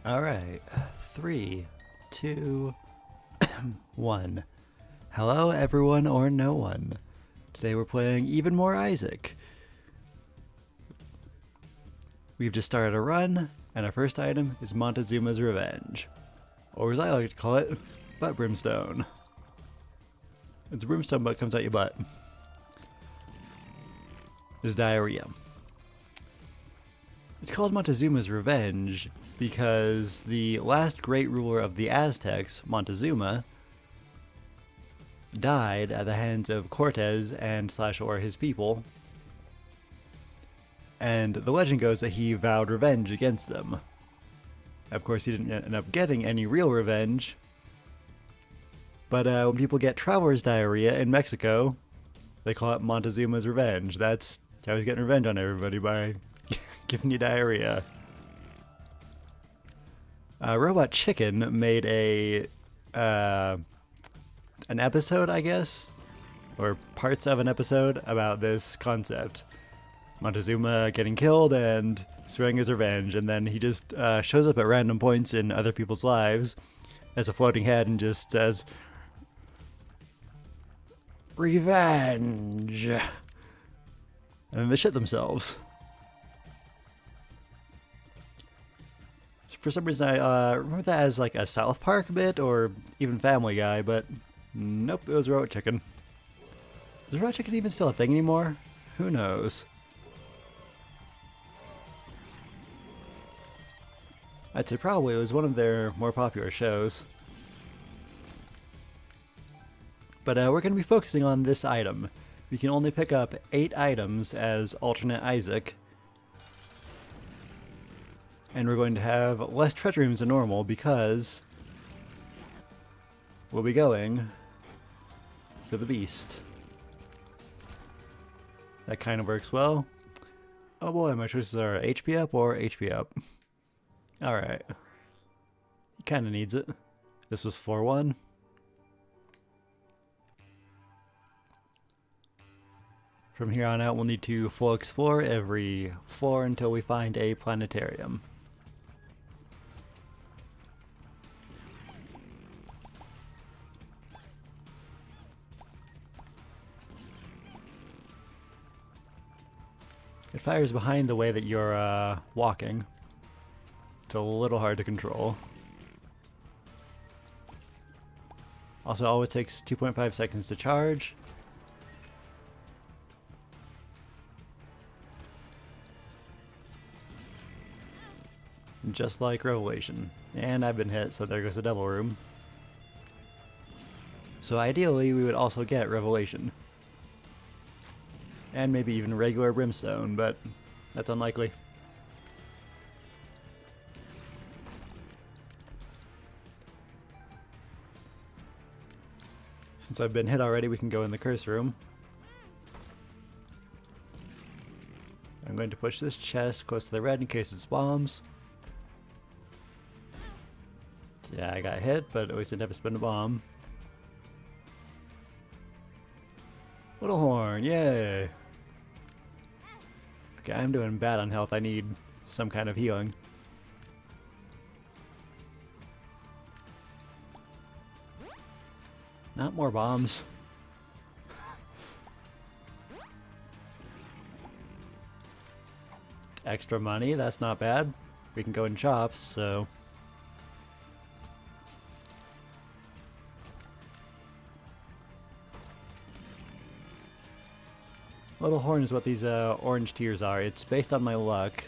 Alright, 3, 2, 1. Hello everyone or no one. Today we're playing even more Isaac. We've just started a run, and our first item is Montezuma's Revenge. Or as I like to call it, butt brimstone. It's a brimstone but comes out your butt. It's diarrhea. It's called Montezuma's Revenge because the last great ruler of the Aztecs, Montezuma, died at the hands of Cortez and or his people. And the legend goes that he vowed revenge against them. Of course, he didn't end up getting any real revenge. But when people get traveler's diarrhea in Mexico, they call it Montezuma's Revenge. That's how he's getting revenge on everybody, by giving you diarrhea. Robot Chicken made an episode, I guess, or parts of an episode about this concept. Montezuma getting killed and swearing his revenge, and then he just shows up at random points in other people's lives as a floating head and just says, "Revenge!" And then they shit themselves. For some reason, I remember that as like a South Park bit or even Family Guy, but nope, it was Robot Chicken. Is Robot Chicken even still a thing anymore? Who knows? I'd say probably it was one of their more popular shows. But we're going to be focusing on this item. We can only pick up 8 items as alternate Isaac. And we're going to have less treasure rooms than normal because we'll be going for the beast. That kind of works well. Oh boy, my choices are HP up or HP up. Alright. He kind of needs it. This was floor 1. From here on out, we'll need to full explore every floor until we find a planetarium. It fires behind the way that you're walking. It's a little hard to control. Also, it always takes 2.5 seconds to charge. Just like Revelation. And I've been hit, so there goes the Devil Room. So ideally, we would also get Revelation. And maybe even regular Brimstone, but that's unlikely. Since I've been hit already, we can go in the Curse Room. I'm going to push this chest close to the red in case it's bombs. Yeah, I got hit, but at least I never spent a bomb. Little horn, yay! Okay, I'm doing bad on health. I need some kind of healing. Not more bombs. Extra money, that's not bad. We can go in shops, so... Little horn is what these orange tears are. It's based on my luck.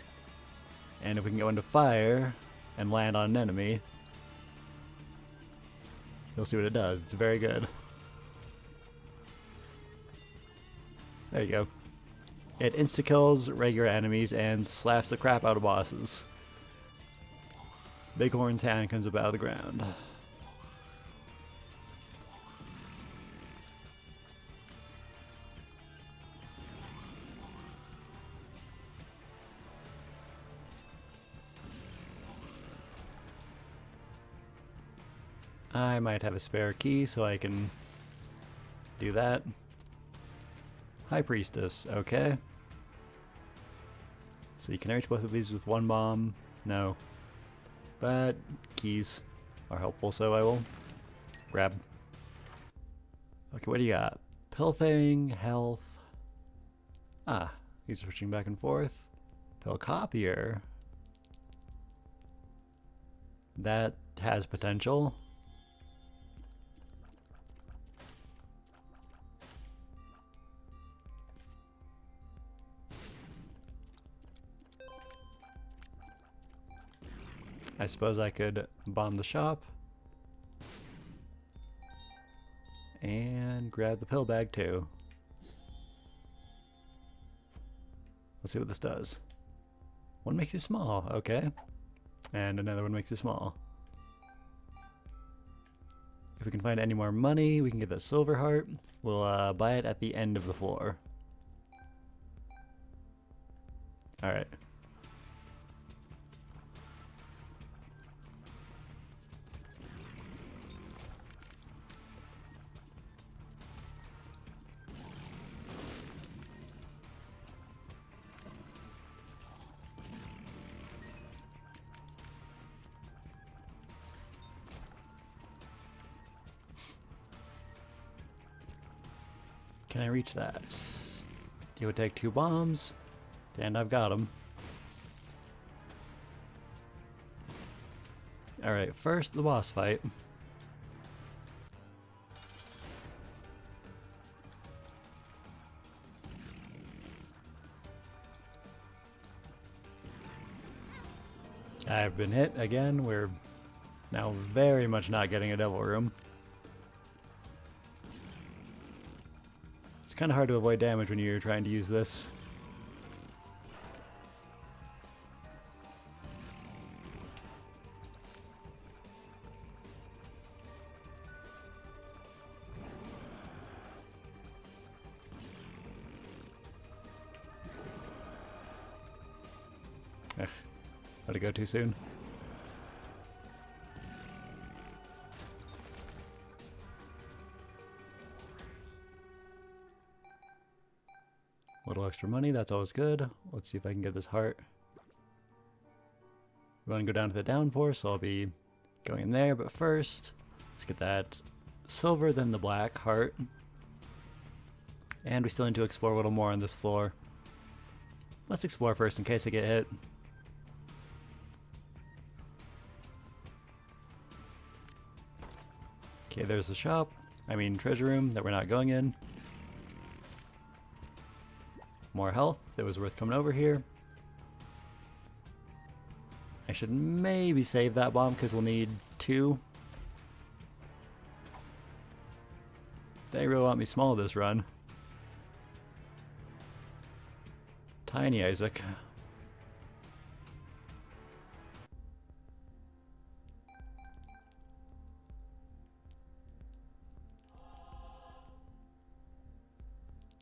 And if we can go into fire and land on an enemy, you'll see what it does. It's very good. There you go. It insta-kills regular enemies and slaps the crap out of bosses. Bighorn's hand comes up out of the ground. I might have a spare key so I can do that. High Priestess, okay. So you can reach both of these with one bomb. No. But keys are helpful, so I will grab. Okay, what do you got? Pill thing, health. Ah, he's switching back and forth. Pill copier. That has potential. I suppose I could bomb the shop and grab the pill bag too. Let's see what this does. One makes you small, okay. And another one makes you small. If we can find any more money, we can get the silver heart. We'll buy it at the end of the floor. Alright. Can I reach that? It would take 2 bombs, and I've got them. Alright, first the boss fight. I've been hit again. We're now very much not getting a devil room. It's kind of hard to avoid damage when you're trying to use this. Ugh, let it go too soon. Little extra money, that's always good. Let's see if I can get this heart. We want to go down to the downpour, so I'll be going in there, but first, let's get that silver, then the black heart. And we still need to explore a little more on this floor. Let's explore first in case I get hit. Okay, there's the shop. I mean treasure room that we're not going in. More health. It was worth coming over here. I should maybe save that bomb because we'll need 2. They really want me small this run. Tiny Isaac.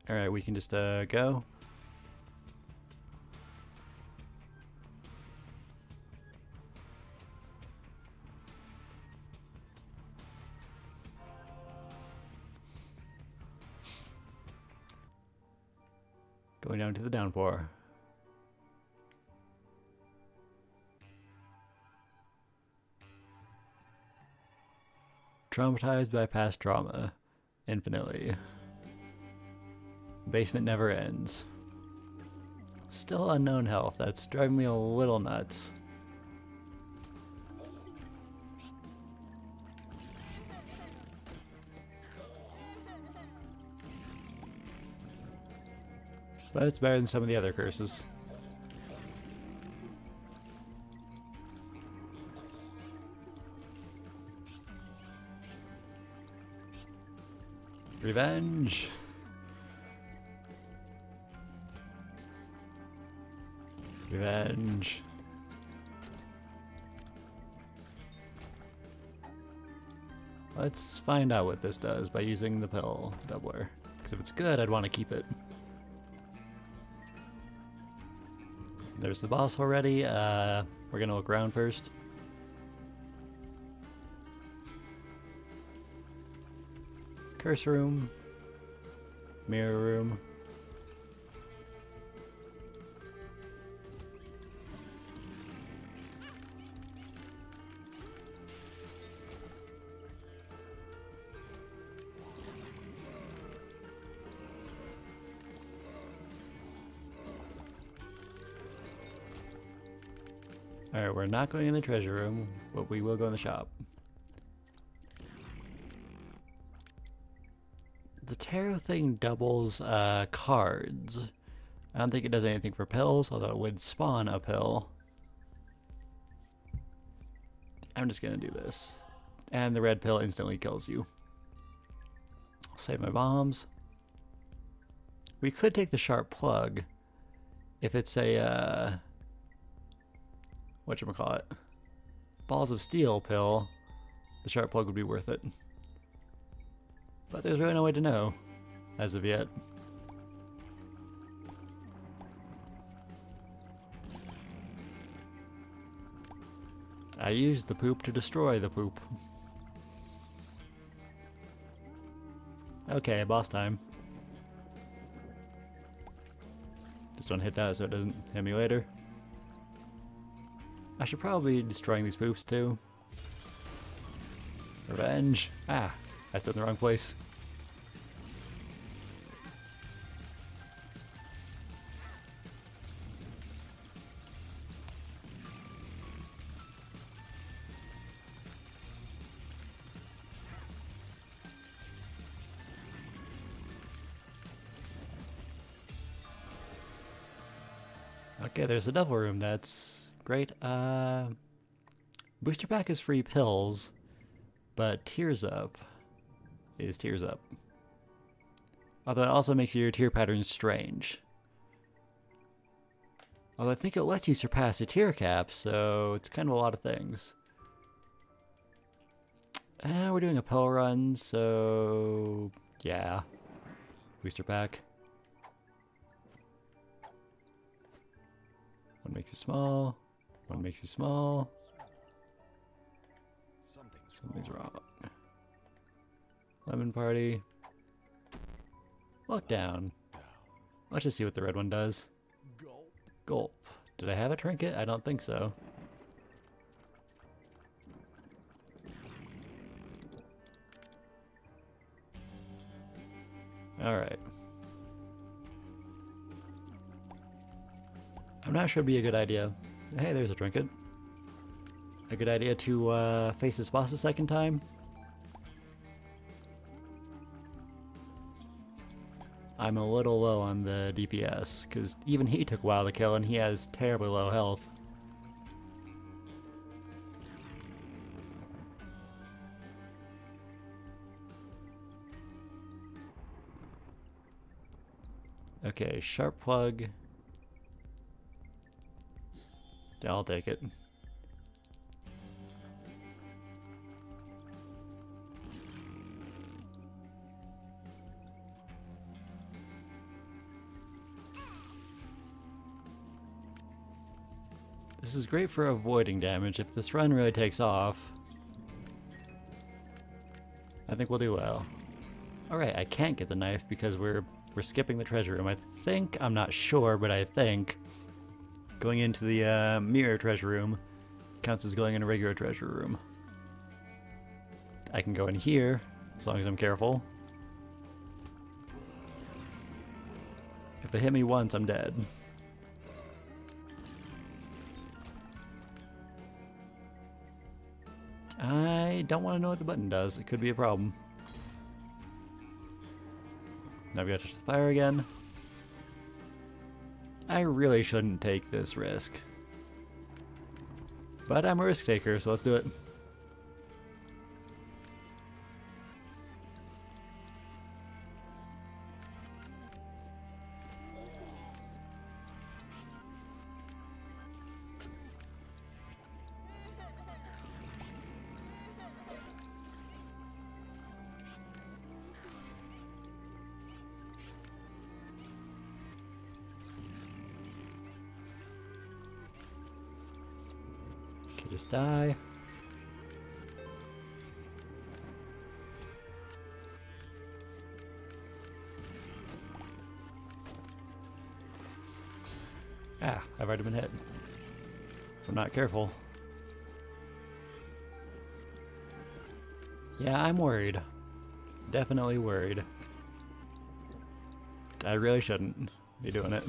Alright, we can just go. Going down to the downpour. Traumatized by past trauma. Infinitely. Basement never ends. Still unknown health. That's driving me a little nuts. But it's better than some of the other curses. Revenge. Revenge. Let's find out what this does by using the pill doubler. Because if it's good, I'd want to keep it. There's the boss already. We're gonna look around first. Curse room. Mirror room. Alright, we're not going in the treasure room, but we will go in the shop. The tarot thing doubles cards. I don't think it does anything for pills, although it would spawn a pill. I'm just gonna do this. And the red pill instantly kills you. I'll save my bombs. We could take the sharp plug if it's a whatchamacallit, balls of steel pill. The sharp plug would be worth it. But there's really no way to know as of yet. I used the poop to destroy the poop. Okay, boss time. Just don't hit that so it doesn't hit me later. I should probably be destroying these poops too. Revenge! Ah, I stood in the wrong place. Okay, there's a double room. That's great. Booster pack is free pills, but Tears Up is Tears Up. Although it also makes your tear patterns strange. Although I think it lets you surpass the tear cap, so it's kind of a lot of things. We're doing a pill run, so yeah. Booster pack. One makes you small. One makes you small. Something's wrong. Lemon party. Lockdown. Let's just see what the red one does. Gulp. Did I have a trinket? I don't think so. Alright. I'm not sure it'd be a good idea. Hey, there's a trinket. A good idea to face this boss a second time? I'm a little low on the DPS, because even he took a while to kill and he has terribly low health. Okay, sharp plug. Yeah, I'll take it. This is great for avoiding damage. If this run really takes off, I think we'll do well. Alright, I can't get the knife because we're skipping the treasure room. I think, I'm not sure, but I think going into the mirror treasure room counts as going in a regular treasure room. I can go in here, as long as I'm careful. If they hit me once, I'm dead. I don't want to know what the button does. It could be a problem. Now we gotta touch the fire again. I really shouldn't take this risk. But I'm a risk taker, so let's do it. Okay, just die. Ah, I've already been hit. If I'm not careful. Yeah, I'm worried. Definitely worried. I really shouldn't be doing it.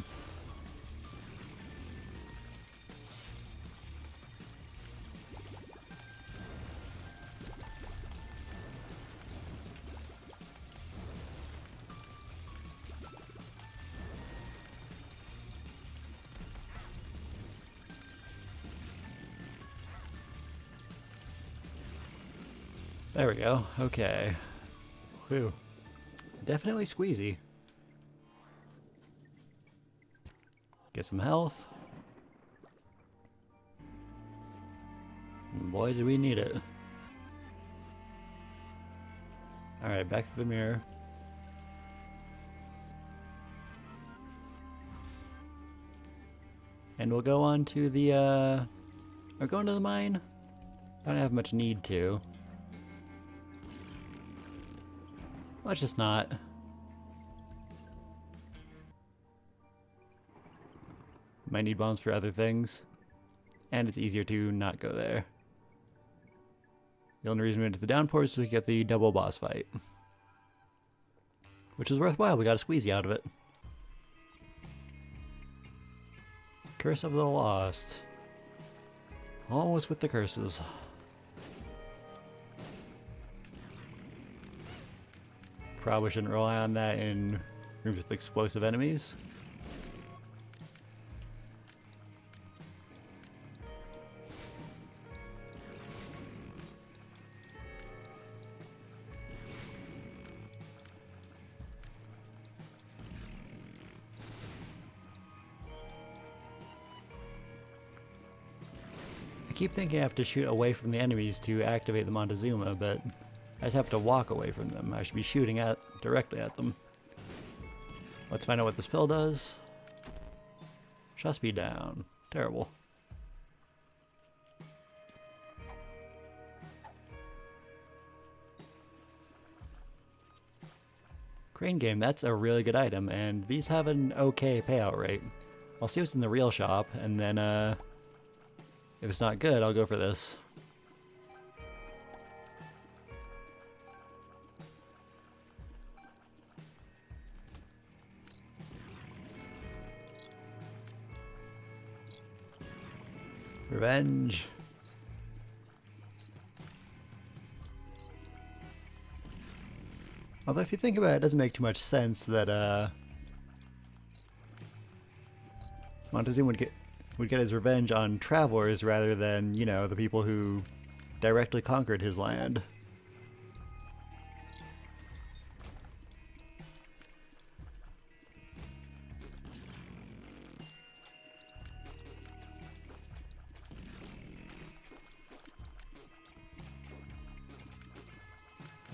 There we go. Okay. Whew. Definitely squeezy. Get some health. And boy, did we need it. Alright, back to the mirror. And we'll go on to the, we're going to the mine? I don't have much need to. Let's just not. Might need bombs for other things. And it's easier to not go there. The only reason we went to the downpour is so we get the double boss fight. Which is worthwhile, we got a squeezy out of it. Curse of the Lost. Always with the curses. Probably shouldn't rely on that in rooms with explosive enemies. I keep thinking I have to shoot away from the enemies to activate the Montezuma, but I just have to walk away from them. I should be shooting directly at them. Let's find out what this pill does. Shot speed down. Terrible. Crane game, that's a really good item, and these have an okay payout rate. I'll see what's in the real shop, and then if it's not good, I'll go for this. Revenge. Although if you think about it, it doesn't make too much sense that Montezuma would get his revenge on travelers rather than, you know, the people who directly conquered his land.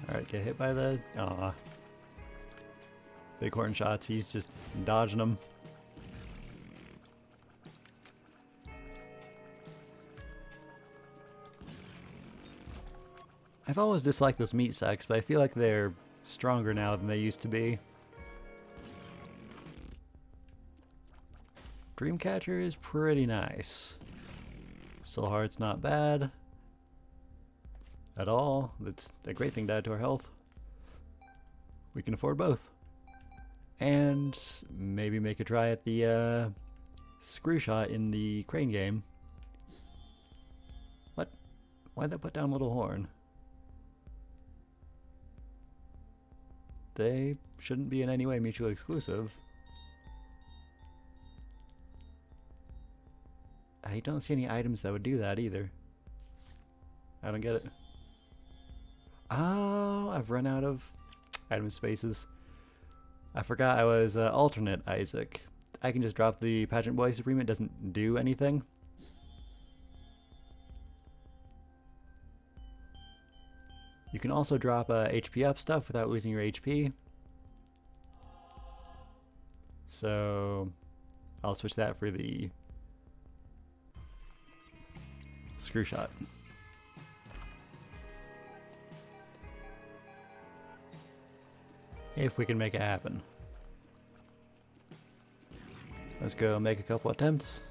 Alright, get hit by the... Aw. Bighorn shots, he's just dodging them. I've always disliked those meat sacks, but I feel like they're stronger now than they used to be. Dreamcatcher is pretty nice. Soul Heart's not bad at all. That's a great thing to add to our health. We can afford both. And maybe make a try at the screw shot in the crane game. What? Why'd that put down Little Horn? They shouldn't be in any way mutually exclusive. I don't see any items that would do that either. I don't get it. Oh, I've run out of item spaces. I forgot I was alternate Isaac. I can just drop the Pageant Boy Supreme, it doesn't do anything. You can also drop HP up stuff without losing your HP. So I'll switch that for the screw shot. If we can make it happen. Let's go make a couple attempts.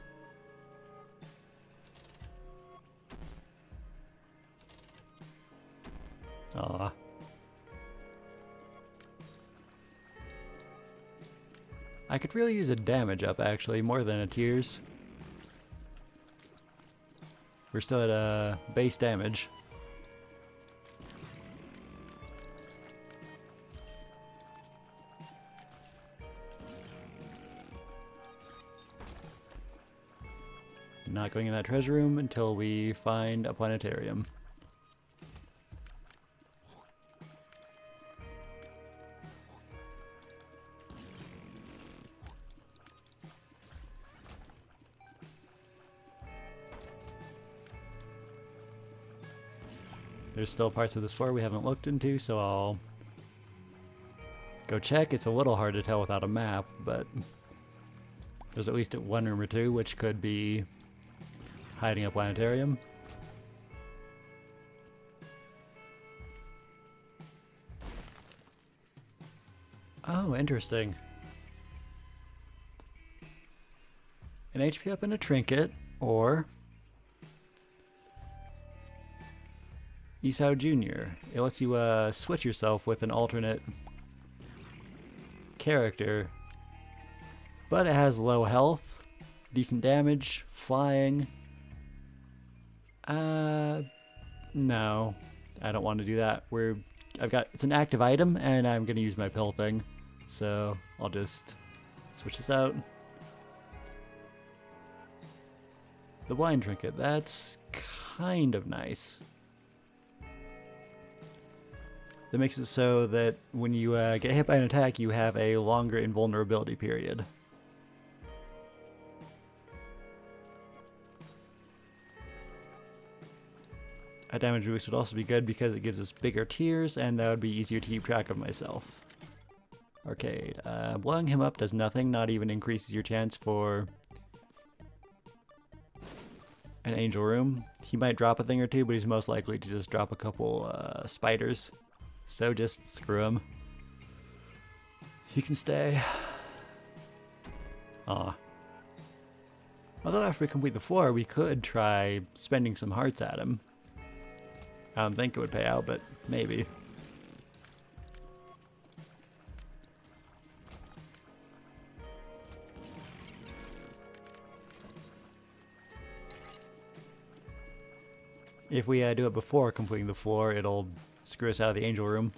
Aw. I could really use a damage up actually, more than a tears. We're still at base damage. Not going in that treasure room until we find a planetarium. There's still parts of this floor we haven't looked into, so I'll go check. It's a little hard to tell without a map, but there's at least one room or two which could be hiding a planetarium. Oh, interesting. An HP up and a trinket, or Isao Jr. It lets you switch yourself with an alternate character, but it has low health, decent damage, flying. No, I don't want to do that. It's an active item, and I'm gonna use my pill thing, so I'll just switch this out. The blind trinket, that's kind of nice. That makes it so that when you get hit by an attack, you have a longer invulnerability period. A damage boost would also be good because it gives us bigger tiers, and that would be easier to keep track of myself. Arcade. Blowing him up does nothing, not even increases your chance for an angel room. He might drop a thing or two, but he's most likely to just drop a couple spiders. So just screw him. He can stay. Aw. Although after we complete the floor, we could try spending some hearts at him. I don't think it would pay out, but maybe. If we do it before completing the floor, it'll screw us out of the angel room.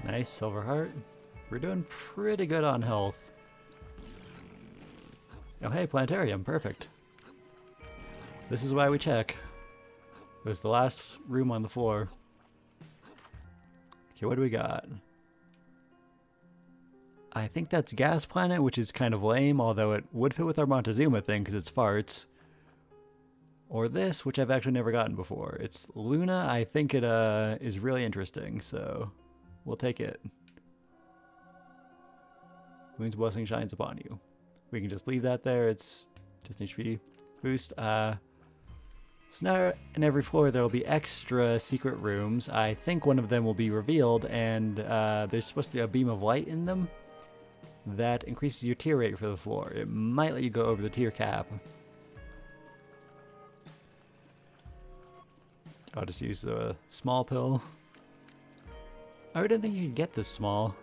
Nice, silver heart. We're doing pretty good on health. Oh hey, planetarium, perfect. This is why we check. It was the last room on the floor. Okay, what do we got? I think that's Gas Planet, which is kind of lame, although it would fit with our Montezuma thing because it's farts. Or this, which I've actually never gotten before. It's Luna. I think it is really interesting, so we'll take it. Moon's blessing shines upon you. We can just leave that there. It's just an HP boost. So now in every floor there will be extra secret rooms. I think one of them will be revealed, and there's supposed to be a beam of light in them that increases your tier rate for the floor. It might let you go over the tier cap. I'll just use the small pill. I didn't think you could get this small.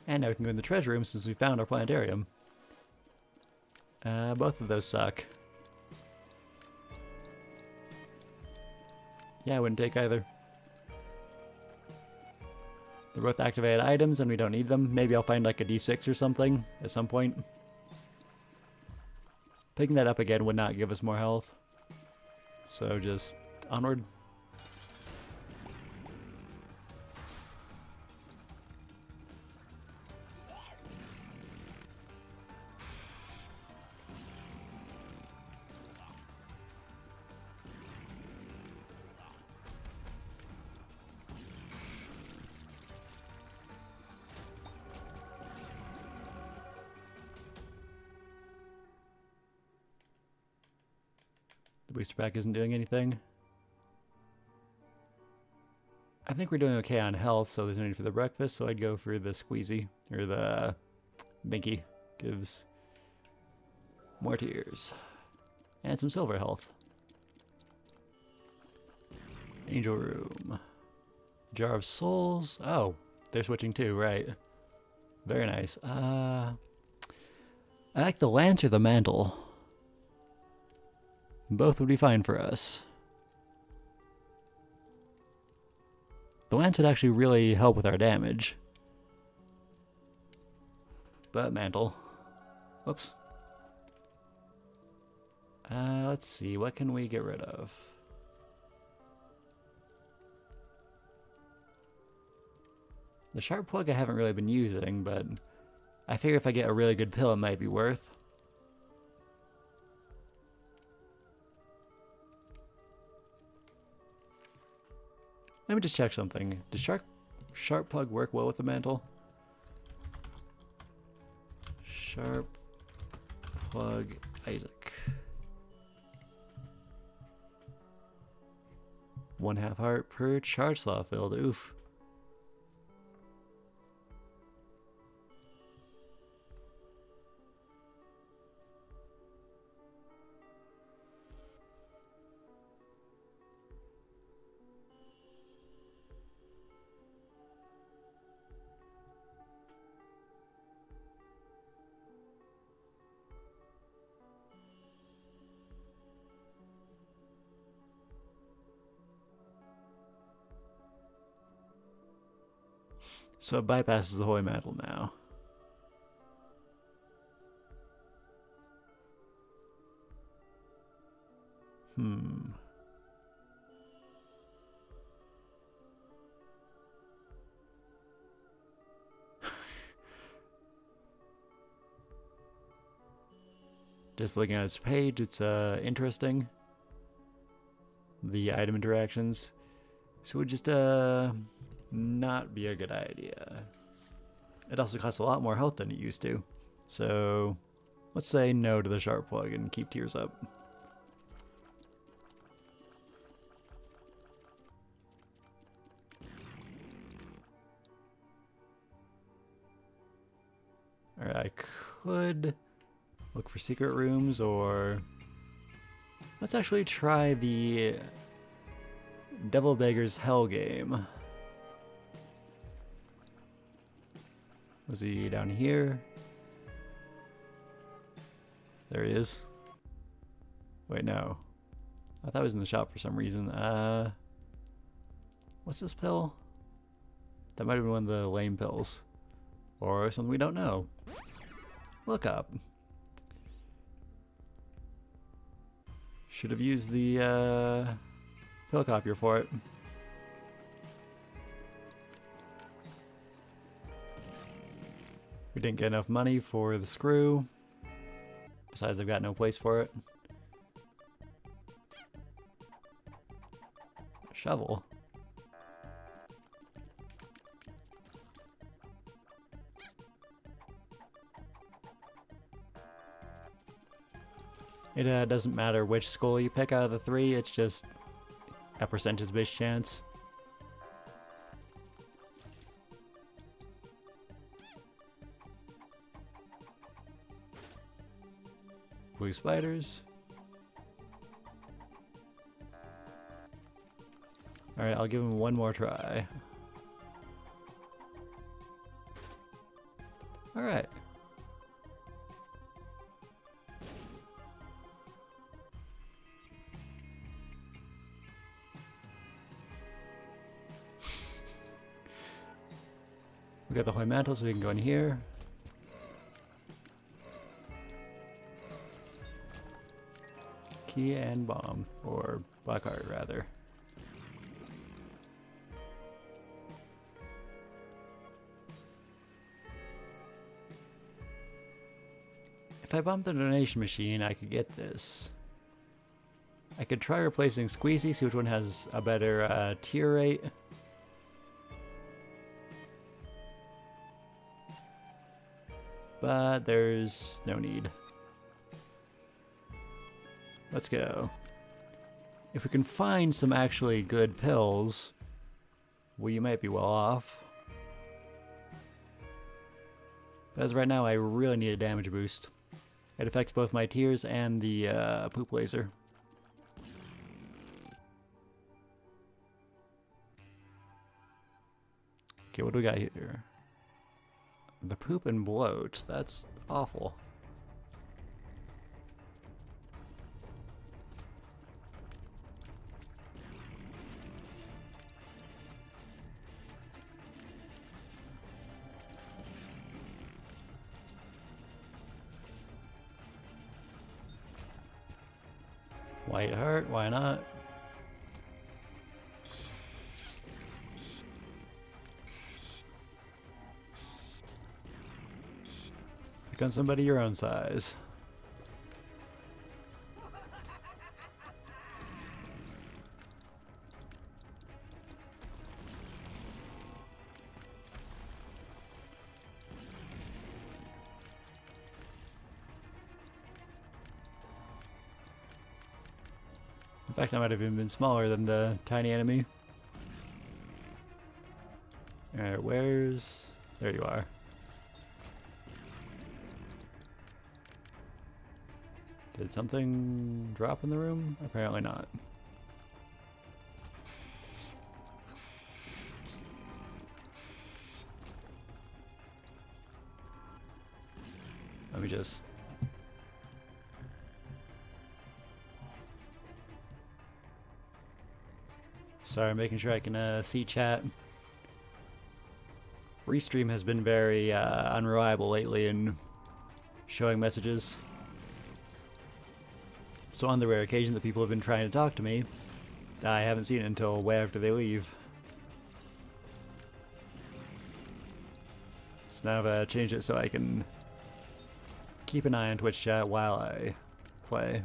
And now we can go in the treasure room since we found our planetarium. Both of those suck. Yeah, I wouldn't take either. They're both activated items and we don't need them. Maybe I'll find like a D6 or something at some point. Picking that up again would not give us more health. So just onward. Booster pack isn't doing anything. I think we're doing okay on health, so there's no need for the breakfast, so I'd go for the squeezy, or the binky. Gives more tears. And some silver health. Angel room. Jar of souls. Oh, they're switching too, right. Very nice. I like the lance or the mantle. Both would be fine for us. The lance would actually really help with our damage. But mantle. Whoops. Let's see, what can we get rid of? The sharp plug I haven't really been using, but I figure if I get a really good pill, it might be worth. Let me just check something. Does sharp plug work well with the mantle? Sharp plug Isaac. 1/2 heart per charge slot filled. Oof. So it bypasses the Holy Mantle now. Just looking at this page, it's interesting. The item interactions. So it would just not be a good idea. It also costs a lot more health than it used to. So let's say no to the sharp plug and keep tears up. Alright, I could look for secret rooms, or let's actually try the Devil Beggar's Hell game. Was he down here? There he is. Wait, no. I thought he was in the shop for some reason. What's this pill? That might have been one of the lame pills. Or something we don't know. Look up. Should have used the pill copier for it. We didn't get enough money for the screw. Besides, I've got no place for it. A shovel. It doesn't matter which skull you pick out of the three, it's just a percentage-based chance. Blue spiders. Alright, I'll give him one more try. Alright. We got the Holy Mantle, so we can go in here. Key and bomb, or black heart rather. If I bump the donation machine, I could get this. I could try replacing Squeezy, see which one has a better tier rate. But there's no need. Let's go. If we can find some actually good pills, we might be well off. But as right now, I really need a damage boost. It affects both my tears and the poop laser. Okay, what do we got here? The poop and bloat. That's awful. White heart, why not? Pick on somebody your own size. In fact, I might have even been smaller than the tiny enemy. Alright, where's... There you are. Did something drop in the room? Apparently not. Let me just... Sorry, I'm making sure I can see chat. Restream has been very unreliable lately in showing messages. So on the rare occasion that people have been trying to talk to me, I haven't seen it until way after they leave. So now I've changed it so I can keep an eye on Twitch chat while I play.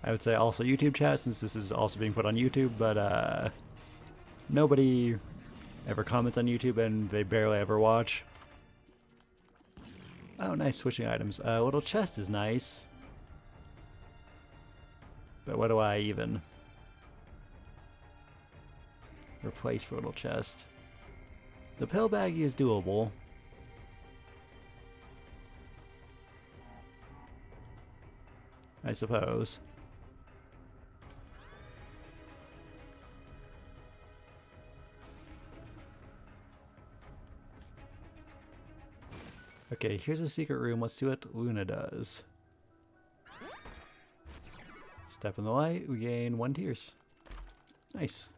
I would say also YouTube chat, since this is also being put on YouTube, but nobody ever comments on YouTube and they barely ever watch. Oh, nice, switching items. Little chest is nice. But what do I even replace for little chest? The pill baggie is doable. I suppose. Okay, here's a secret room. Let's see what Luna does. Step in the light, we gain 1 tears. Nice.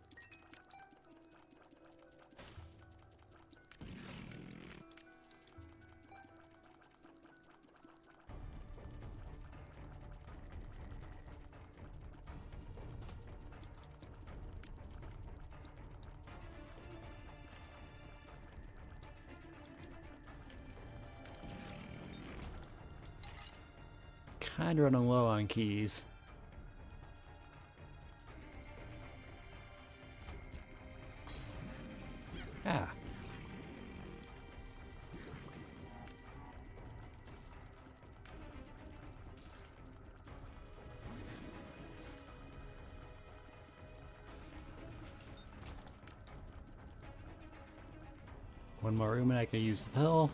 Kinda running low on keys. Ah. One more room and I can use the pill.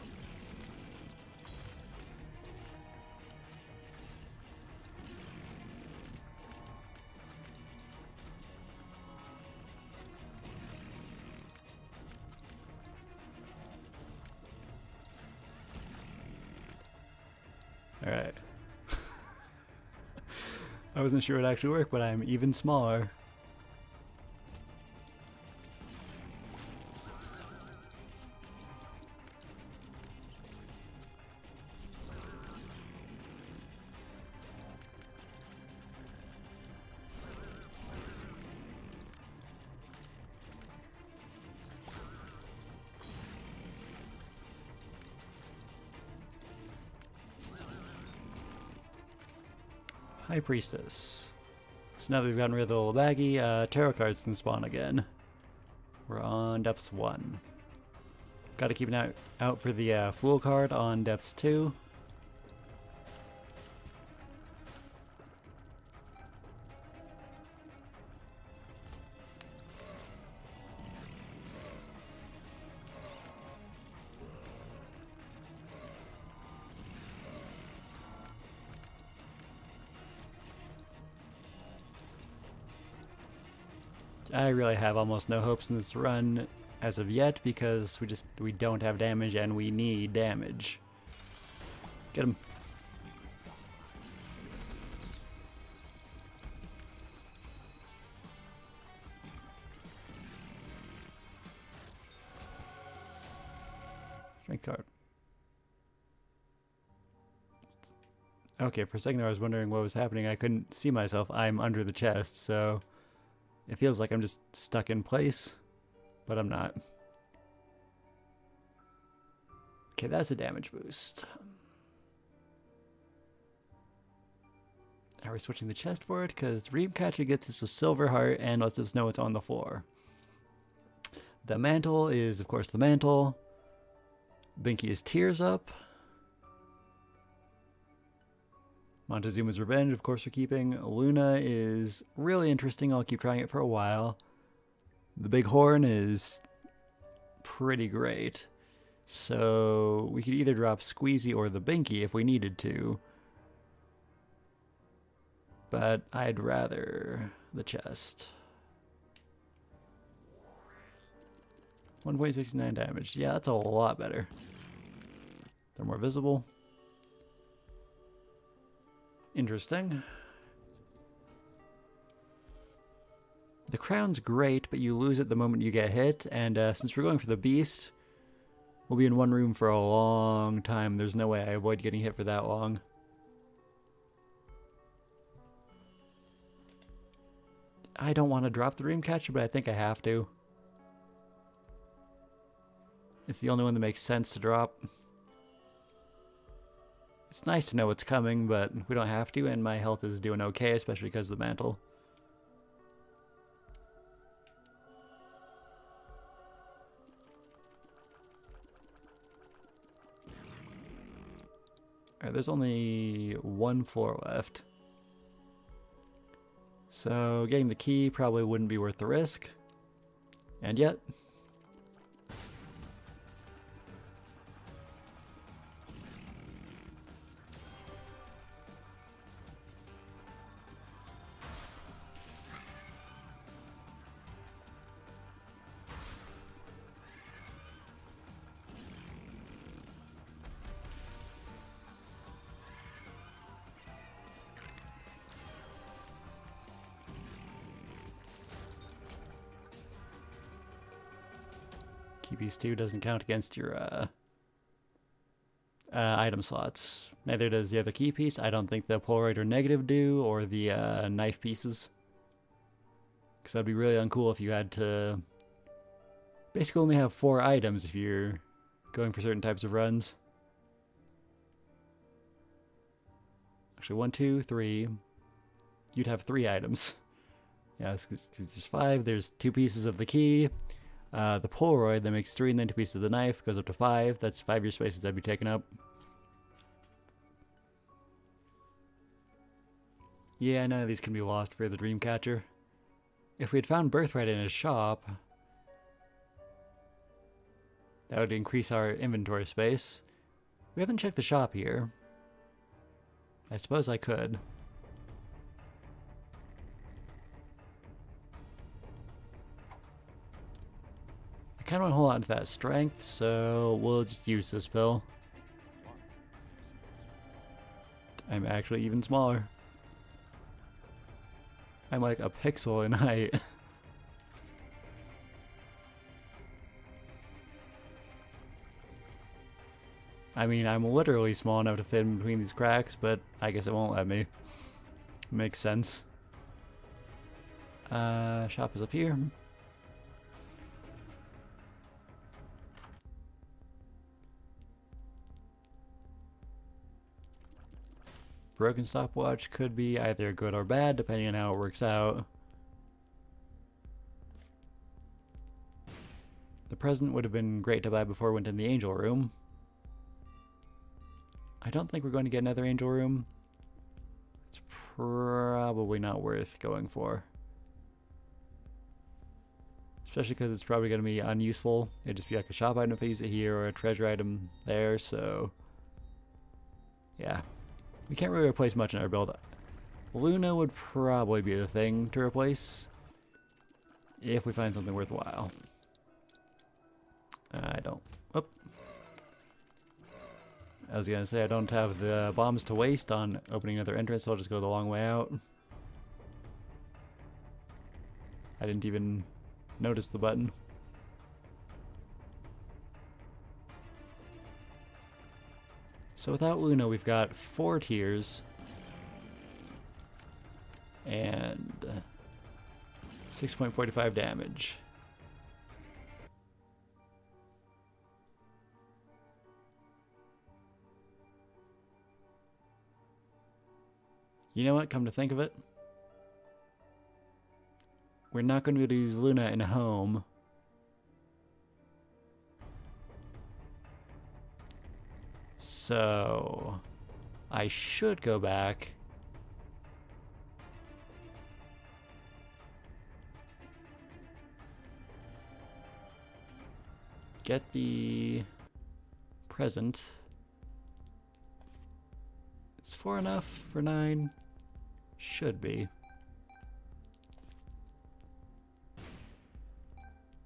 Alright. I wasn't sure it would actually work, but I'm even smaller. High Priestess. So now that we've gotten rid of the little baggie, tarot cards can spawn again. We're on depths 1. Gotta keep an eye out for the Fool card on depths 2. I really have almost no hopes in this run as of yet because we don't have damage and we need damage. Get him. Strength card. Okay, for a second there I was wondering what was happening. I couldn't see myself. I'm under the chest, so it feels like I'm just stuck in place, but I'm not. Okay, that's a damage boost. Are we switching the chest for it? Because Dreamcatcher gets us a silver heart and lets us know it's on the floor. The mantle is, of course, the mantle. Binky is Tears Up. Montezuma's Revenge, of course, we're keeping. Luna is really interesting. I'll keep trying it for a while. The Big Horn is pretty great. So we could either drop Squeezy or the Binky if we needed to. But I'd rather the chest. 1.69 damage. Yeah, that's a lot better. They're more visible. Interesting. The crown's great, but you lose it the moment you get hit. And since we're going for the beast, we'll be in one room for a long time. There's no way I avoid getting hit for that long. I don't want to drop the Dreamcatcher, but I think I have to. It's the only one that makes sense to drop. It's nice to know what's coming, but we don't have to, and my health is doing okay, especially because of the mantle. Alright, there's only one floor left. So getting the key probably wouldn't be worth the risk. And yet... Keepies 2 doesn't count against your item slots. Neither does the other key piece. I don't think the Polaroid or Negative do, or the knife pieces. Because that'd be really uncool if you had to basically only have 4 items if you're going for certain types of runs. Actually, 1, 2, 3. You'd have 3 items. Yeah, it's just 5. There's 2 pieces of the key. The Polaroid that makes 3, and then 2 pieces of the knife goes up to 5. That's 5 your spaces I'd be taking up. Yeah, none of these can be lost for the Dreamcatcher. If we had found Birthright in his shop, that would increase our inventory space. We haven't checked the shop here. I suppose I could. I kind of want to hold on to that strength, so we'll just use this pill. I'm actually even smaller. I'm like a pixel in height. I mean, I'm literally small enough to fit in between these cracks, but I guess it won't let me. Makes sense. Shop is up here. Broken stopwatch could be either good or bad, depending on how it works out. The present would have been great to buy before we went in the angel room. I don't think we're going to get another angel room. It's probably not worth going for. Especially because it's probably going to be unuseful. It'd just be like a shop item if I use it here, or a treasure item there, so... yeah. We can't really replace much in our build. Luna would probably be the thing to replace if we find something worthwhile. I don't. Oop. I was gonna say I don't have the bombs to waste on opening another entrance, so I'll just go the long way out. I didn't even notice the button. So without Luna, we've got 4 tiers and 6.45 damage. You know what, come to think of it, we're not going to be able to use Luna in home. So I should go back. Get the present. Is 4 enough for 9? Should be.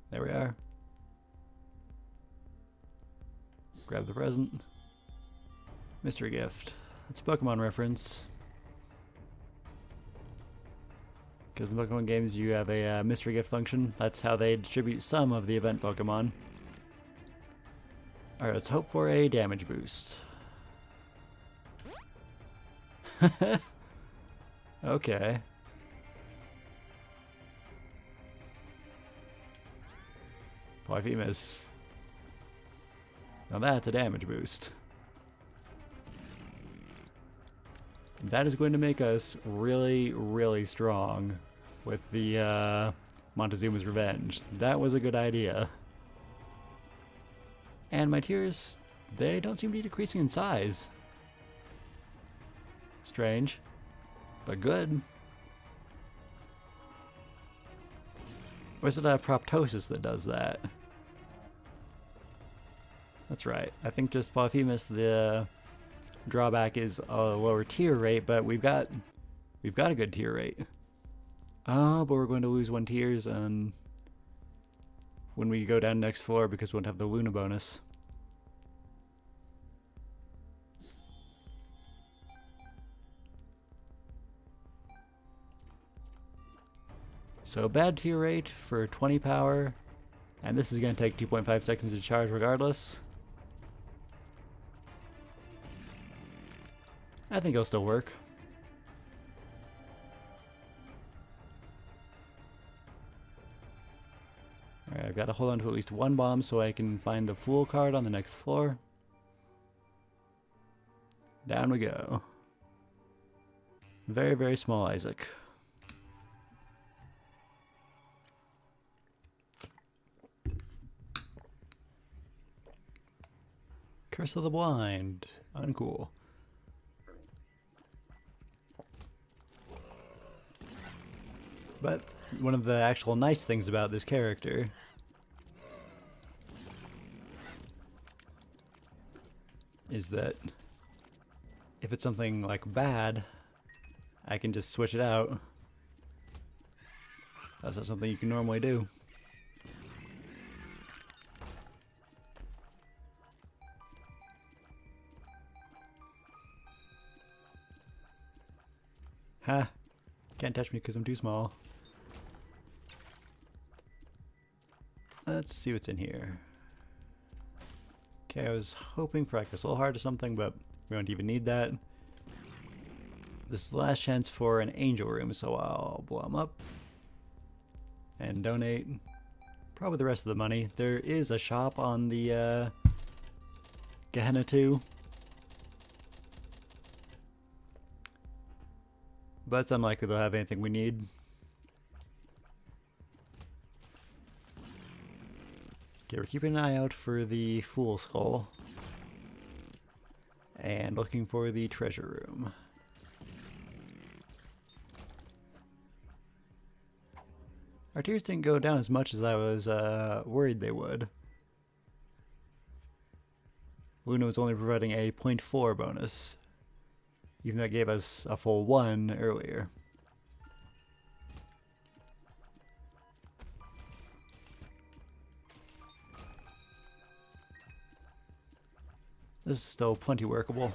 There we are. Grab the present. Mystery gift. It's a Pokemon reference. Because in Pokemon games you have a mystery gift function. That's how they distribute some of the event Pokemon. Alright, let's hope for a damage boost. Okay. Polyphemus. Now that's a damage boost. That is going to make us really, really strong with the Montezuma's Revenge. That was a good idea. And my tiers, they don't seem to be decreasing in size. Strange, but good. Or is it Proptosis that does that? That's right. I think just Polyphemus, the drawback is a lower tier rate, but we've got a good tier rate. Oh, but we're going to lose 1 tiers and when we go down next floor because we won't have the Luna bonus. So bad tier rate for 20 power, and this is going to take 2.5 seconds to charge regardless. I think it'll still work. Alright, I've got to hold on to at least 1 bomb so I can find the Fool card on the next floor. Down we go. Very, very small Isaac. Curse of the Blind. Uncool. But one of the actual nice things about this character is that if it's something like bad, I can just switch it out. That's not something you can normally do. Ha! Can't touch me because I'm too small. Let's see what's in here. Okay, I was hoping for like a soul heart or something, but we don't even need that. This is the last chance for an angel room, so I'll blow them up and donate probably the rest of the money. There is a shop on the Gehenna 2. But it's unlikely they'll have anything we need. Okay, we're keeping an eye out for the Fool Skull. And looking for the treasure room. Our tiers didn't go down as much as I was worried they would. Luna was only providing a 0.4 bonus, even though it gave us a full 1 earlier. This is still plenty workable,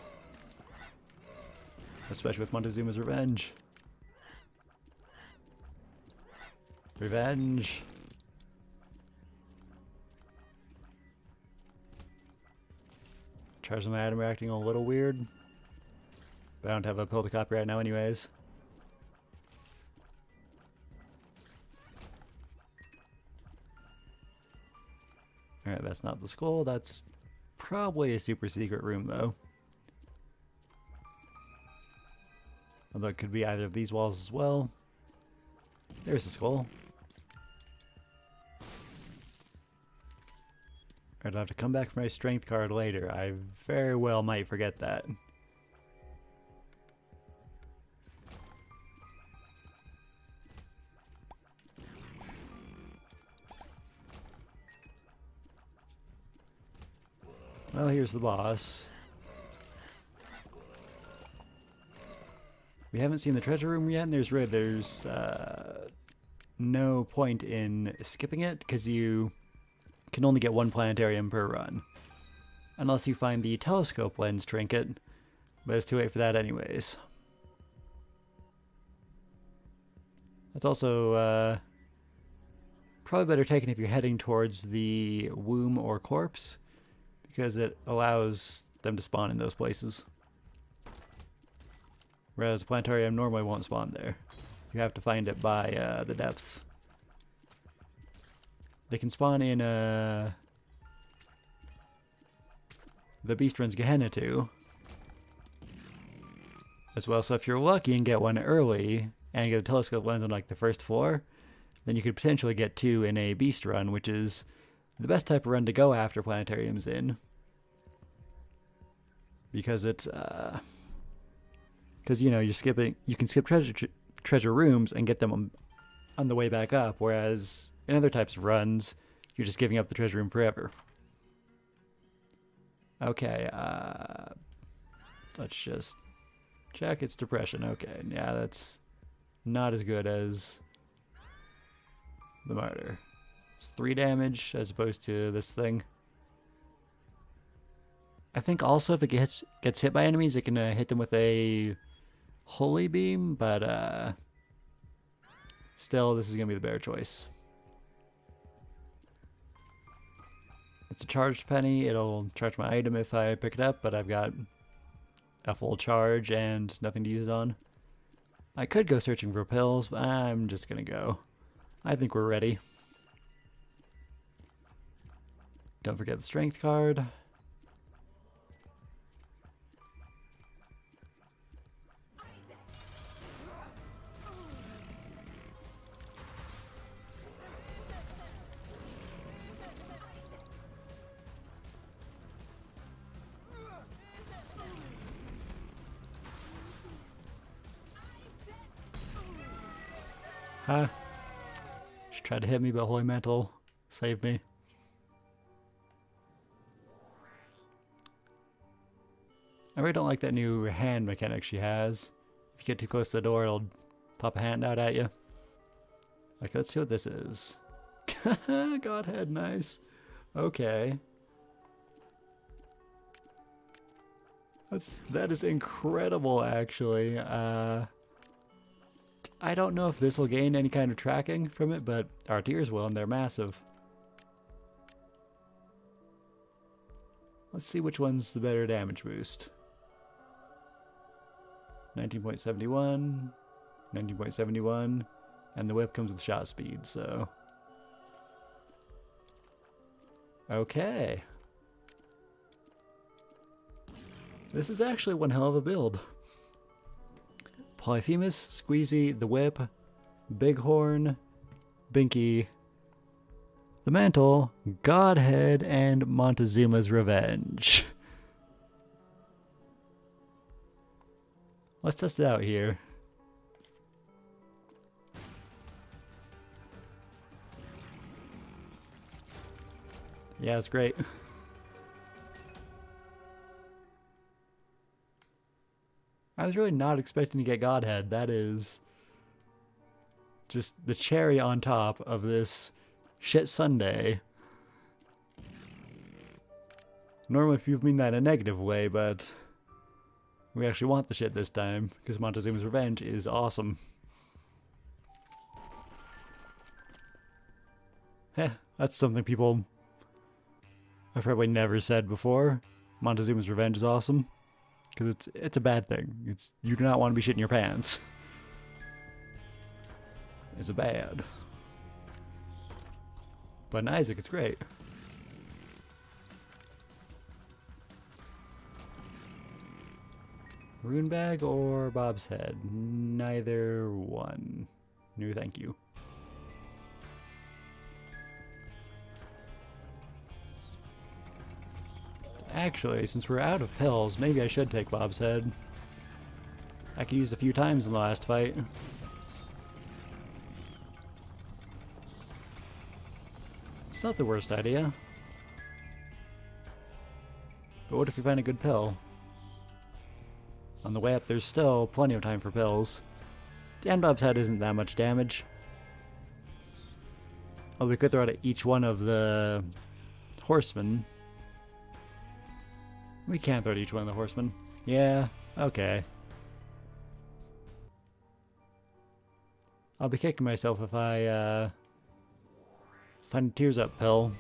especially with Montezuma's Revenge. Revenge! Charge my item are acting a little weird. But I don't have a pill to copy right now anyways. Alright, that's not the skull. That's probably a super secret room though. Although it could be either of these walls as well. There's the skull. I'd have to come back for my strength card later. I very well might forget that. Well, here's the boss. We haven't seen the treasure room yet, and there's no point in skipping it, because you can only get one planetarium per run. Unless you find the telescope lens trinket, but it's too late for that anyways. That's also probably better taken if you're heading towards the womb or corpse, because it allows them to spawn in those places. Whereas a planetarium normally won't spawn there. You have to find it by the depths. They can spawn in the Beast Run's Gehenna too. As well, so if you're lucky and get one early, and get a telescope lens on like the first floor, then you could potentially get two in a Beast Run, which is the best type of run to go after planetariums in. Because it's, because you know, you can skip treasure rooms and get them on the way back up, whereas in other types of runs, you're just giving up the treasure room forever. Okay, let's just check its depression. Okay, yeah, that's not as good as the martyr. It's 3 damage as opposed to this thing. I think also if it gets hit by enemies, it can hit them with a holy beam, but still, this is going to be the better choice. It's a charged penny. It'll charge my item if I pick it up, but I've got a full charge and nothing to use it on. I could go searching for pills, but I'm just going to go. I think we're ready. Don't forget the strength card. Huh? She tried to hit me, but Holy Mantle saved me. I really don't like that new hand mechanic she has. If you get too close to the door, it'll pop a hand out at you. Like, let's see what this is. Godhead, nice. Okay. That is incredible, actually. I don't know if this will gain any kind of tracking from it, but our tears will, and they're massive. Let's see which one's the better damage boost. 19.71, 19.71, and the whip comes with shot speed, so... Okay. This is actually one hell of a build. Polyphemus, Squeezy, the Whip, Bighorn, Binky, the Mantle, Godhead, and Montezuma's Revenge. Let's test it out here. Yeah, it's great. I was really not expecting to get Godhead. That is just the cherry on top of this shit Sunday. Normally people mean that in a negative way, but we actually want the shit this time, because Montezuma's Revenge is awesome. Heh, that's something people have probably never said before. Montezuma's Revenge is awesome. Because it's a bad thing. You do not want to be shitting your pants. It's a bad. But in Isaac, it's great. Rune bag or Bob's head? Neither one. No, thank you. Actually, since we're out of pills, maybe I should take Bob's head. I could use it a few times in the last fight. It's not the worst idea. But what if we find a good pill? On the way up, there's still plenty of time for pills. And Bob's head isn't that much damage. Although we could throw it at each one of the horsemen. We can't throw it at each one of the horsemen. Yeah, okay. I'll be kicking myself if I find a Tears Up pill.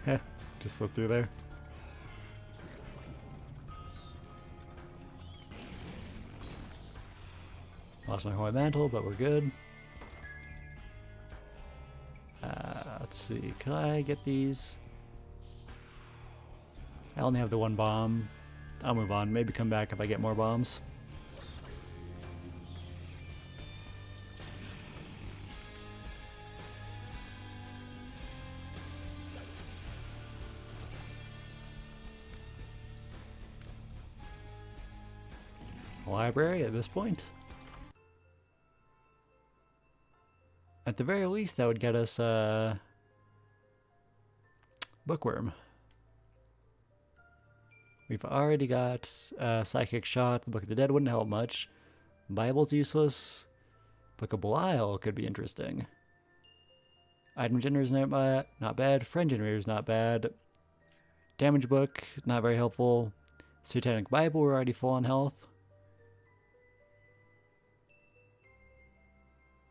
Heh, just slipped through there. Lost my Holy Mantle, but we're good. Let's see, could I get these? I only have the one bomb. I'll move on, maybe come back if I get more bombs. Library at this point. At the very least, that would get us Bookworm. We've already got Psychic Shot. The Book of the Dead wouldn't help much. Bible's useless. Book of Belial could be interesting. Item Generator's not bad. Friend Generator's not bad. Damage Book, not very helpful. Satanic Bible, we're already full on health.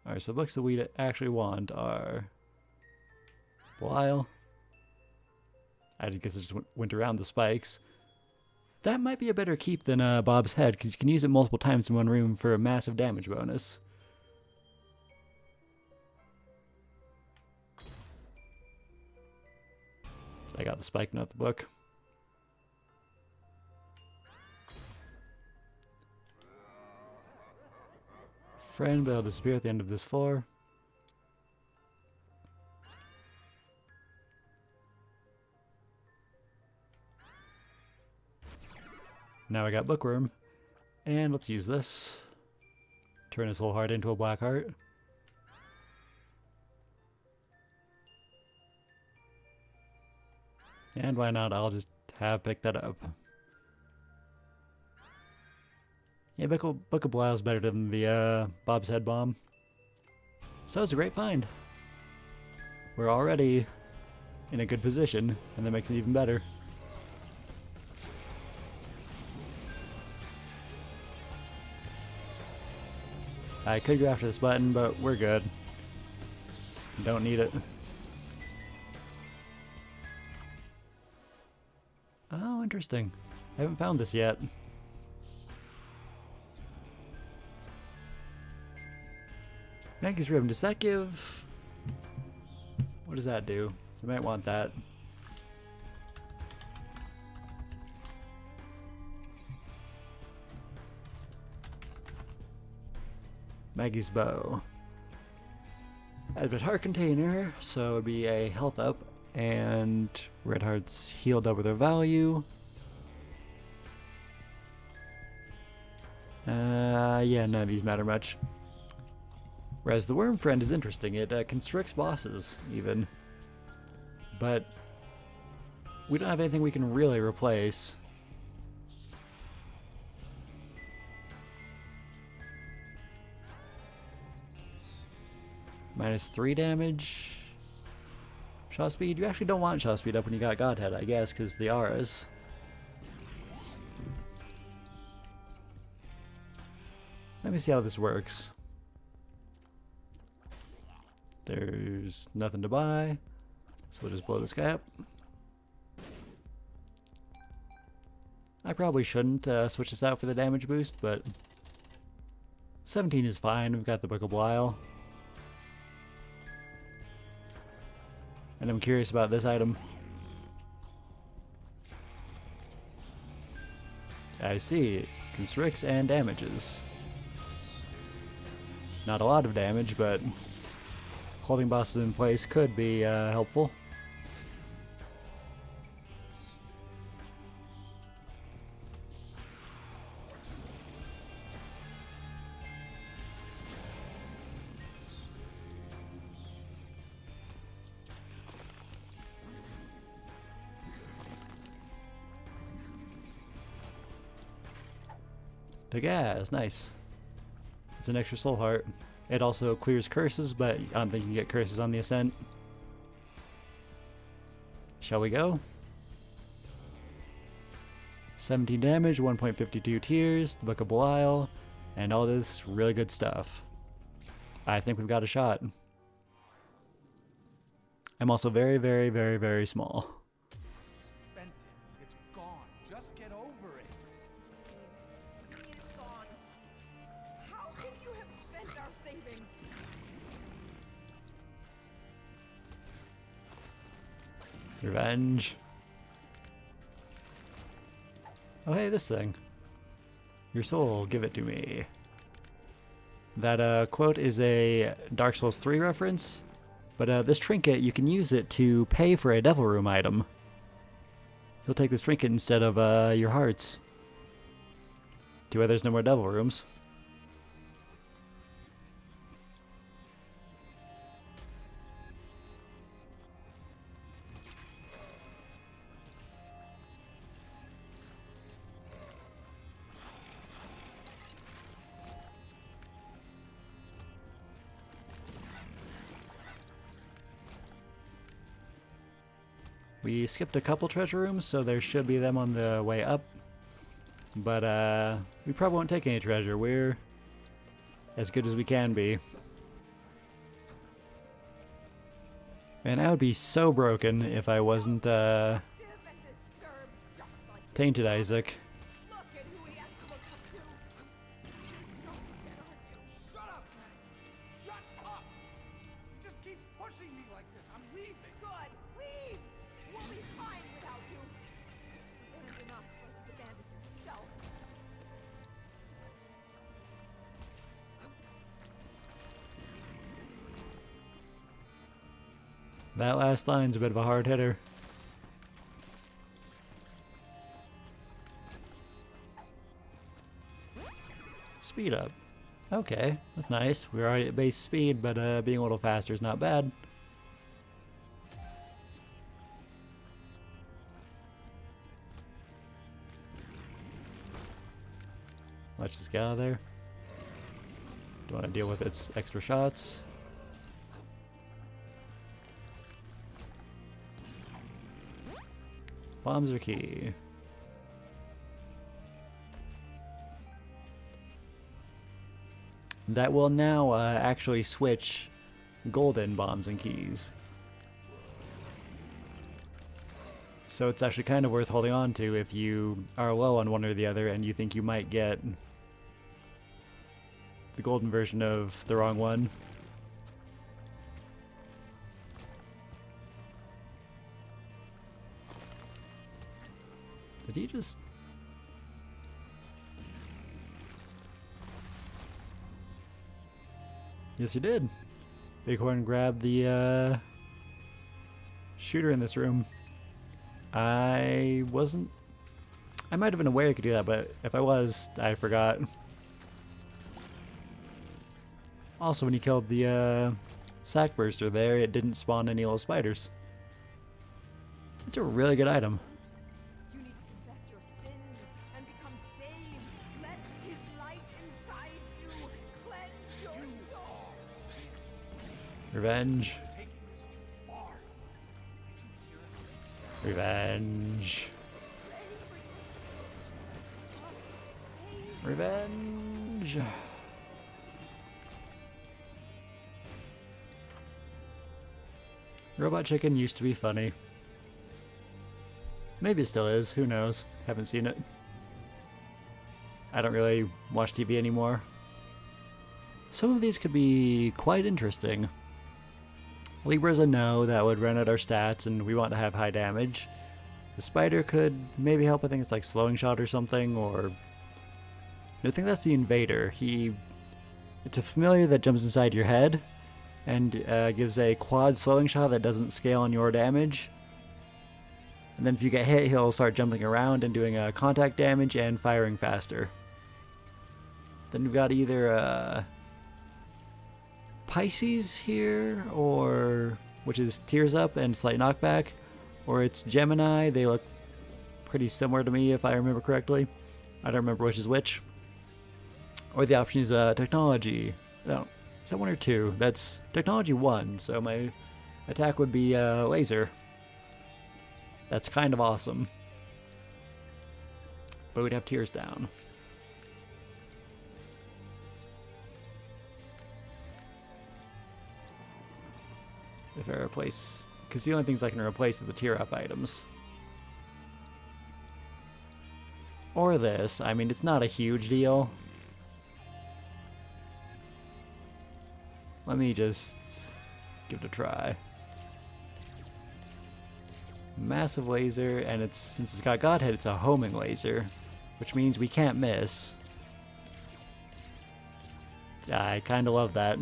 Alright, so books that we actually want are Belial. I guess I just went around the spikes. That might be a better keep than Bob's head, because you can use it multiple times in one room for a massive damage bonus. I got the spike, not the book. Friend, but I'll disappear at the end of this floor. Now I got Bookworm, and let's use this. Turn his whole heart into a black heart. And why not, I'll just have picked that up. Yeah, Book of Belial is better than the Bob's Head Bomb. So it's a great find. We're already in a good position, and that makes it even better. I could go after this button, but we're good. Don't need it. Oh, interesting. I haven't found this yet. Maggie's Rib, does that give... What does that do? I might want that. Maggie's Bow. Advent Heart Container, so it would be a health up, and red hearts heal double their value. Yeah, none of these matter much. Whereas the Worm Friend is interesting. It constricts bosses, even. But we don't have anything we can really replace. -3 damage. Shot speed? You actually don't want shot speed up when you got Godhead, I guess, because the auras. Let me see how this works. There's nothing to buy, so we'll just blow this guy up. I probably shouldn't switch this out for the damage boost, but 17 is fine. We've got the Book of Belial. And I'm curious about this item. I see, it constricts and damages. Not a lot of damage, but holding bosses in place could be helpful. The gas, nice. It's an extra soul heart. It also clears curses, but I don't think you can get curses on the Ascent. Shall we go? 17 damage, 1.52 tears, the Book of Belial, and all this really good stuff. I think we've got a shot. I'm also very, very, very, very small. Spent it. It's gone. Just get over it. It's gone. How can you have spent our savings? Revenge. Oh hey, this thing. Your soul, give it to me. That quote is a Dark Souls 3 reference, but this trinket, you can use it to pay for a Devil Room item. You'll take this trinket instead of your hearts. Too bad there's no more Devil Rooms. We skipped a couple treasure rooms, so there should be them on the way up. But we probably won't take any treasure. We're as good as we can be. Man, I would be so broken if I wasn't Active and disturbed just like Tainted Isaac. look at who he has to look up to. Don't get on you. Shut up, man. Shut up. You just keep pushing me like this. I'm leaving. Good. Leave. We'll be fine without you. Abandon us like you abandoned yourself. That last line's a bit of a hard hitter. Speed up. Okay, that's nice. We're already at base speed, but being a little faster is not bad. Let's just get out of there. Don't want to deal with its extra shots. Bombs are key. That will now actually switch golden bombs and keys. So it's actually kind of worth holding on to if you are low on one or the other and you think you might get the golden version of the wrong one. Did he just... Yes, he did. Bighorn grabbed the shooter in this room. I wasn't... I might have been aware he could do that, but if I was, I forgot. Also, when he killed the sack burster there, it didn't spawn any little spiders. It's a really good item. You need to confess your sins and become saved. Let his light inside you cleanse your soul. Revenge. Taking this too far. Did you hear it? Revenge. Revenge. Robot Chicken used to be funny. Maybe it still is, who knows? Haven't seen it. I don't really watch TV anymore. Some of these could be quite interesting. Libra's a no, that would run out our stats and we want to have high damage. The spider could maybe help, I think it's like slowing shot or something, or... I think that's the invader. It's a familiar that jumps inside your head and gives a quad slowing shot that doesn't scale on your damage. And then if you get hit, he'll start jumping around and doing contact damage and firing faster. Then we've got either Pisces here, which is Tears Up and Slight Knockback, or it's Gemini. They look pretty similar to me if I remember correctly. I don't remember which is which. Or the option is Technology. No, is that 1 or 2? That's Technology 1, so my attack would be Laser. That's kind of awesome. But we'd have Tears down. If I replace... Because the only things I can replace are the Tear Up items. Or this. I mean, it's not a huge deal. Let me just give it a try. Massive laser, and since it's got Godhead, it's a homing laser, which means we can't miss. I kind of love that.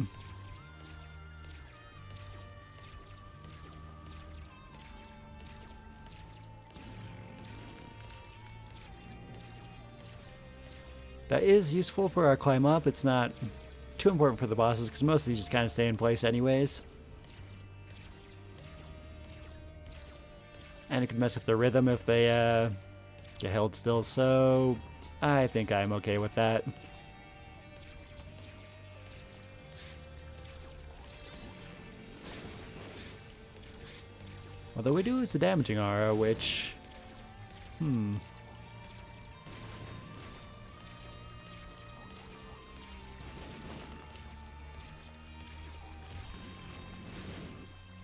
That is useful for our climb up. It's not too important for the bosses because most of these just kind of stay in place anyways. And it could mess up their rhythm if they get held still, so I think I'm okay with that. Although we do lose the damaging aura, which...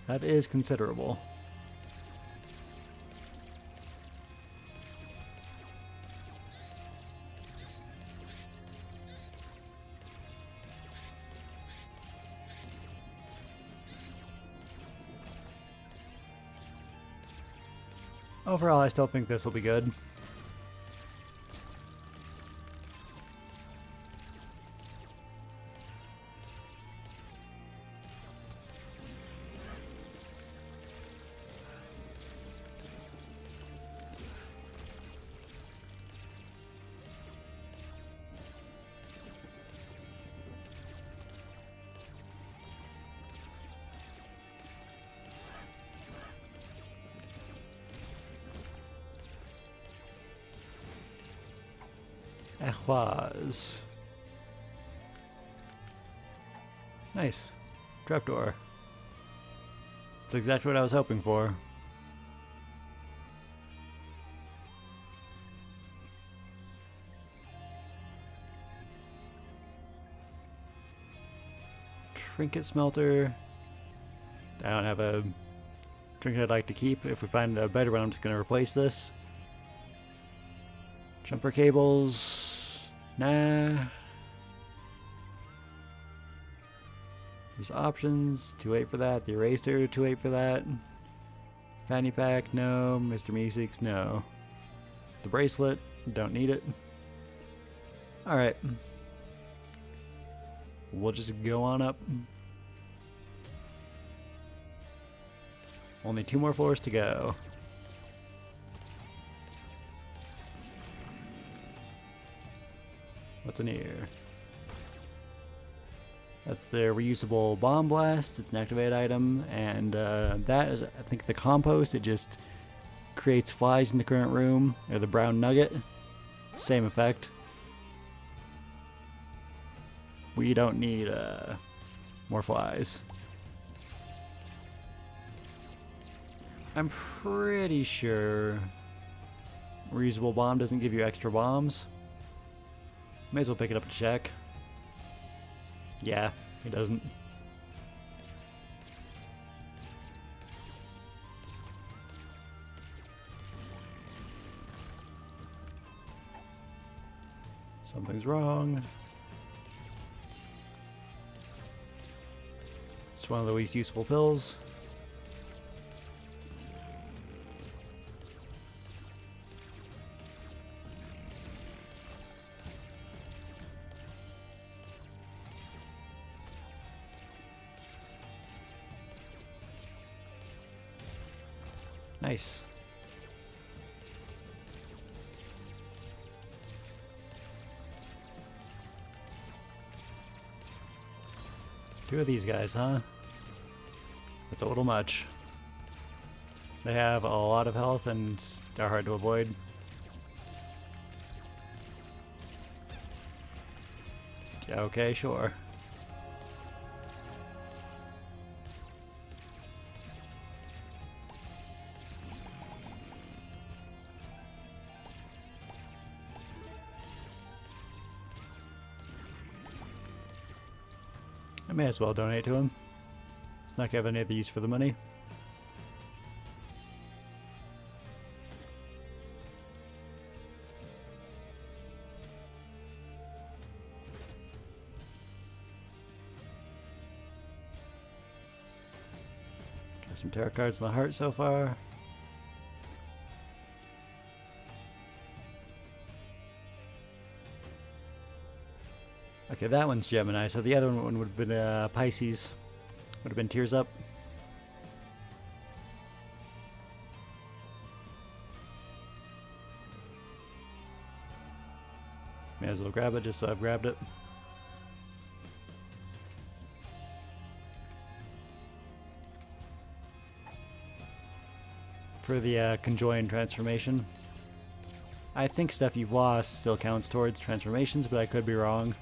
That is considerable. Overall, I still think this will be good. Echoise. Nice. Trapdoor. That's exactly what I was hoping for. Trinket smelter. I don't have a trinket I'd like to keep. If we find a better one, I'm just going to replace this. Jumper cables. Nah. There's options. Too late for that. The eraser. Too late for that. Fanny pack. No. Mr. Meeseeks. No. The bracelet. Don't need it. Alright. We'll just go on up. Only 2 more floors to go. What's in here? That's the reusable bomb blast. It's an activated item, and that is, I think, the compost. It just creates flies in the current room, or the brown nugget. Same effect. We don't need more flies. I'm pretty sure reusable bomb doesn't give you extra bombs. May as well pick it up to check. Yeah, it doesn't. Something's wrong. It's one of the least useful pills. Nice. Two of these guys, huh? That's a little much. They have a lot of health and are hard to avoid. Yeah, okay, sure. I may as well donate to him. It's not gonna have any other use for the money. Got some tarot cards in the heart so far. Okay, that one's Gemini, so the other one would have been Pisces. Would have been Tears Up. May as well grab it just so I've grabbed it. For the conjoined transformation. I think stuff you've lost still counts towards transformations, but I could be wrong.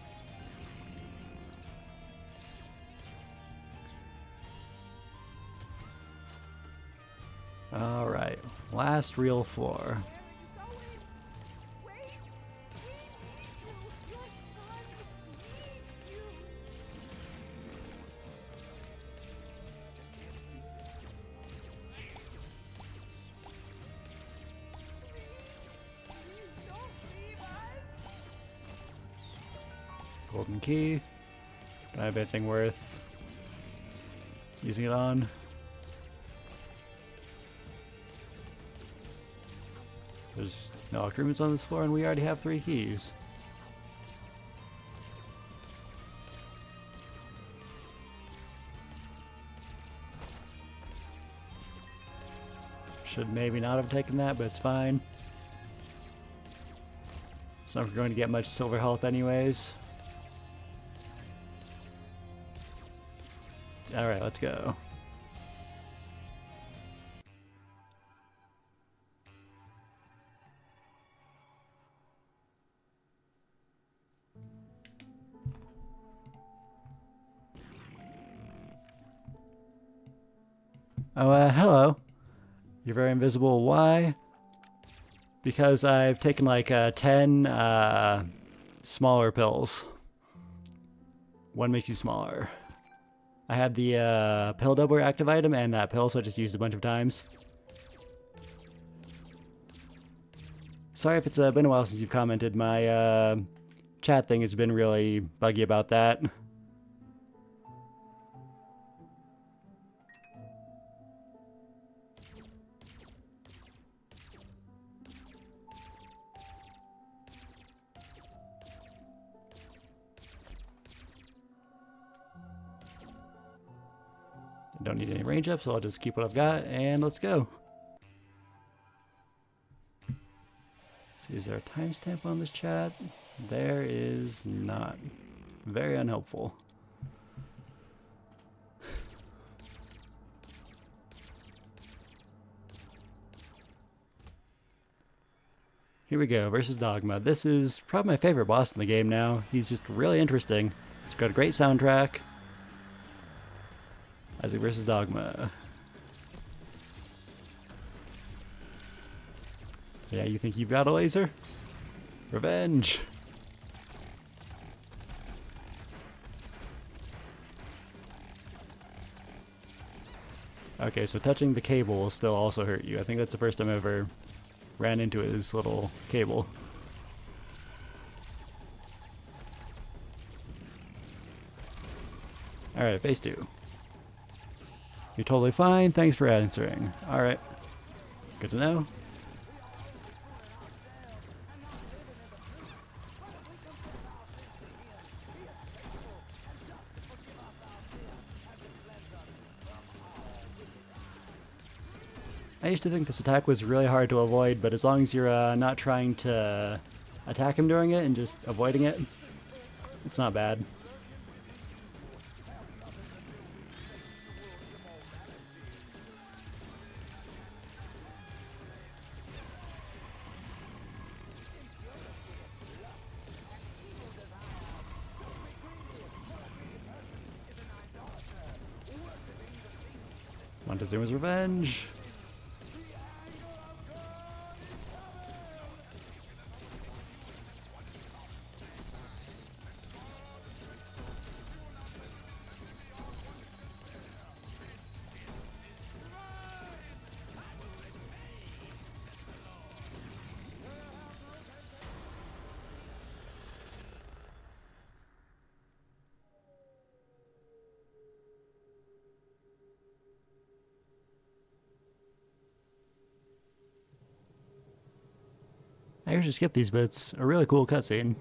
Alright, last real floor. Where are you going? Wait! We need you! Your son needs you! Just can't do this. Please don't leave us! Golden key. Don't have anything worth using it on. There's no locked rooms on this floor, and we already have 3 keys. Should maybe not have taken that, but it's fine. It's not going to get much silver health anyways. Alright, let's go. Oh, hello. You're very invisible. Why? Because I've taken like 10 smaller pills. One makes you smaller. I had the pill doubler active item and that pill, so I just used a bunch of times. Sorry if it's been a while since you've commented. My chat thing has been really buggy about that. Don't need any range up, so I'll just keep what I've got, and let's go. So is there a timestamp on this chat? There is not. Very unhelpful. Here we go, versus Dogma. This is probably my favorite boss in the game now. He's just really interesting. He's got a great soundtrack. Isaac versus Dogma. Yeah, you think you've got a laser? Revenge! Okay, so touching the cable will still also hurt you. I think that's the first time I ever ran into his little cable. Alright, phase 2. You're totally fine. Thanks for answering. Alright. Good to know. I used to think this attack was really hard to avoid, but as long as you're not trying to attack him during it and just avoiding it, it's not bad. Montezuma's revenge. I usually skip these bits. A really cool cutscene.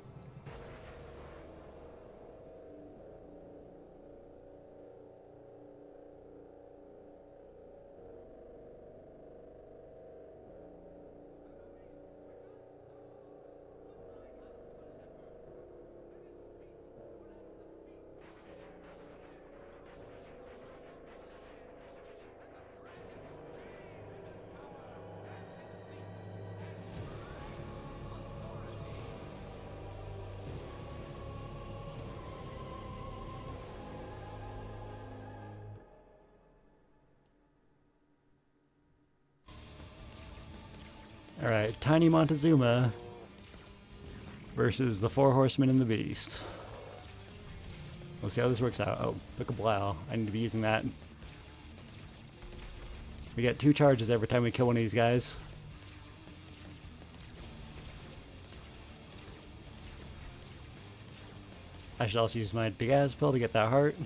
Alright, Tiny Montezuma versus the Four Horsemen and the Beast. We'll see how this works out. Oh, pick a blow. I need to be using that. We get 2 charges every time we kill one of these guys. I should also use my Degaz pill to get that heart.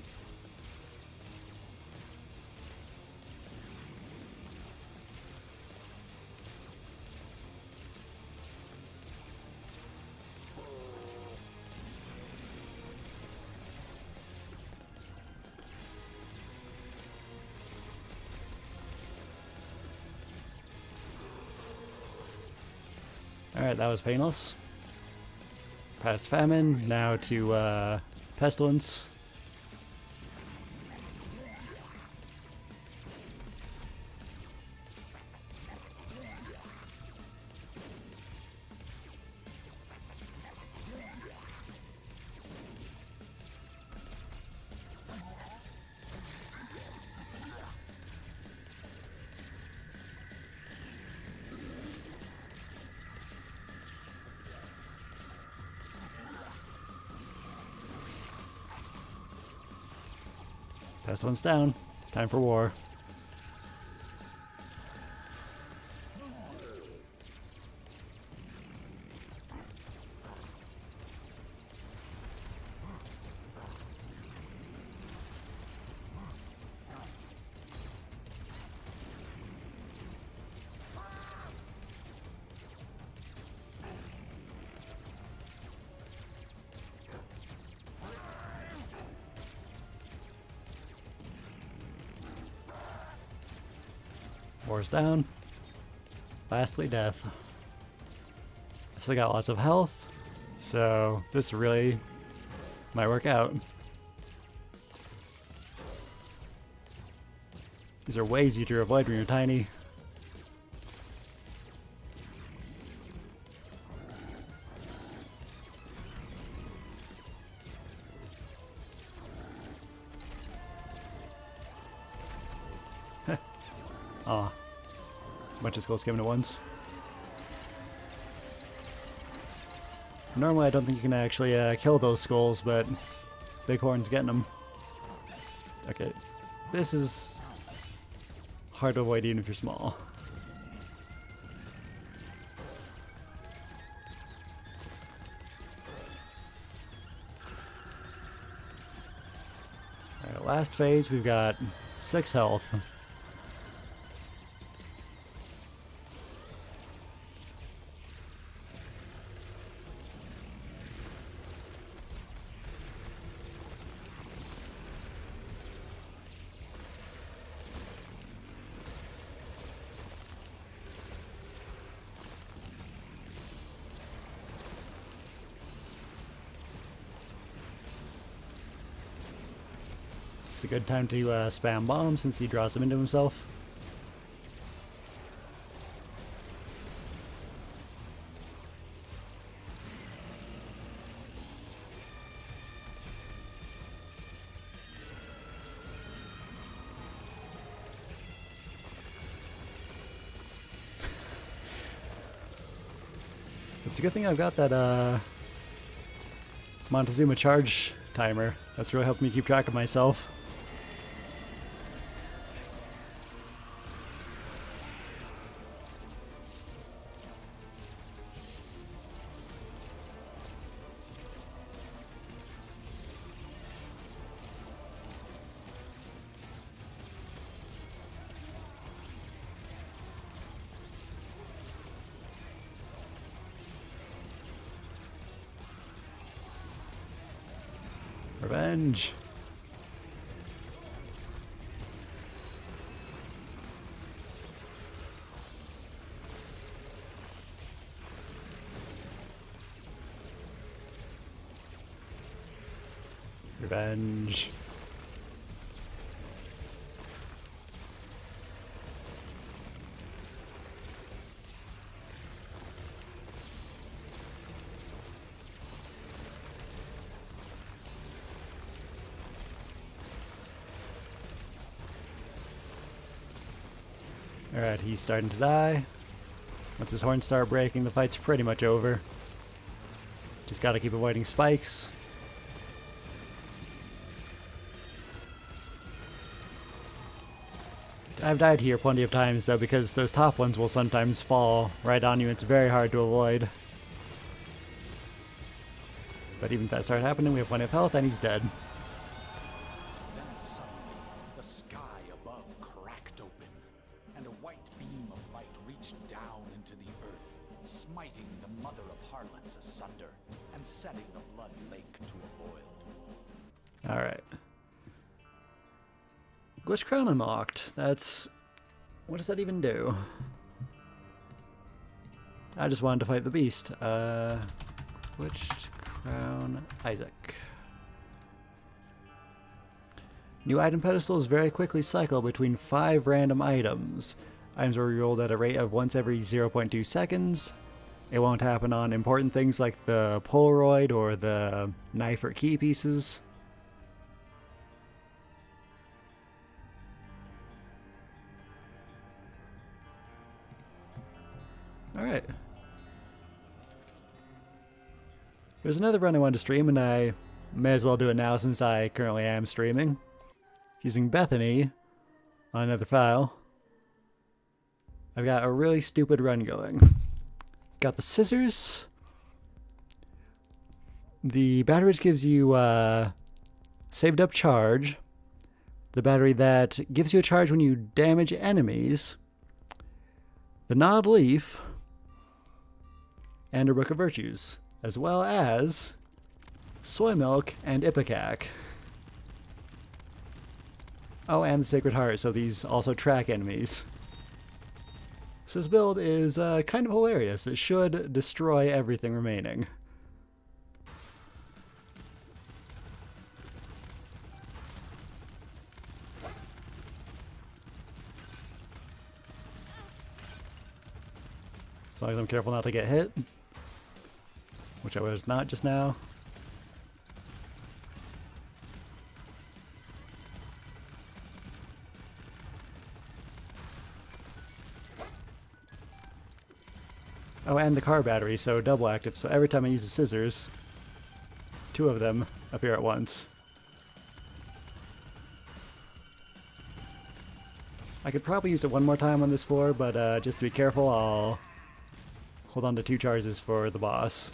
Alright, that was painless. Past famine, now to pestilence. Pestilence down. Time for war. War's down. Lastly, death. I still got lots of health, so this really might work out. These are way easier to avoid when you're tiny. Aw. Bunch of skulls came at once. Normally I don't think you can actually kill those skulls, but Bighorn's getting them. Okay. This is hard to avoid even if you're small. Alright, last phase, we've got 6 health. It's a good time to spam bombs since he draws them into himself. It's a good thing I've got that Montezuma charge timer. That's really helped me keep track of myself. Revenge. Revenge. Alright, he's starting to die. Once his horns start breaking, the fight's pretty much over. Just gotta keep avoiding spikes. I've died here plenty of times though, because those top ones will sometimes fall right on you. It's very hard to avoid. But even if that started happening, we have plenty of health and he's dead. Then suddenly, the sky above cracked open, and a white beam of light reached down into the earth, smiting the mother of harlots asunder, and setting the blood lake to a boil. Alright. Glitch Crown unlocked. That's... what does that even do? I just wanted to fight the beast. Glitched Crown Isaac. New item pedestals very quickly cycle between 5 random items. Items are rerolled at a rate of once every 0.2 seconds. It won't happen on important things like the Polaroid or the knife or key pieces. Alright. There's another run I wanted to stream, and I may as well do it now since I currently am streaming. Using Bethany on another file. I've got a really stupid run going. Got the scissors. The battery which gives you saved up charge. The battery that gives you a charge when you damage enemies. The Gnawed Leaf. And a Book of Virtues, as well as Soy Milk and Ipecac. Oh, and the Sacred Heart, so these also track enemies. So this build is kind of hilarious. It should destroy everything remaining. As long as I'm careful not to get hit. Which I was not just now. Oh, and the car battery, so double active. So every time I use the scissors, 2 of them appear at once. I could probably use it one more time on this floor, but just to be careful, I'll hold on to 2 charges for the boss.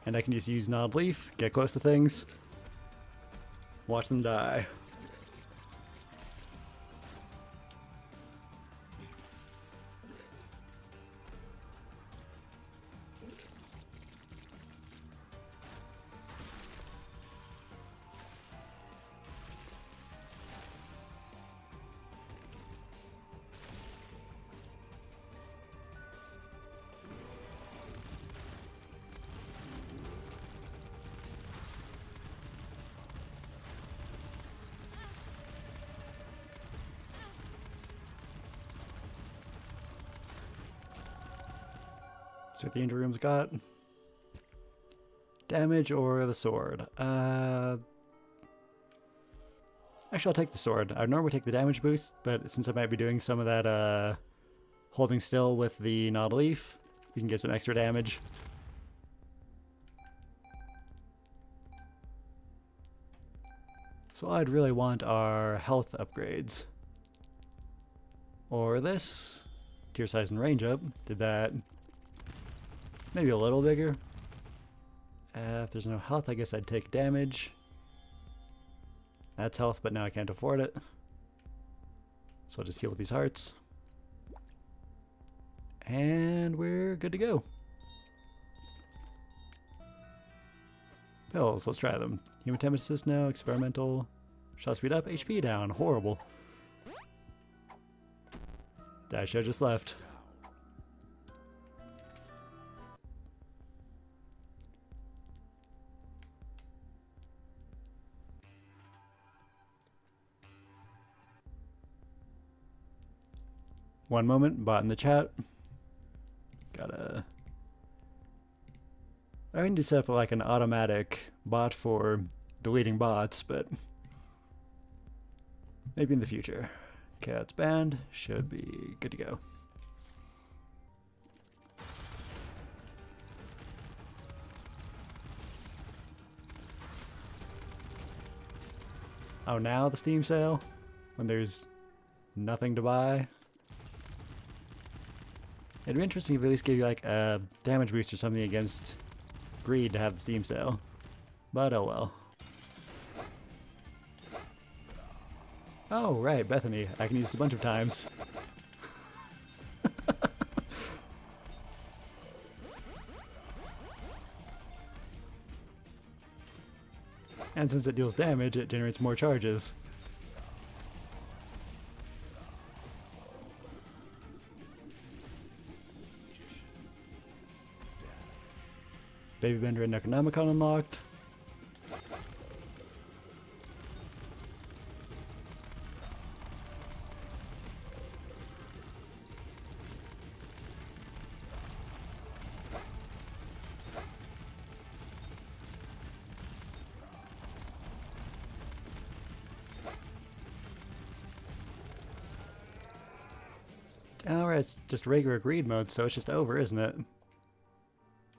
And I can just use Gnawed Leaf, get close to things, watch them die. So the injury room's got damage or the sword. Actually, I'll take the sword. I'd normally take the damage boost, but since I might be doing some of that holding still with the Gnawed Leaf, we can get some extra damage. So I'd really want our health upgrades. Or this. Tier size and range up. Did that. Maybe a little bigger. If there's no health, I guess I'd take damage. That's health, but now I can't afford it. So I'll just heal with these hearts. And we're good to go. Pills, let's try them. Hematemesis now, experimental. Shot speed up, HP down, horrible. Dasho just left. One moment, bot in the chat. I need to set up like an automatic bot for deleting bots, but maybe in the future. Okay, that's banned. Should be good to go. Oh, now the Steam sale? When there's nothing to buy? It'd be interesting if at least gave you like a damage boost or something against greed to have the Steam sale. But oh well. Oh, right, Bethany. I can use it a bunch of times. And since it deals damage, it generates more charges. Baby Bender and Necronomicon unlocked. Alright, it's just regular greed mode, so it's just over, isn't it?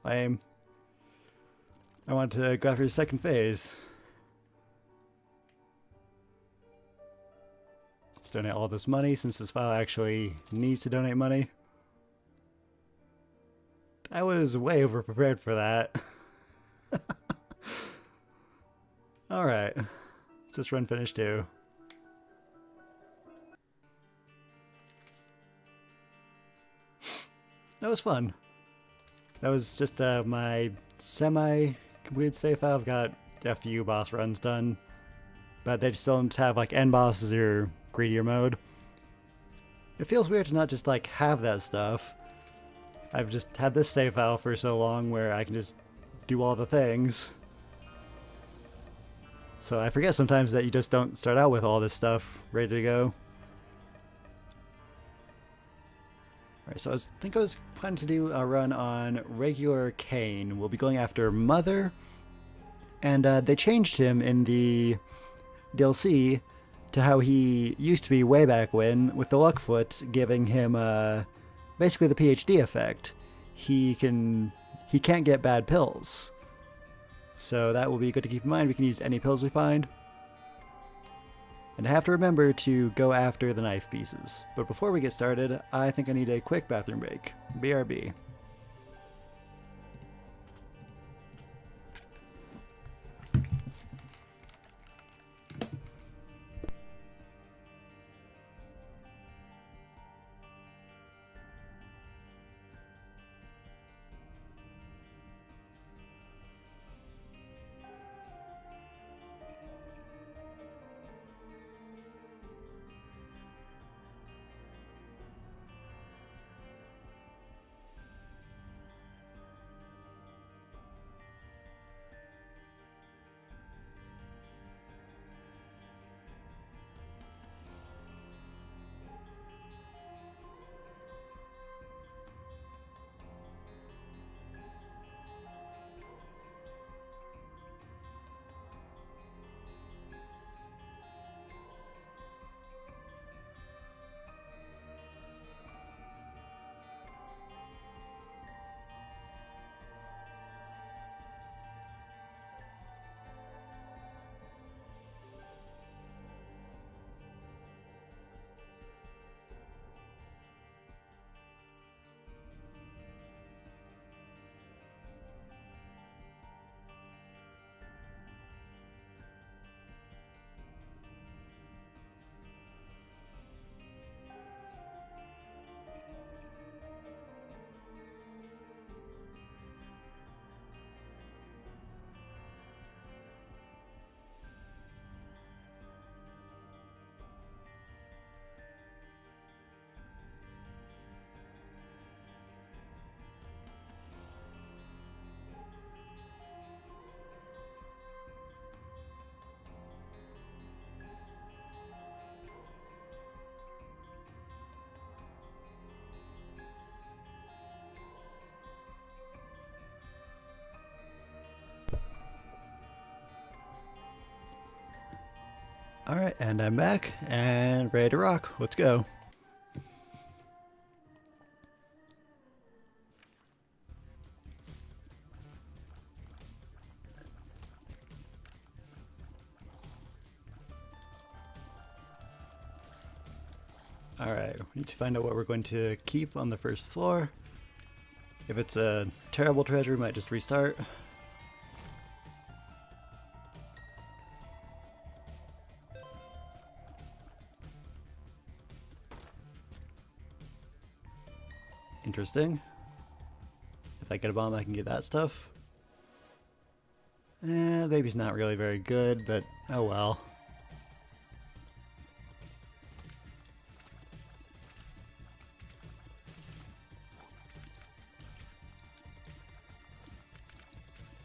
Lame. I want to go after the second phase. Let's donate all this money since this file actually needs to donate money. I was way over prepared for that. Alright. Let's just run finish 2. That was fun. That was just my semi-completed save file. I've got a few boss runs done, but they just don't have like end bosses or greedier mode. It feels weird to not just like have that stuff. I've just had this save file for so long where I can just do all the things. So I forget sometimes that you just don't start out with all this stuff ready to go. Alright, so I think I was planning to do a run on regular Kane. We'll be going after Mother, and they changed him in the DLC to how he used to be way back when, with the Luckfoot giving him basically the PhD effect. He can't get bad pills. So that will be good to keep in mind. We can use any pills we find. And I have to remember to go after the knife pieces. But before we get started, I think I need a quick bathroom break. BRB. Alright, and I'm back and ready to rock. Let's go. Alright, we need to find out what we're going to keep on the first floor. If it's a terrible treasure, we might just restart. Interesting. If I get a bomb, I can get that stuff. The baby's not really very good, but oh well.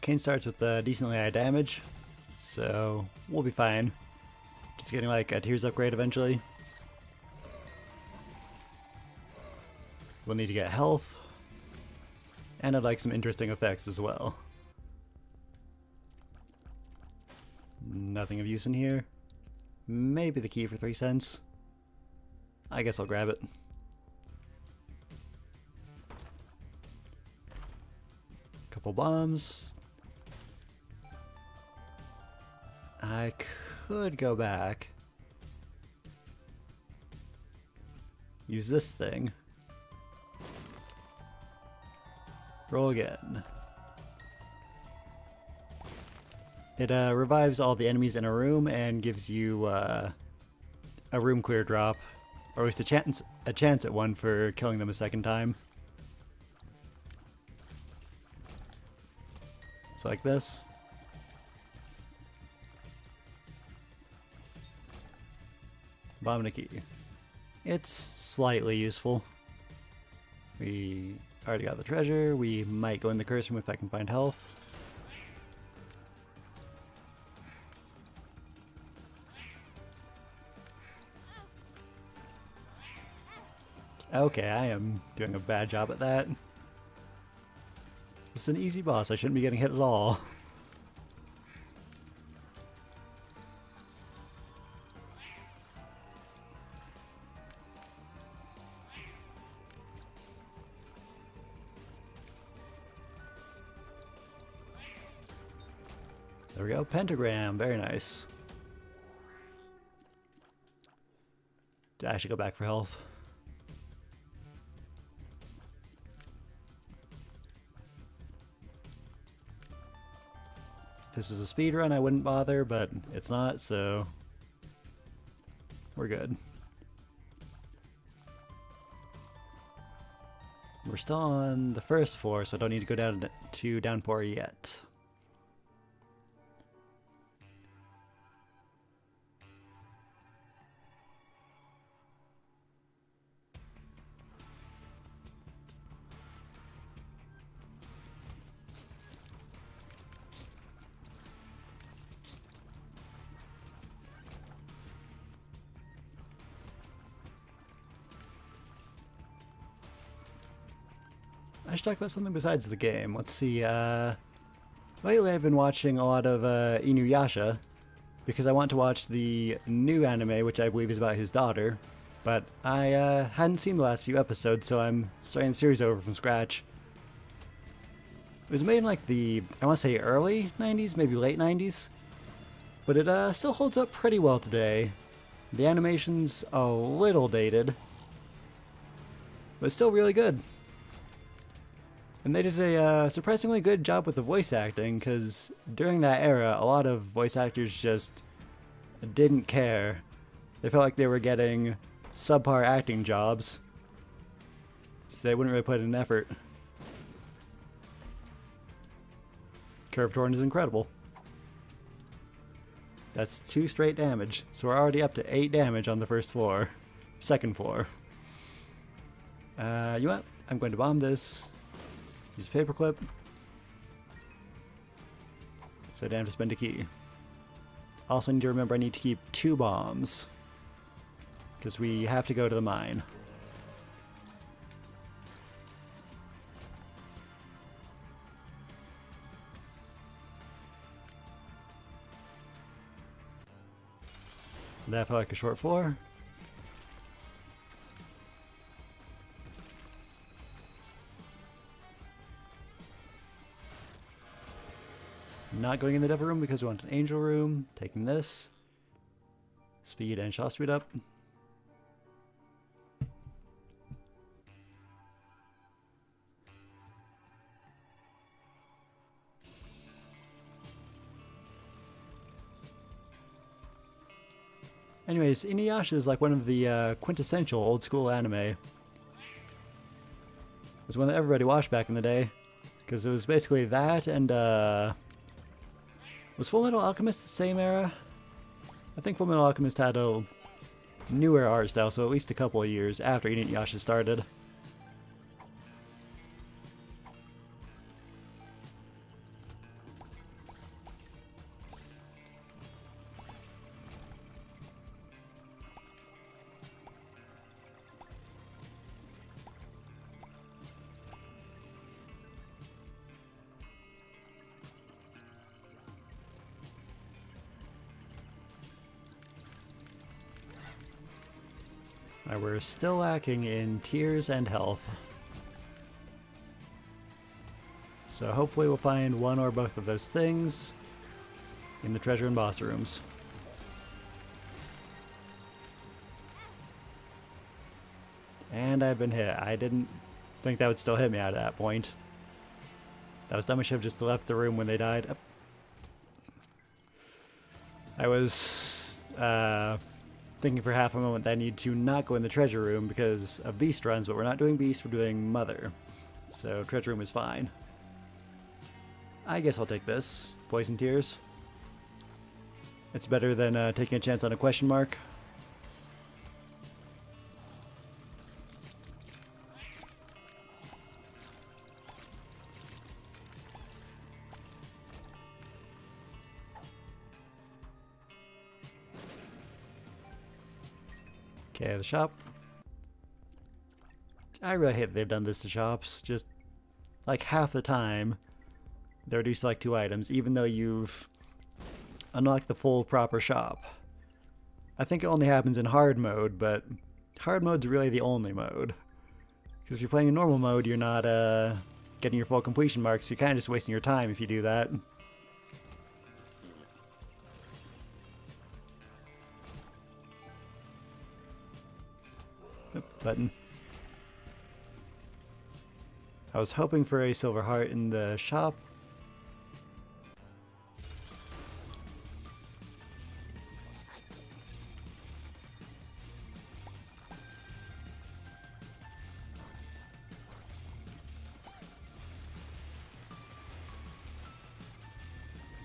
Kane starts with decently high damage, so we'll be fine. Just getting like a Tears upgrade eventually. We'll need to get health, and I'd like some interesting effects as well. Nothing of use in here. Maybe the key for 3 cents. I guess I'll grab it. Couple bombs. I could go back. Use this thing. Roll again. It revives all the enemies in a room and gives you a room clear drop, or at least a chance at one for killing them a second time. So like this. Bomb and a key. It's slightly useful. We already got the treasure. We might go in the curse room if I can find health. Okay, I am doing a bad job at that. It's an easy boss. I shouldn't be getting hit at all. There we go, pentagram, very nice. I should go back for health. If this was a speed run, I wouldn't bother, but it's not, so we're good. We're still on the first floor, so I don't need to go down to downpour yet. I should talk about something besides the game. Let's see, lately I've been watching a lot of Inuyasha, because I want to watch the new anime, which I believe is about his daughter, but I hadn't seen the last few episodes, so I'm starting the series over from scratch. It was made in like the, I want to say early 90s, maybe late 90s, but it still holds up pretty well today. The animation's a little dated, but still really good. And they did a surprisingly good job with the voice acting, because during that era, a lot of voice actors just didn't care. They felt like they were getting subpar acting jobs, so they wouldn't really put in an effort. Curved Horn is incredible. That's 2 straight damage, so we're already up to 8 damage on the first floor. Second floor. You know what? I'm going to bomb this. Use a paperclip. So I don't have to spend a key. Also need to remember I need to keep 2 bombs, because we have to go to the mine. That felt like a short floor. Not going in the devil room because we want an angel room. Taking this. Speed and shot speed up. Anyways, Inuyasha is like one of the quintessential old school anime. It was one that everybody watched back in the day. Because it was basically that and was Full Metal Alchemist the same era? I think Full Metal Alchemist had a newer art style, so at least a couple of years after Inuyasha started. We're still lacking in tears and health. So hopefully we'll find one or both of those things in the treasure and boss rooms. And I've been hit. I didn't think that would still hit me at that point. That was dumb. I should have just left the room when they died. I was thinking for half a moment that I need to not go in the treasure room because of beast runs, but we're not doing beast, we're doing mother. So treasure room is fine. I guess I'll take this. Poison tears. It's better than taking a chance on a question mark. Okay, the shop. I really hate that they've done this to shops. Just like half the time, they're reduced to like 2 items, even though you've unlocked the full proper shop. I think it only happens in hard mode, but hard mode's really the only mode. Because if you're playing in normal mode, you're not getting your full completion marks. You're kind of just wasting your time if you do that. Button. I was hoping for a silver heart in the shop.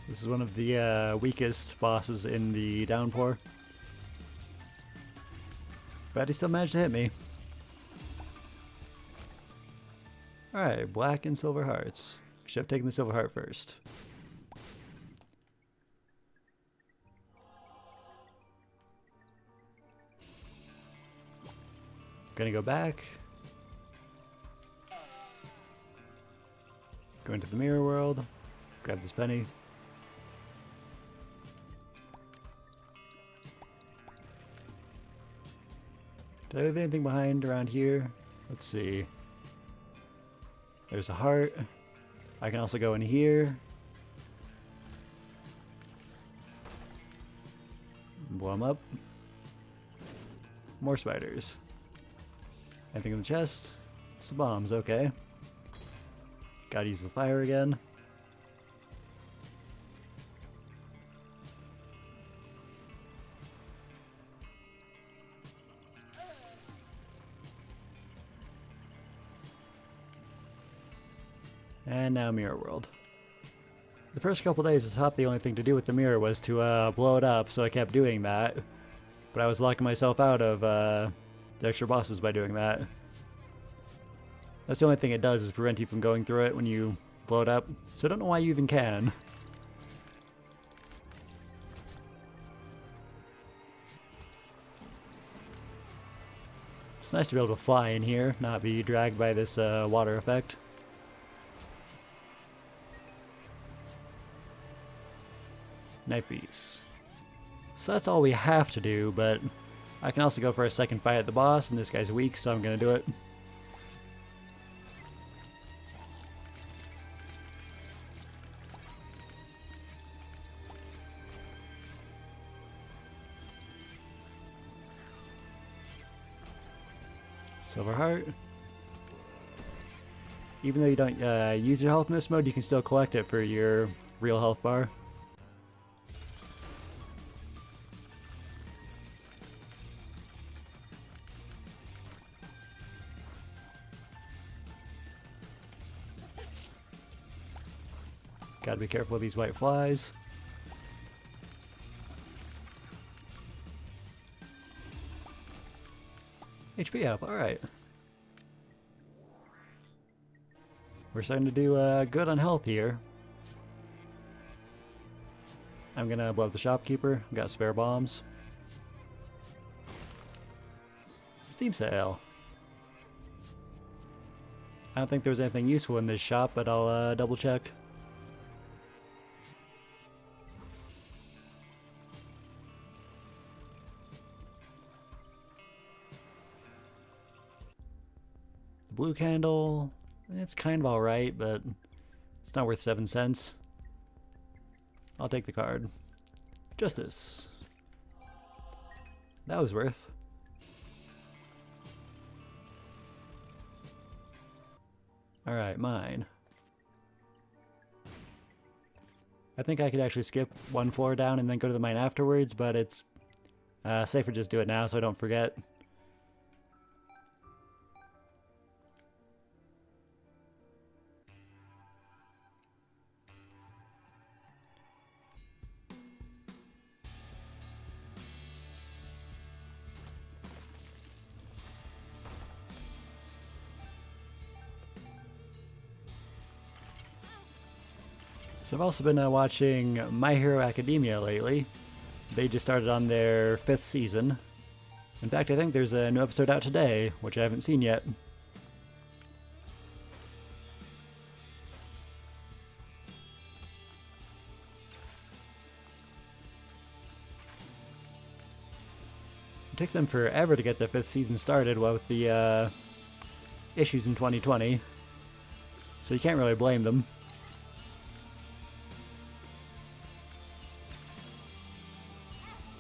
This is one of the weakest bosses in the downpour. But he still managed to hit me. Alright, black and silver hearts. Should have taken the silver heart first. Gonna go back. Go into the mirror world. Grab this penny. Do I have anything behind around here? Let's see. There's a heart. I can also go in here. Blow them up. More spiders. Anything in the chest? Some bombs, okay. Gotta use the fire again. And now Mirror World. The first couple days I thought the only thing to do with the mirror was to blow it up, so I kept doing that. But I was locking myself out of the extra bosses by doing that. That's the only thing it does, is prevent you from going through it when you blow it up. So I don't know why you even can. It's nice to be able to fly in here, not be dragged by this water effect. Knife piece. So that's all we have to do, but I can also go for a second fight at the boss, and this guy's weak, so I'm gonna do it. Silver heart. Even though you don't use your health in this mode, you can still collect it for your real health bar. Gotta be careful with these white flies. HP up, alright. We're starting to do good on health here. I'm gonna blow up the shopkeeper. Got spare bombs. Steam sale. I don't think there was anything useful in this shop, but I'll double check. The blue candle, it's kind of alright, but it's not worth 7 cents. I'll take the card. Justice. That was worth. Alright, mine. I think I could actually skip one floor down and then go to the mine afterwards, but it's safer just do it now so I don't forget. So I've also been watching My Hero Academia lately. They just started on their 5th season. In fact, I think there's a new episode out today, which I haven't seen yet. It took them forever to get the 5th season started, what with the issues in 2020. So you can't really blame them.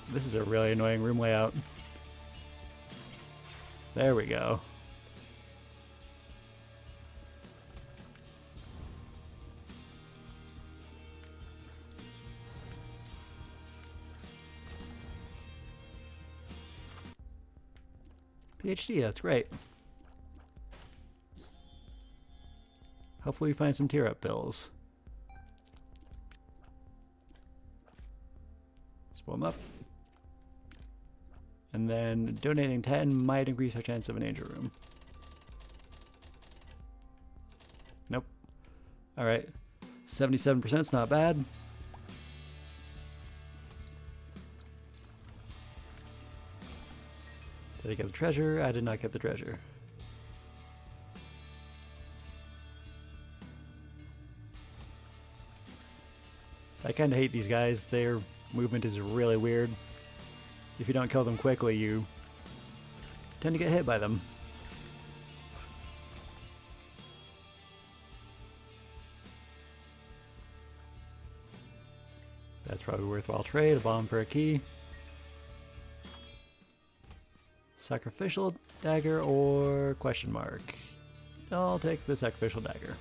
This is a really annoying room layout. There we go. PhD, that's great. Hopefully we find some tear-up pills. Spoil them up. And then donating 10 might increase our chance of an angel room. Nope. Alright. 77% is not bad. Did I get the treasure? I did not get the treasure. I kind of hate these guys. Their movement is really weird. If you don't kill them quickly, you tend to get hit by them. That's probably worthwhile trade. A bomb for a key. Sacrificial dagger or question mark? I'll take the sacrificial dagger.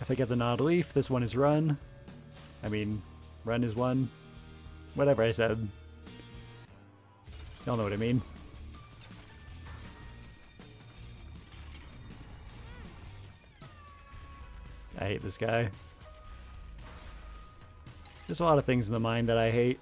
If I get the Gnawed Leaf, this one is run. I mean, run is one. Whatever I said. Y'all know what I mean. I hate this guy. There's a lot of things in the mine that I hate.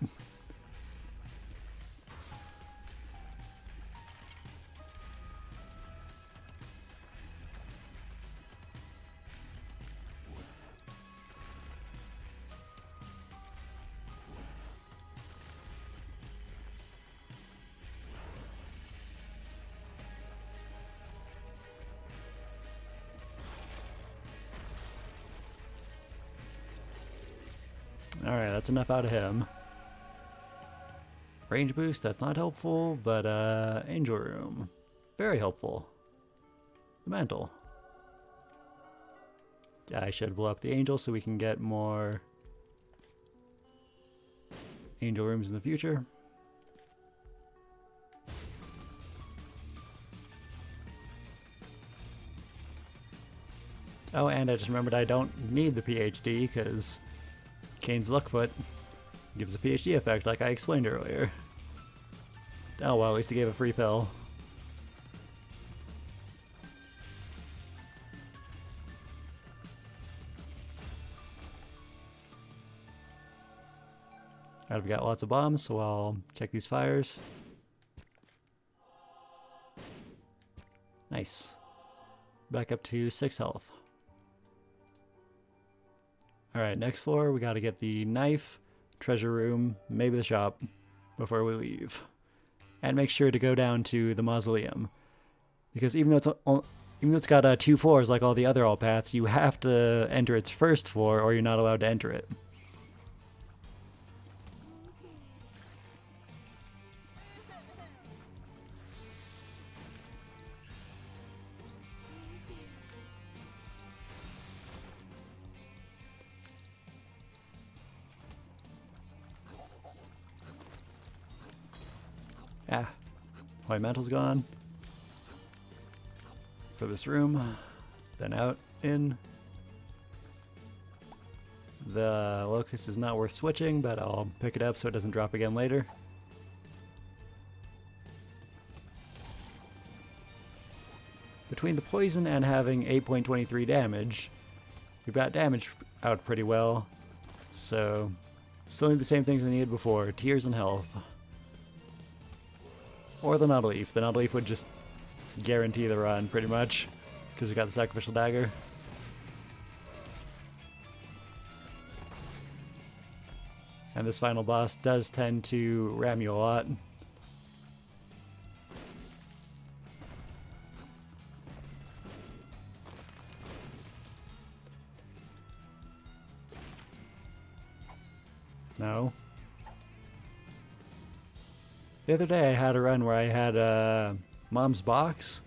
Alright, that's enough out of him. Range boost, that's not helpful, but Angel Room. Very helpful. The mantle. I should blow up the angel so we can get more angel rooms in the future. Oh, and I just remembered I don't need the PhD because Kane's Luckfoot gives a PhD effect like I explained earlier. Oh well, at least he gave a free pill. Alright, we got lots of bombs, so I'll check these fires. Nice. Back up to 6 health. Alright, next floor, we gotta get the knife, treasure room, maybe the shop, before we leave. And make sure to go down to the mausoleum. Because even though it's got 2 floors like all the other alt paths, you have to enter its first floor or you're not allowed to enter it. Ah, white mantle's gone. For this room, then out, in. The locust is not worth switching, but I'll pick it up so it doesn't drop again later. Between the poison and having 8.23 damage, we got damage out pretty well. So, still need the same things I needed before, tears and health. Or the Naughty Leaf. The Naughty Leaf would just guarantee the run, pretty much, because we got the Sacrificial Dagger. And this final boss does tend to ram you a lot. No. The other day I had a run where I had Mom's Box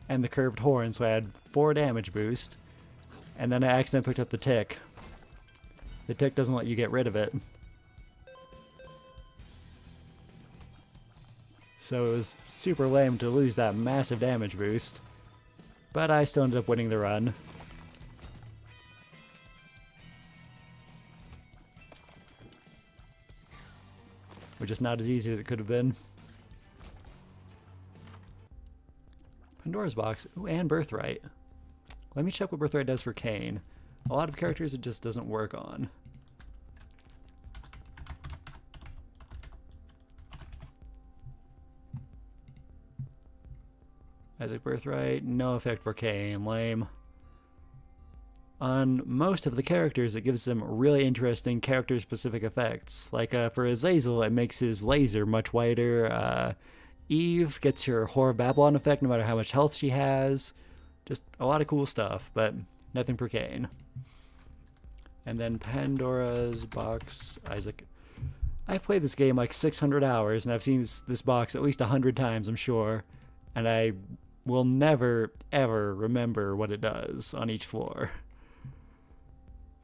and the Curved Horn, so I had 4 damage boost, and then I accidentally picked up the Tick. The Tick doesn't let you get rid of it. So it was super lame to lose that massive damage boost, but I still ended up winning the run. Which is not as easy as it could have been. Pandora's Box. Ooh, and Birthright. Let me check what Birthright does for Kane. A lot of characters it just doesn't work on. Isaac Birthright, no effect for Kane. Lame. On most of the characters, it gives them really interesting character-specific effects. Like for Azazel, it makes his laser much wider. Eve gets her Whore of Babylon effect no matter how much health she has. Just a lot of cool stuff, but nothing for Kane. And then Pandora's Box, Isaac. I've played this game like 600 hours, and I've seen this box at least 100 times, I'm sure. And I will never, ever remember what it does on each floor.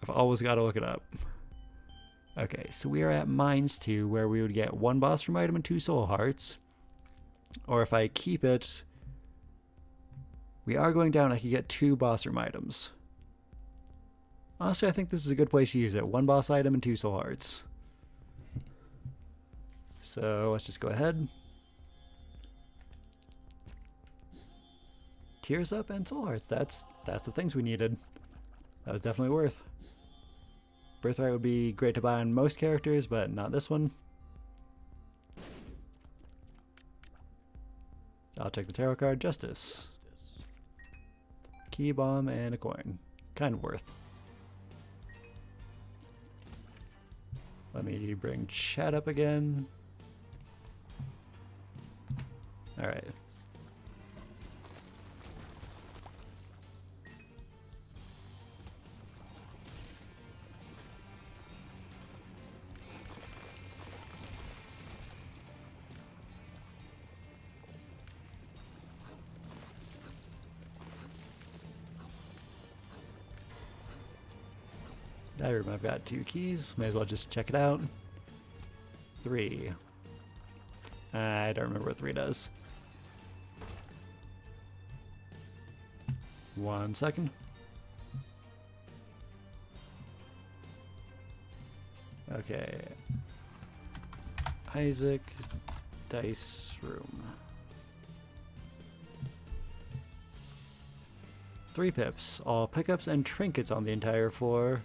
I've always got to look it up. Okay, so we are at Mines 2, where we would get 1 boss room item and 2 soul hearts. Or if I keep it, we are going down, I could get 2 boss room items. Honestly, I think this is a good place to use it. 1 boss item and 2 soul hearts. So let's just go ahead. Tears up and soul hearts. That's the things we needed. That was definitely worth. Birthright would be great to buy on most characters, but not this one. I'll take the tarot card. Justice. Key bomb and a coin. Kind of worth. Let me bring chat up again. Alright. That room, I've got 2 keys. May as well just check it out. 3. I don't remember what 3 does. 1 second. Okay. Isaac, dice room. 3 pips. All pickups and trinkets on the entire floor.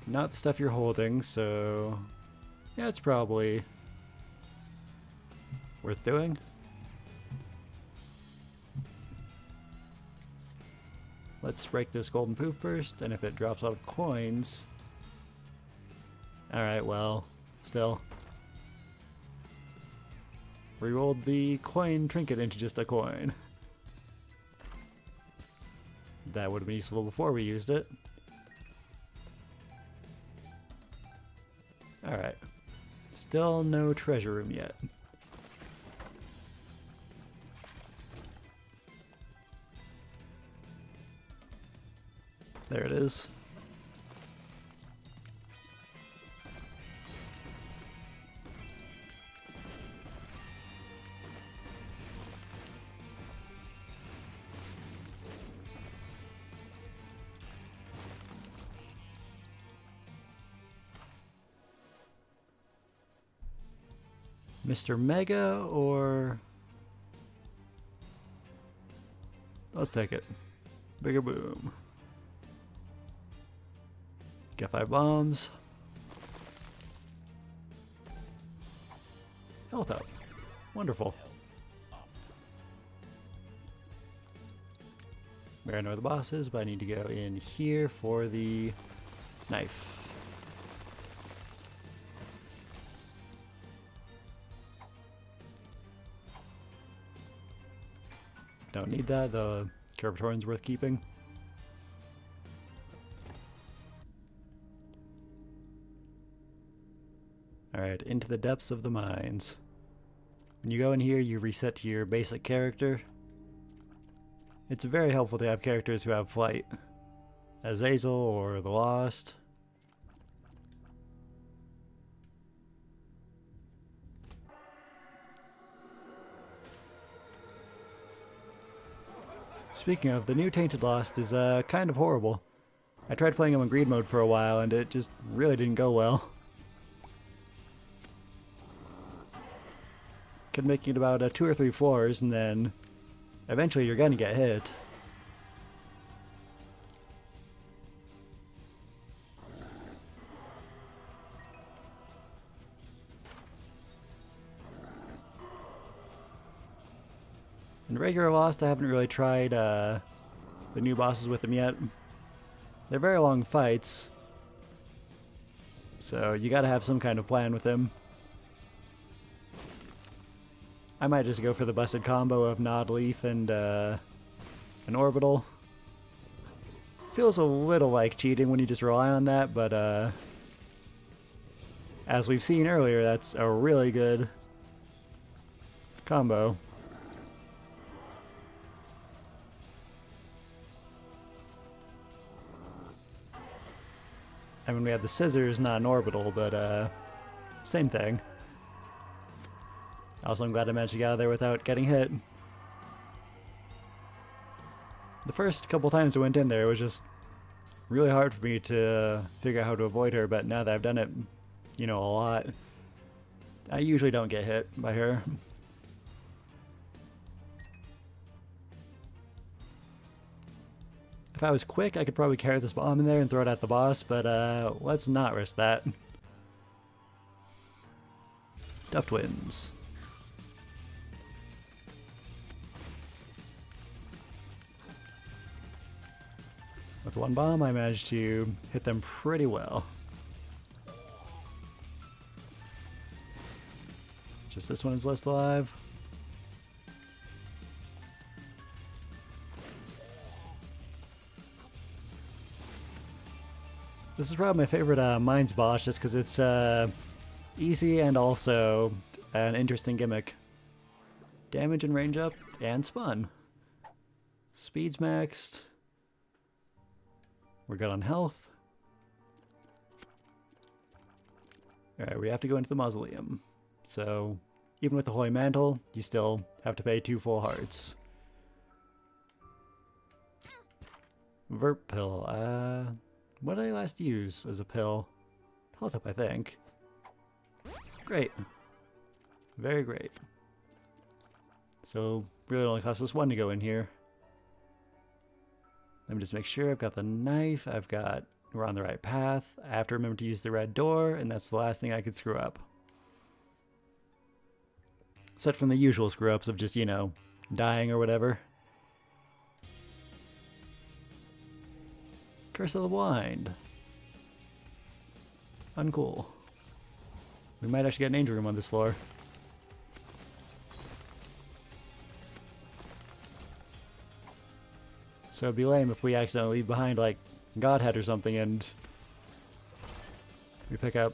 Not the stuff you're holding, so yeah, it's probably worth doing. Let's break this golden poop first, and if it drops out of coins... Alright, well, still. Rerolled the coin trinket into just a coin. That would have been useful before we used it. Alright. Still no treasure room yet. There it is. Mr. Mega, or... Let's take it. Bigger boom. Get 5 bombs. Health up. Wonderful. I know where the boss is, but I need to go in here for the knife. Don't need that, the Curvatorian's worth keeping. Alright, into the depths of the mines. When you go in here, you reset to your basic character. It's very helpful to have characters who have flight. Azazel or the Lost. Speaking of, the new Tainted Lost is kind of horrible. I tried playing him in greed mode for a while and it just really didn't go well. Kept making it about 2 or 3 floors and then eventually you're gonna get hit. In regular Lost, I haven't really tried the new bosses with them yet. They're very long fights, so you gotta have some kind of plan with them. I might just go for the busted combo of Nod Leaf and an Orbital. Feels a little like cheating when you just rely on that, but as we've seen earlier, that's a really good combo. I mean, we had the scissors, not an orbital, but same thing. Also, I'm glad I managed to get out of there without getting hit. The first couple times I went in there, it was just really hard for me to figure out how to avoid her, but now that I've done it, you know, a lot, I usually don't get hit by her. If I was quick, I could probably carry this bomb in there and throw it at the boss, but let's not risk that. Duff Twins. With 1 bomb, I managed to hit them pretty well. Just this one is left alive. This is probably my favorite Mines boss, just because it's easy and also an interesting gimmick. Damage and range up, and spun. Speed's maxed. We're good on health. Alright, we have to go into the mausoleum. So, even with the Holy Mantle, you still have to pay 2 full hearts. Vert pill. What did I last use as a pill? Health up, I think. Great. Very great. So, really only costs us 1 to go in here. Let me just make sure I've got the knife, we're on the right path. I have to remember to use the red door, and that's the last thing I could screw up. Aside from the usual screw-ups of just, you know, dying or whatever. Curse of the Blind. Uncool. We might actually get an angel room on this floor. So it'd be lame if we accidentally leave behind, like, Godhead or something and we pick up,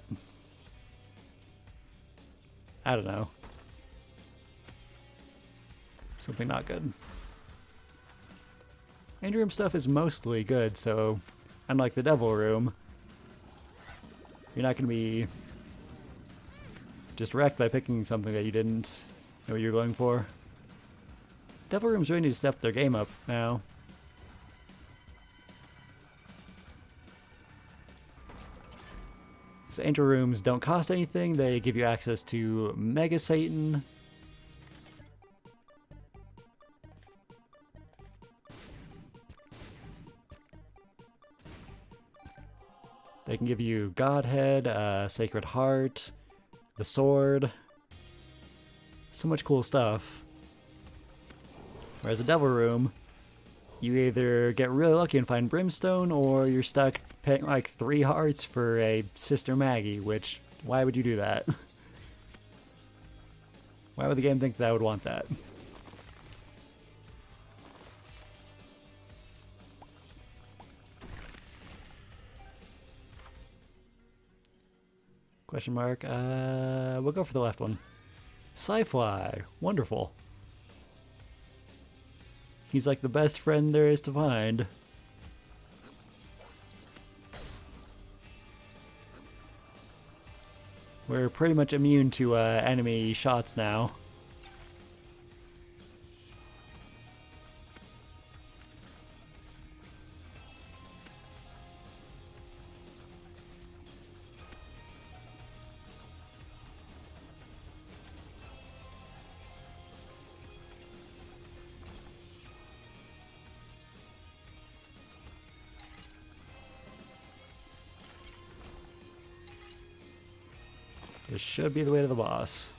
I don't know, something not good. Angel room stuff is mostly good, so unlike the devil room, you're not going to be just wrecked by picking something that you didn't know what you were going for. Devil rooms really need to step their game up now. So angel rooms don't cost anything, they give you access to Mega Satan. They can give you Godhead, Sacred Heart, the Sword. So much cool stuff. Whereas a Devil Room, you either get really lucky and find Brimstone, or you're stuck paying like 3 hearts for a Sister Maggie, which, why would you do that? Why would the game think that I would want that? Question mark. We'll go for the left one. Sci-Fly. Wonderful. He's like the best friend there is to find. We're pretty much immune to enemy shots now. This should be the way to the boss.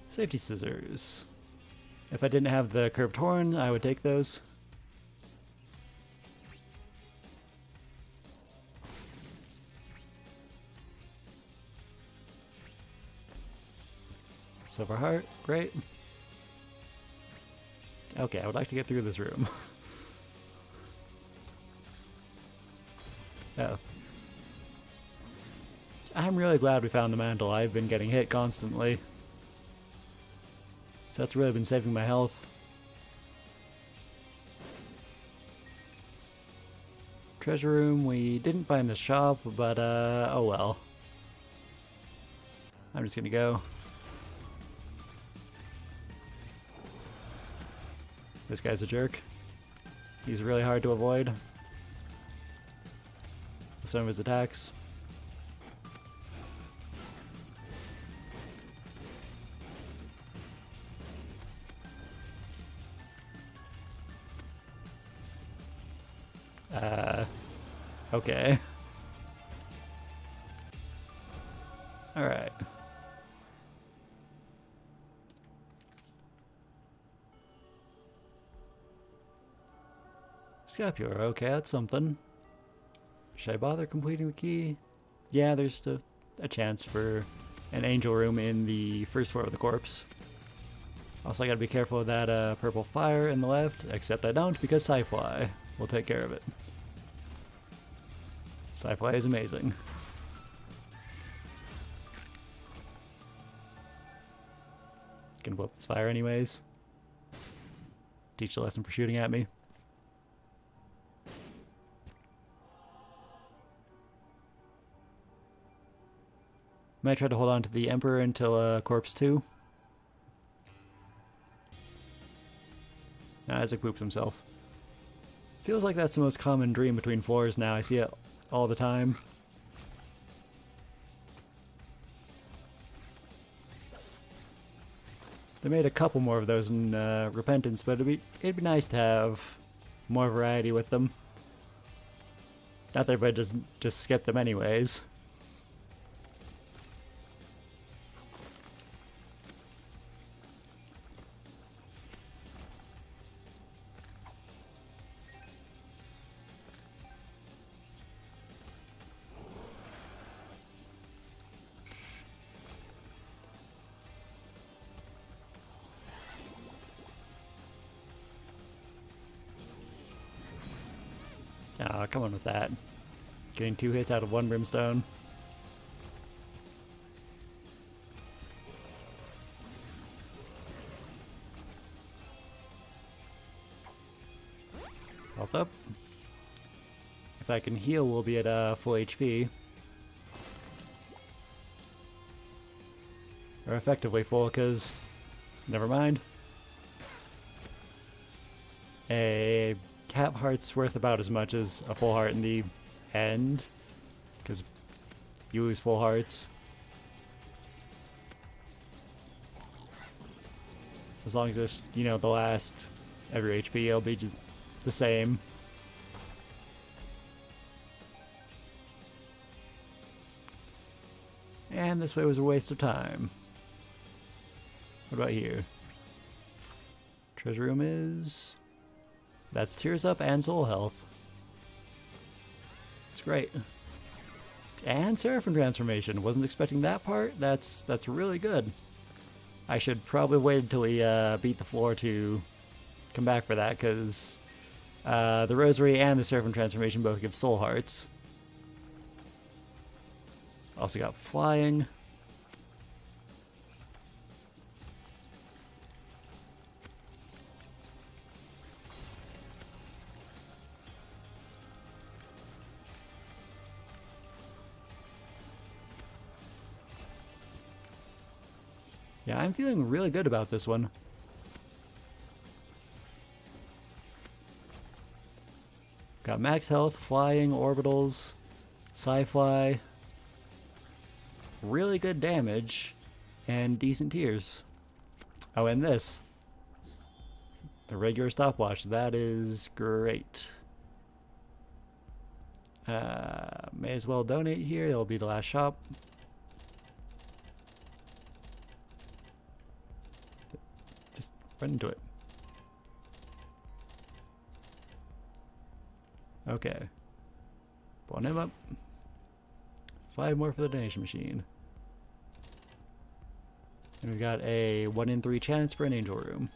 Safety scissors. If I didn't have the curved horn, I would take those. Silver heart, great. Okay, I would like to get through this room. Oh. I'm really glad we found the mantle. I've been getting hit constantly. So that's really been saving my health. Treasure room, we didn't find the shop, but oh well. I'm just gonna go. This guy's a jerk. He's really hard to avoid with some of his attacks. Okay. Alright. Scapular, okay, that's something. Should I bother completing the key? Yeah, there's a chance for an angel room in the first floor of the corpse. Also, I gotta be careful of that purple fire in the left, except I don't because Sci-Fly will take care of it. Sci-Fly is amazing. Gonna blow up this fire anyways. Teach the lesson for shooting at me. Might try to hold on to the Emperor until Corpse 2. Isaac poops himself. Feels like that's the most common dream between floors now. I see it all the time. They made a couple more of those in Repentance, but it'd be nice to have more variety with them. Not that everybody doesn't just skip them anyways. Ah, come on with that. Getting 2 hits out of 1 brimstone. Health up. If I can heal, we'll be at full HP. Or effectively full, because... never mind. A half heart's worth about as much as a full heart in the end, because you lose full hearts. As long as it's, you know, the last of your HP, it'll be just the same. And this way was a waste of time. What about here? Treasure room is... that's Tears Up and Soul Health. It's great. And Seraphim Transformation. Wasn't expecting that part. That's really good. I should probably wait until we beat the floor to come back for that, because the Rosary and the Seraphim Transformation both give Soul Hearts. Also got Flying. Yeah, I'm feeling really good about this one. Got max health, flying, orbitals, sci-fly, really good damage, and decent tears. Oh, and this. The regular stopwatch. That is great. May as well donate here. It'll be the last shop. Run into it. Okay. Blown him up. 5 more for the donation machine. And we got a 1 in 3 chance for an angel room.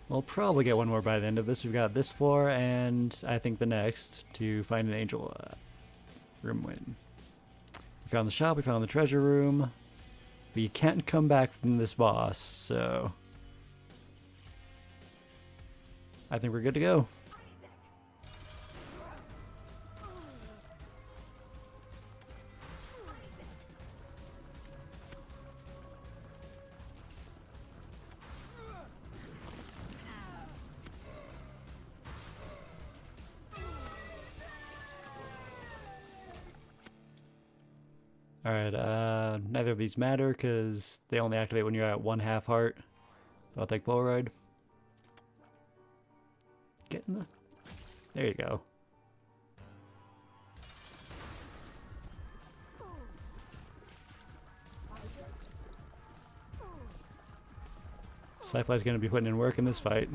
We'll probably get one more by the end of this. We've got this floor and I think the next to find an angel room win. We found the shop, we found the treasure room. But you can't come back from this boss, so I think we're good to go. Alright, neither of these matter because they only activate when you're at 1/2 heart. So I'll take Polaroid. Get in the... there you go. Sci-Fi's gonna be putting in work in this fight.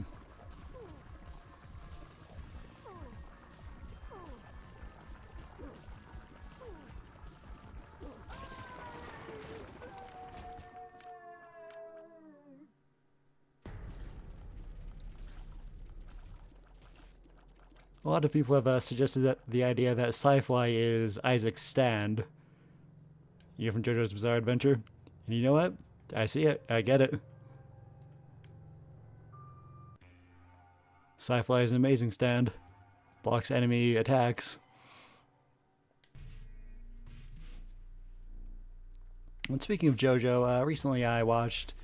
A lot of people have suggested that the idea that Sci-Fi is Isaac's stand. You're from JoJo's Bizarre Adventure. And you know what? I see it. I get it. Sci-Fi is an amazing stand. Blocks enemy attacks. And speaking of JoJo, recently I watched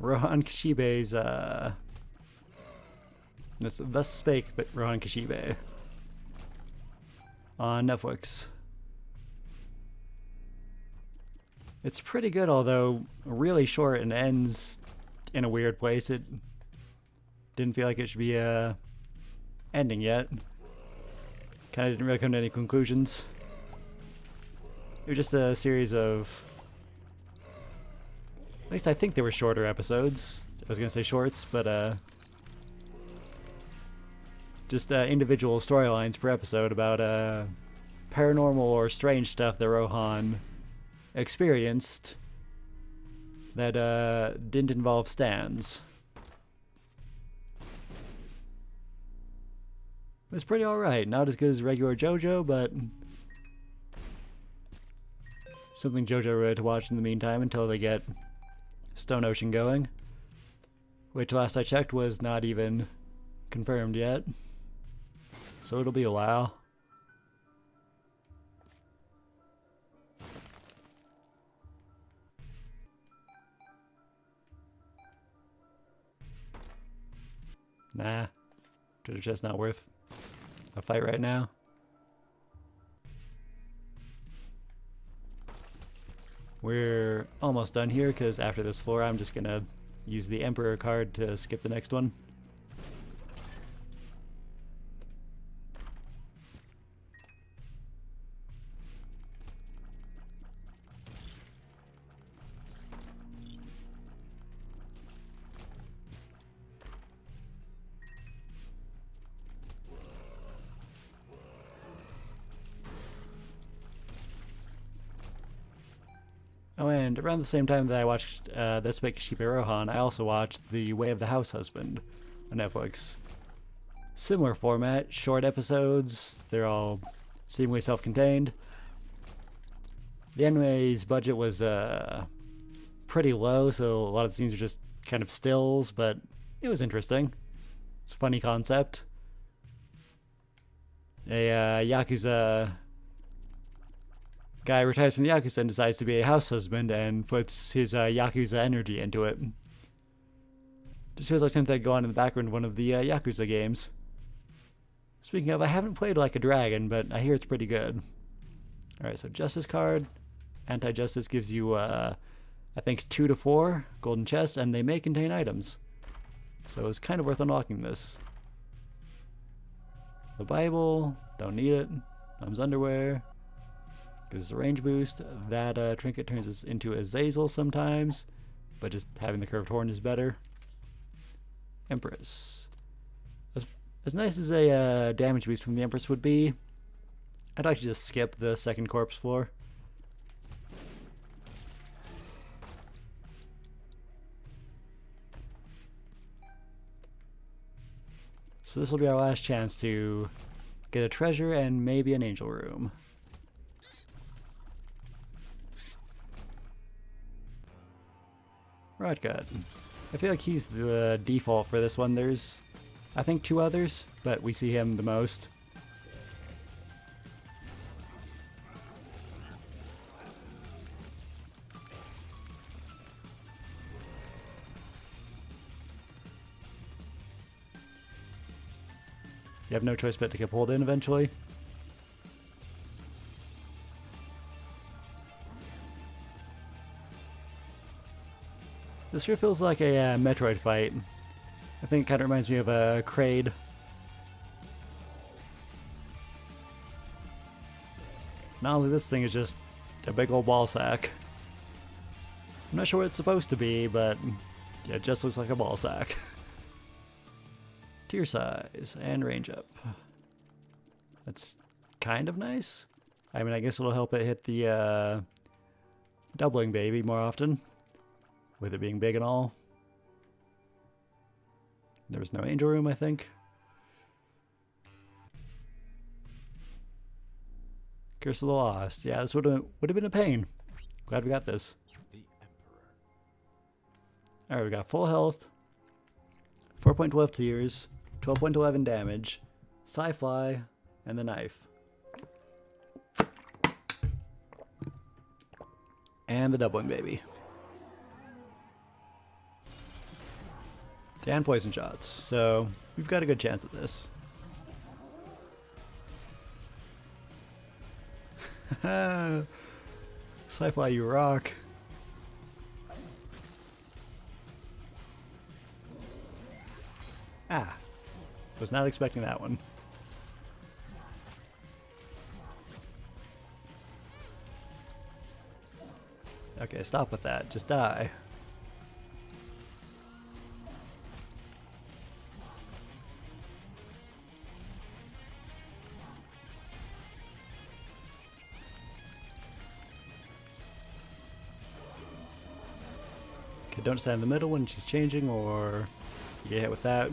Rohan Kishibe's, Thus Spake Rohan Kishibe on Netflix. It's pretty good, although really short and ends in a weird place. It didn't feel like it should be ending yet. Kind of didn't really come to any conclusions. It was just a series of, at least I think they were shorter episodes. I was gonna say shorts, but just individual storylines per episode about paranormal or strange stuff that Rohan experienced that didn't involve stands. It was pretty alright. Not as good as regular JoJo, but something JoJo related to watch in the meantime until they get Stone Ocean going, which last I checked was not even confirmed yet. So it'll be a while. Nah, treasure chest not worth a fight right now. We're almost done here because after this floor I'm just gonna use the Emperor card to skip the next one. Oh, and around the same time that I watched This Big Kishibe Rohan, I also watched The Way of the House Husband on Netflix. Similar format, short episodes, they're all seemingly self-contained. The anime's budget was pretty low, so a lot of the scenes are just kind of stills, but it was interesting. It's a funny concept. A Yakuza guy retires from the Yakuza and decides to be a house husband and puts his Yakuza energy into it. Just feels like something that'd go on in the background of one of the Yakuza games. Speaking of, I haven't played Like a Dragon, but I hear it's pretty good. Alright, so Justice card. Anti-Justice gives you, I think, 2 to 4 golden chests, and they may contain items. So it's kind of worth unlocking this. The Bible, don't need it. Mom's underwear. Because it's a range boost. That trinket turns us into a Zazel sometimes, but just having the curved horn is better. Empress. As nice as a damage boost from the Empress would be, I'd actually just skip the second corpse floor. So this will be our last chance to get a treasure and maybe an angel room. Rodgut. I feel like he's the default for this one. There's, I think, 2 others, but we see him the most. You have no choice but to get pulled in eventually. This sure feels like a Metroid fight. I think it kind of reminds me of a Kraid. And honestly, this thing is just a big old ball sack. I'm not sure what it's supposed to be, but yeah, it just looks like a ball sack. Tier size and range up. That's kind of nice. I mean, I guess it'll help it hit the doubling baby more often, with it being big and all. There was no angel room, I think. Curse of the Lost. Yeah, this would have been a pain. Glad we got this. The Emperor. Alright, we got full health, 4.12 tiers, 12.11 damage, Sci-Fly, and the knife. And the doubling baby. And poison shots, so we've got a good chance at this. Sci-fi, you rock. Ah, was not expecting that one. Okay, stop with that. Just die. Okay, don't stand in the middle when she's changing, or you get hit with that.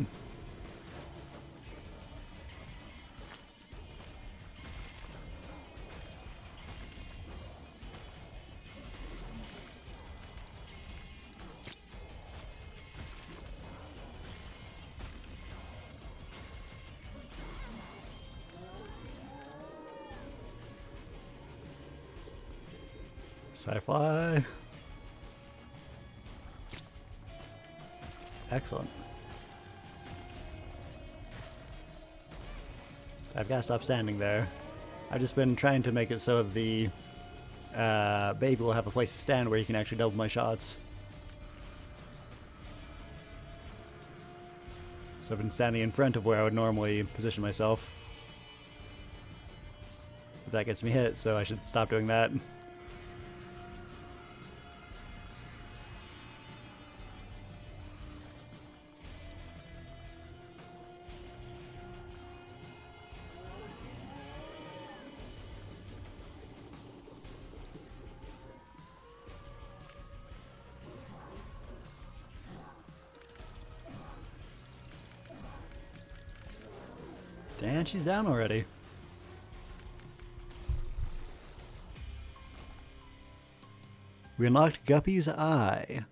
Sci-fi. Excellent. I've got to stop standing there. I've just been trying to make it so the baby will have a place to stand where you can actually double my shots. So I've been standing in front of where I would normally position myself. But that gets me hit, so I should stop doing that. And she's down already. We unlocked Guppy's Eye.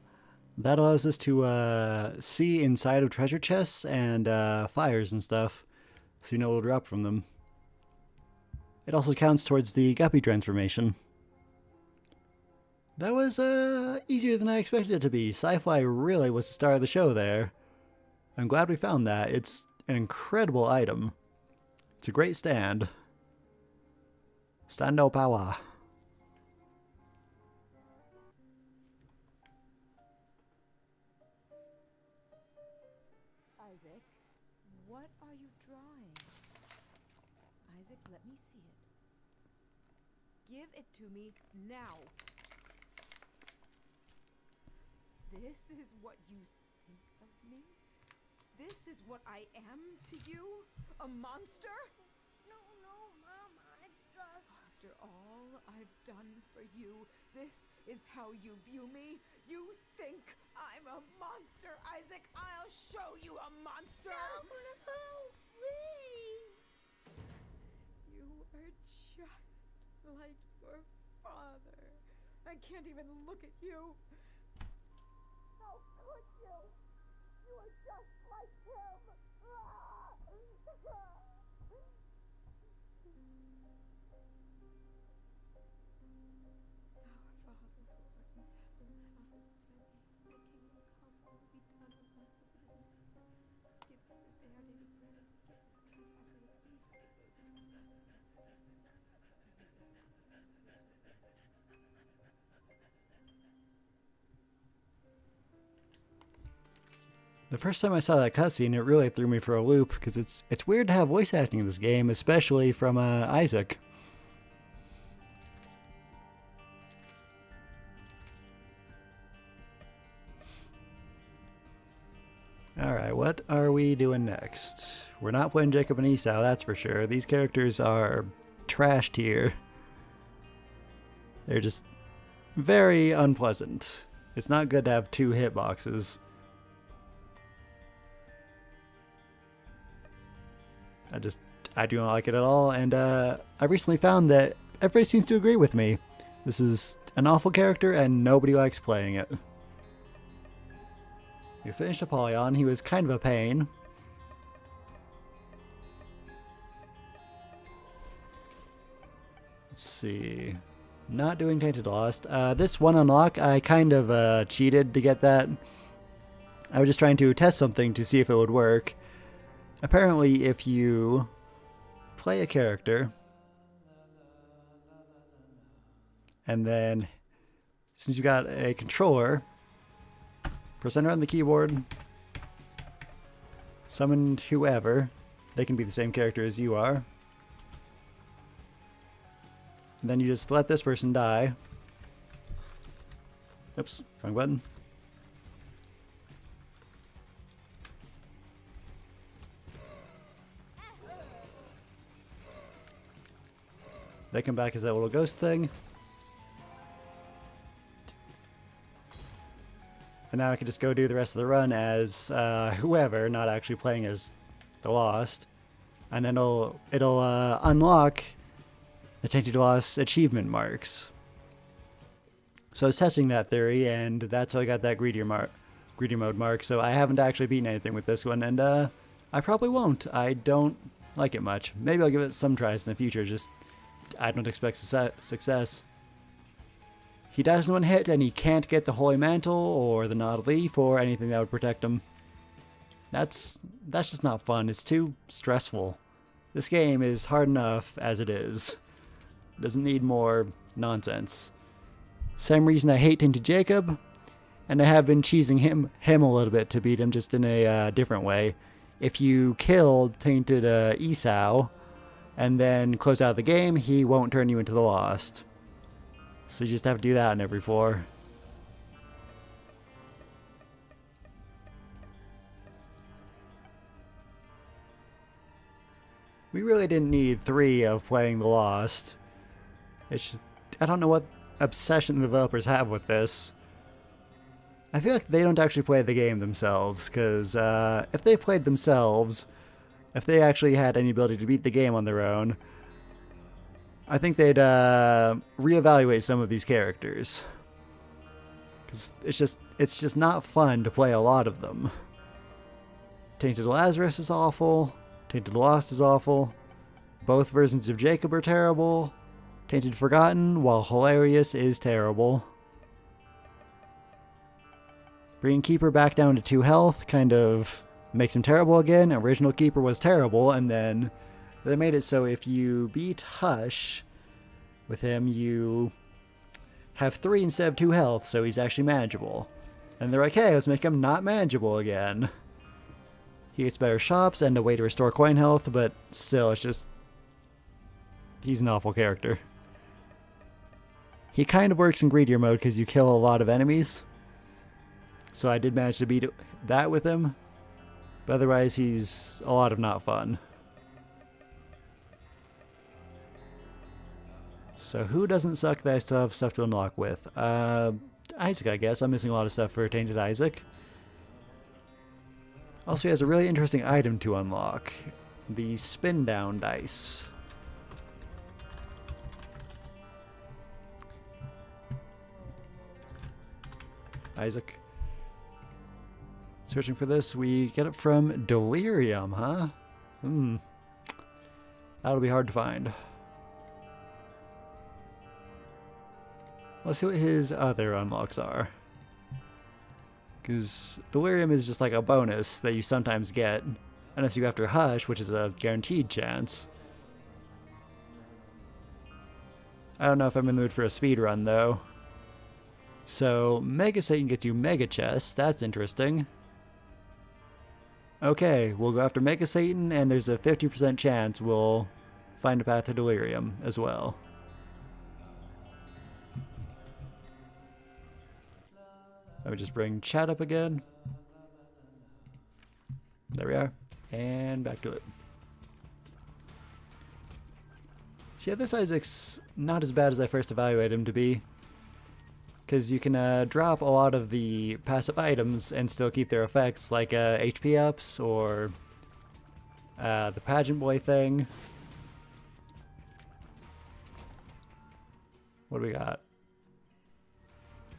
That allows us to see inside of treasure chests and fires and stuff, so you know what will drop from them. It also counts towards the Guppy transformation. That was easier than I expected it to be. Sci-fi really was the star of the show there. I'm glad we found that. It's an incredible item. It's a great stand. Stand no power. Isaac, what are you drawing? Isaac, let me see it. Give it to me now. This is what you think of me? This is what I am to you? A monster? No, Mom, it's just... After all I've done for you, this is how you view me? You think I'm a monster, Isaac? I'll show you a monster! No, please! You are just like your father. I can't even look at you. How could you? You are just like him! Our Father who art in heaven, hallowed be thy name. Thy kingdom come, thy will be done on earth as it is in heaven. Give us this day our daily bread, and forgive us our trespasses as we forgive those who trespass against us. The first time I saw that cutscene, it really threw me for a loop, because it's weird to have voice acting in this game, especially from Isaac. Alright, what are we doing next? We're not playing Jacob and Esau, that's for sure. These characters are trashed here. They're just very unpleasant. It's not good to have two hitboxes. I do not like it at all, and I recently found that everybody seems to agree with me. This is an awful character, and nobody likes playing it. We finished Apollyon. He was kind of a pain. Let's see. Not doing Tainted Lost. This one unlock, I kind of cheated to get that. I was just trying to test something to see if it would work. Apparently, if you play a character, and then since you got a controller, press enter on the keyboard, summon whoever. They can be the same character as you are. And then you just let this person die. Oops, wrong button. They come back as that little ghost thing. And now I can just go do the rest of the run as whoever, not actually playing as the Lost. And then it'll unlock the Tainted Lost achievement marks. So I was testing that theory, and that's how I got that greedy mode mark. So I haven't actually beaten anything with this one, and I probably won't. I don't like it much. Maybe I'll give it some tries in the future, just I don't expect success. He dies in one hit, and he can't get the Holy Mantle, or the Knot of Leaf, or anything that would protect him. That's just not fun. It's too stressful. This game is hard enough as it is. Doesn't need more nonsense. Same reason I hate Tainted Jacob, and I have been cheesing him a little bit to beat him, just in a different way. If you kill Tainted Esau, and then close out the game, he won't turn you into the Lost. So you just have to do that in every floor. We really didn't need 3 of playing the Lost. It's just, I don't know what obsession the developers have with this. I feel like they don't actually play the game themselves, because if they played themselves, if they actually had any ability to beat the game on their own, I think they'd reevaluate some of these characters. Because it's just not fun to play a lot of them. Tainted Lazarus is awful. Tainted Lost is awful. Both versions of Jacob are terrible. Tainted Forgotten, while hilarious, is terrible. Bringing Keeper back down to 2 health kind of makes him terrible again. Original Keeper was terrible, and then they made it so if you beat Hush with him, you have 3 instead of 2 health, so he's actually manageable. And they're like, hey, let's make him not manageable again. He gets better shops and a way to restore coin health, but still, it's just... he's an awful character. He kind of works in greedier mode because you kill a lot of enemies. So I did manage to beat that with him. But otherwise, he's a lot of not fun. So who doesn't suck that I still have stuff to unlock with? Isaac, I guess. I'm missing a lot of stuff for Tainted Isaac. Also, he has a really interesting item to unlock. The spin down dice. Isaac. Searching for this, we get it from Delirium, huh? That'll be hard to find. Let's see what his other unlocks are. Because Delirium is just like a bonus that you sometimes get, unless you go after Hush, which is a guaranteed chance. I don't know if I'm in the mood for a speed run, though. So, Mega Satan gets you Mega Chest. That's interesting. Okay, we'll go after Mega Satan, and there's a 50% chance we'll find a path to Delirium as well. I would just bring chat up again. There we are. And back to it. So yeah, this Isaac's not as bad as I first evaluated him to be. Because you can drop a lot of the passive items and still keep their effects, like HP ups or the Pageant Boy thing. What do we got?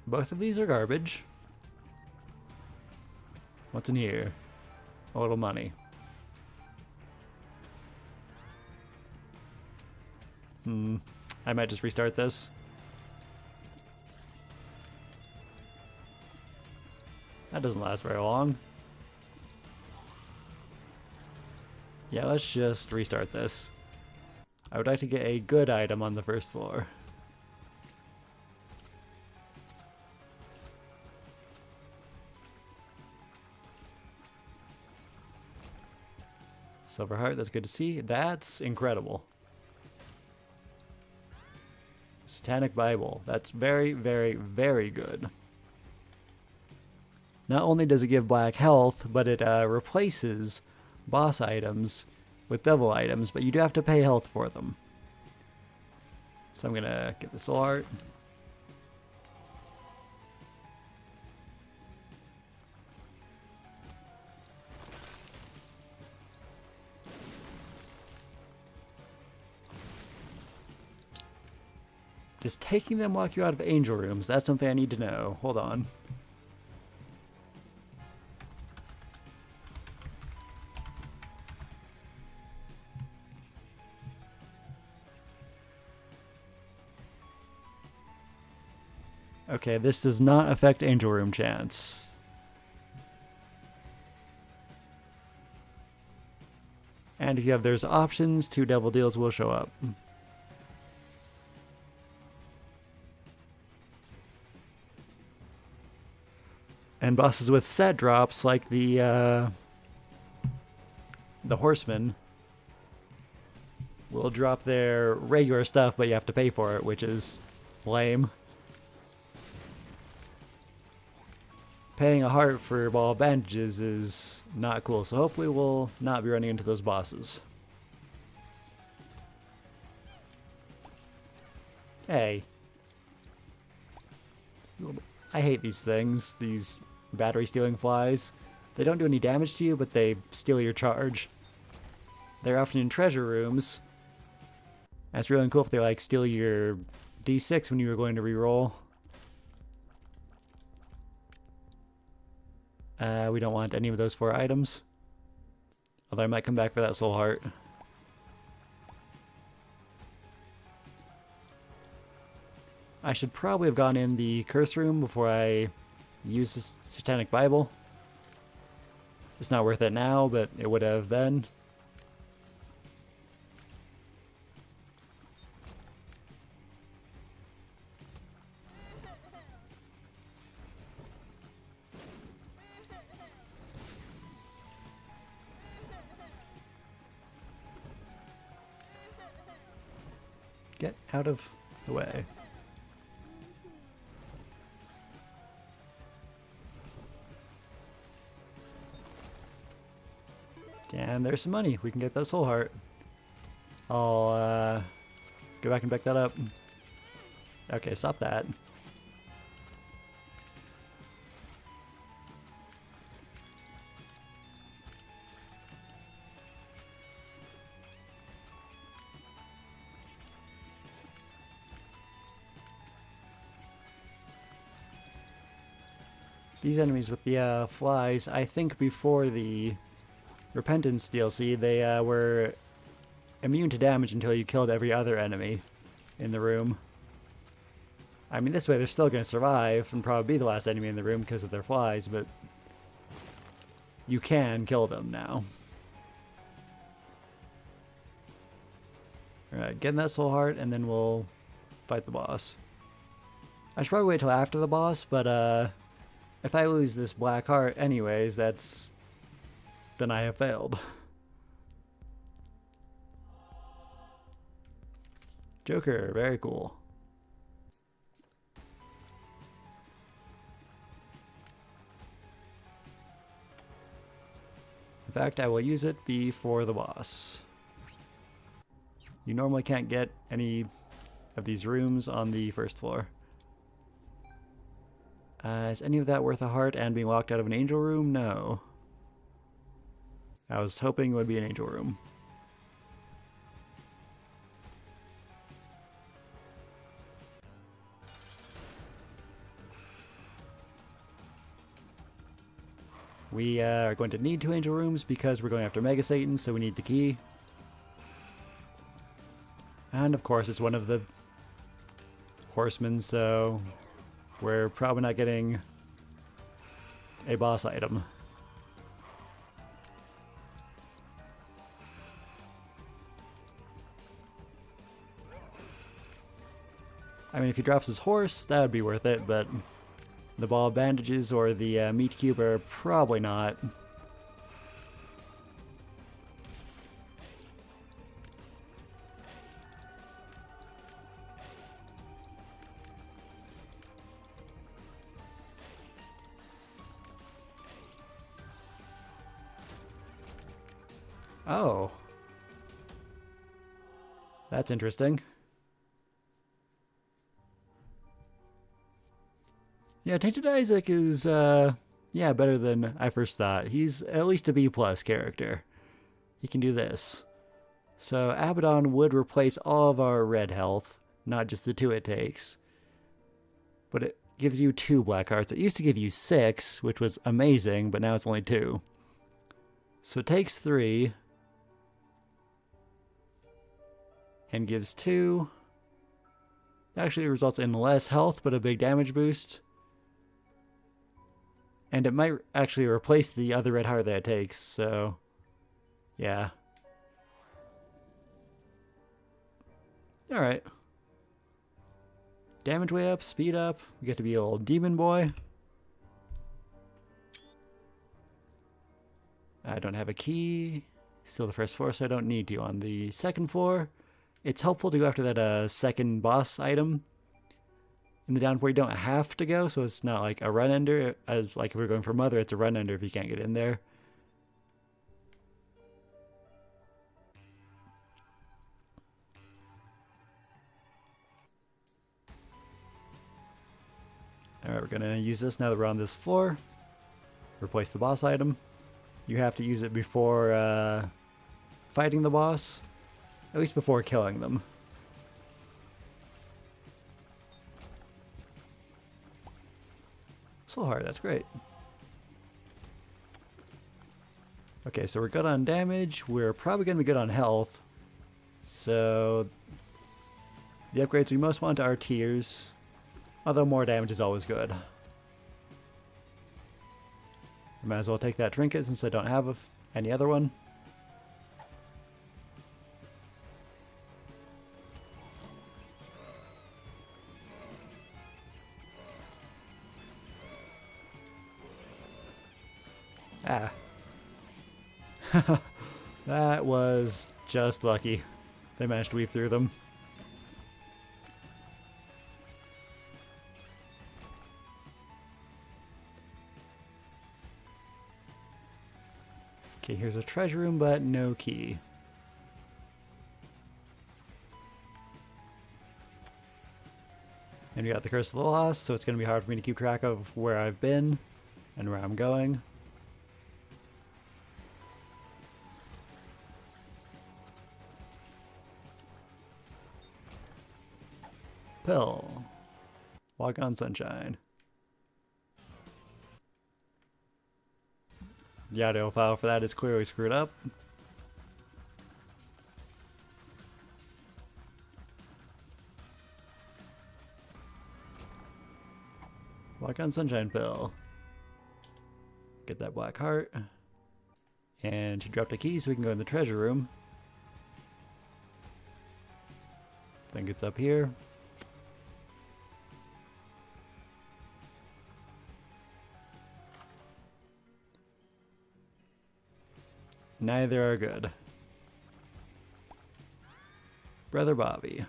Both of these are garbage. What's in here? A little money. I might just restart this. That doesn't last very long. Yeah, let's just restart this. I would like to get a good item on the first floor. Silver heart, that's good to see. That's incredible. Satanic Bible. That's very, very, very good. Not only does it give black health, but it replaces boss items with devil items, but you do have to pay health for them. So I'm gonna get the soul heart. Does taking them lock you out of angel rooms? That's something I need to know. Hold on. Okay, this does not affect angel room chance. And if you have there's options, 2 devil deals will show up. And bosses with set drops, like the horseman, will drop their regular stuff, but you have to pay for it, which is lame. Paying a heart for ball bandages is not cool, so hopefully we'll not be running into those bosses. Hey. I hate these things, these battery stealing flies. They don't do any damage to you, but they steal your charge. They're often in treasure rooms. That's really cool if they like steal your D6 when you were going to reroll. We don't want any of those 4 items. Although I might come back for that soul heart. I should probably have gone in the curse room before I used the Satanic Bible. It's not worth it now, but it would have then. Get out of the way. And there's some money. We can get that soul heart. I'll go back and back that up. Okay, stop that. These enemies with the flies, I think before the Repentance DLC, they were immune to damage until you killed every other enemy in the room. I mean, this way they're still going to survive and probably be the last enemy in the room because of their flies, but you can kill them now. Alright, getting that soul heart, and then we'll fight the boss. I should probably wait till after the boss, but if I lose this black heart anyways, then I have failed. Joker, very cool. In fact, I will use it before the boss. You normally can't get any of these rooms on the first floor. Is any of that worth a heart and being locked out of an angel room? No. I was hoping it would be an angel room. We are going to need 2 angel rooms because we're going after Mega Satan, so we need the key. And of course it's one of the horsemen, so we're probably not getting a boss item. I mean, if he drops his horse, that would be worth it, but the ball of bandages or the meat cube are probably not. Oh. That's interesting. Yeah, Tainted Isaac is, yeah, better than I first thought. He's at least a B+ character. He can do this. So Abaddon would replace all of our red health, not just the 2 it takes. But it gives you 2 black hearts. It used to give you 6, which was amazing, but now it's only 2. So it takes 3. And gives 2. Actually results in less health, but a big damage boost. And it might actually replace the other red heart that it takes, so yeah. Alright. Damage way up, speed up. We get to be a little demon boy. I don't have a key. Still the first floor, so I don't need to. On the second floor, it's helpful to go after that second boss item in the downpour. You don't have to go, so it's not like a run ender. As like if we're going for Mother, it's a run ender if you can't get in there. Alright, we're gonna use this now that we're on this floor. Replace the boss item. You have to use it before fighting the boss. At least before killing them. Soul Heart, that's great. Okay, so we're good on damage. We're probably going to be good on health. So the upgrades we most want are tears. Although more damage is always good. I might as well take that trinket since I don't have any other one. Ah. That was just lucky. They managed to weave through them. Okay, here's a treasure room, but no key. And we got the Curse of the Lost, so it's going to be hard for me to keep track of where I've been and where I'm going. Pill. Walk on Sunshine. The audio file for that is clearly screwed up. Walk on Sunshine Pill. Get that black heart. And she dropped a key so we can go in the treasure room. I think it's up here. Neither are good. Brother Bobby.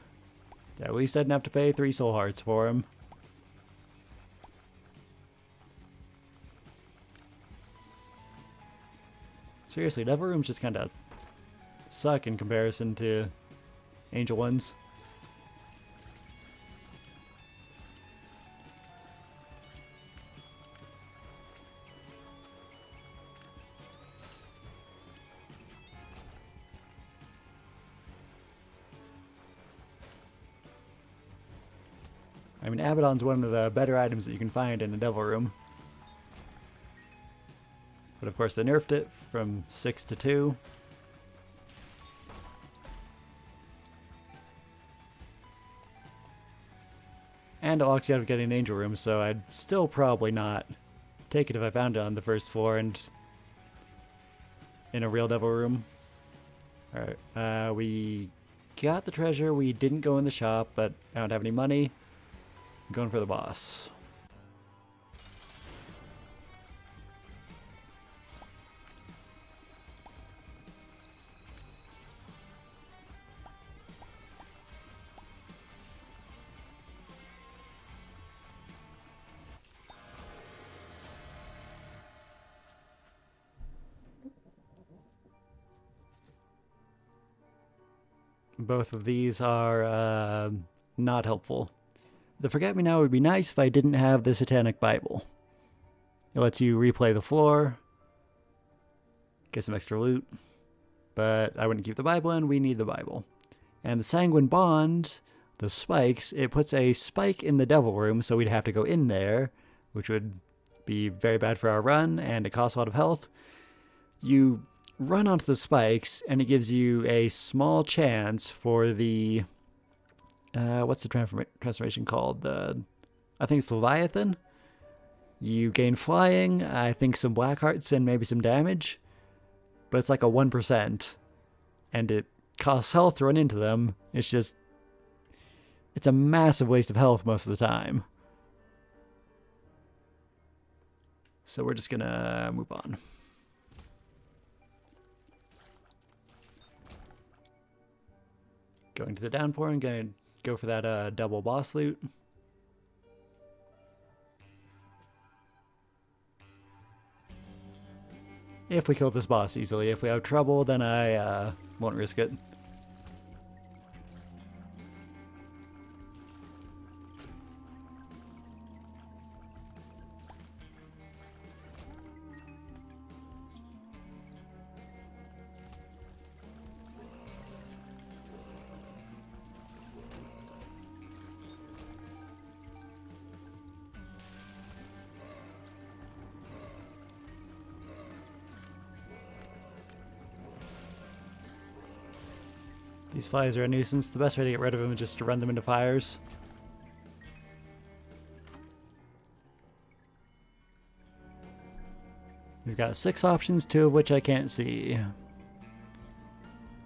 Yeah, at least I didn't have to pay 3 soul hearts for him. Seriously, Devil Rooms just kind of suck in comparison to Angel ones. I mean, Abaddon's one of the better items that you can find in a Devil Room. But of course they nerfed it from 6 to 2. And it locks you out of getting an Angel Room, so I'd still probably not take it if I found it on the first floor and in a real devil room. Alright, we got the treasure. We didn't go in the shop, but I don't have any money. I'm going for the boss. Both of these are not helpful. The Forget-Me-Now would be nice if I didn't have the Satanic Bible. It lets you replay the floor, get some extra loot, but I wouldn't keep the Bible in. We need the Bible. And the Sanguine Bond, the spikes, it puts a spike in the devil room, so we'd have to go in there, which would be very bad for our run, and it costs a lot of health. You run onto the spikes, and it gives you a small chance for the what's the transformation called? I think it's Leviathan. You gain flying, I think some black hearts, and maybe some damage, but it's like a 1%, and it costs health to run into them. It's a massive waste of health most of the time. So we're just gonna move on. Going to the downpour and going to go for that double boss loot. If we kill this boss easily. If we have trouble, then I won't risk it. These flies are a nuisance. The best way to get rid of them is just to run them into fires. We've got 6 options, 2 of which I can't see.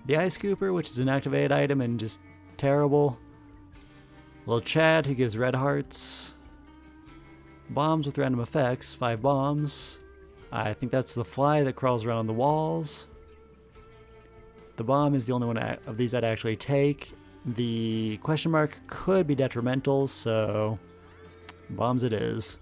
The Ice Cooper, which is an activated item and just terrible. Little Chad, who gives red hearts. Bombs with random effects, 5 bombs. I think that's the fly that crawls around the walls. The bomb is the only one of these I'd actually take. The question mark could be detrimental, so bombs it is.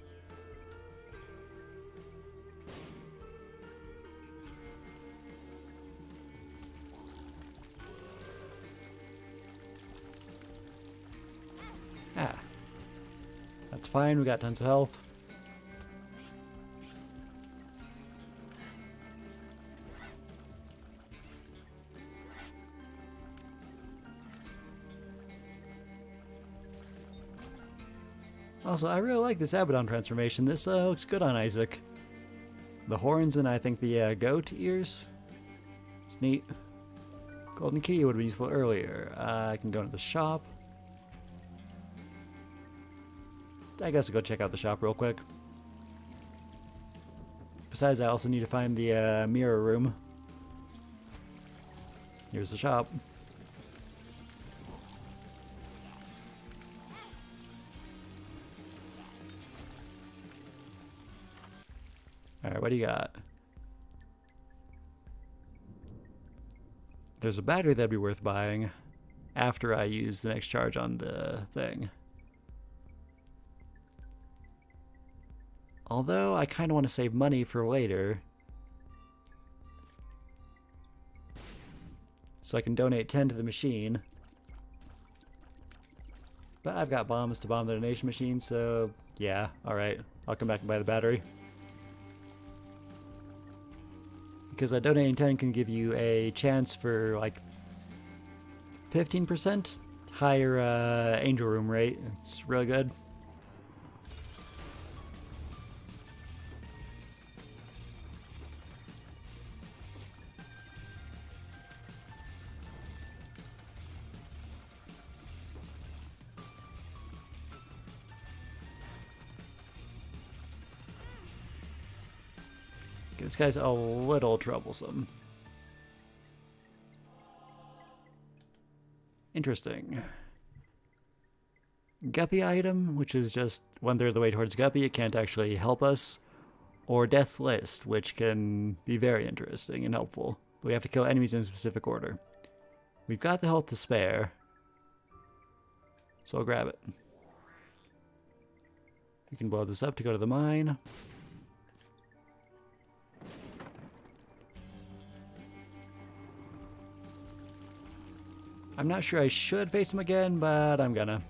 That's fine, we got tons of health. Also, I really like this Abaddon transformation. This looks good on Isaac. The horns and I think the goat ears. It's neat. Golden key would have been useful earlier. I can go into the shop. I guess I'll go check out the shop real quick. Besides, I also need to find the mirror room. Here's the shop. Alright, what do you got? There's a battery that'd be worth buying after I use the next charge on the thing. Although, I kind of want to save money for later. So I can donate 10 to the machine. But I've got bombs to bomb the donation machine, so yeah, alright. I'll come back and buy the battery. Because donating 10 can give you a chance for like 15% higher angel room rate. It's really good. This guy's a little troublesome. Interesting. Guppy item, which is just 1/3 of the way towards Guppy. It can't actually help us. Or Death's List, which can be very interesting and helpful. But we have to kill enemies in a specific order. We've got the health to spare, so I'll grab it. We can blow this up to go to the mine. I'm not sure I should face him again, but I'm gonna.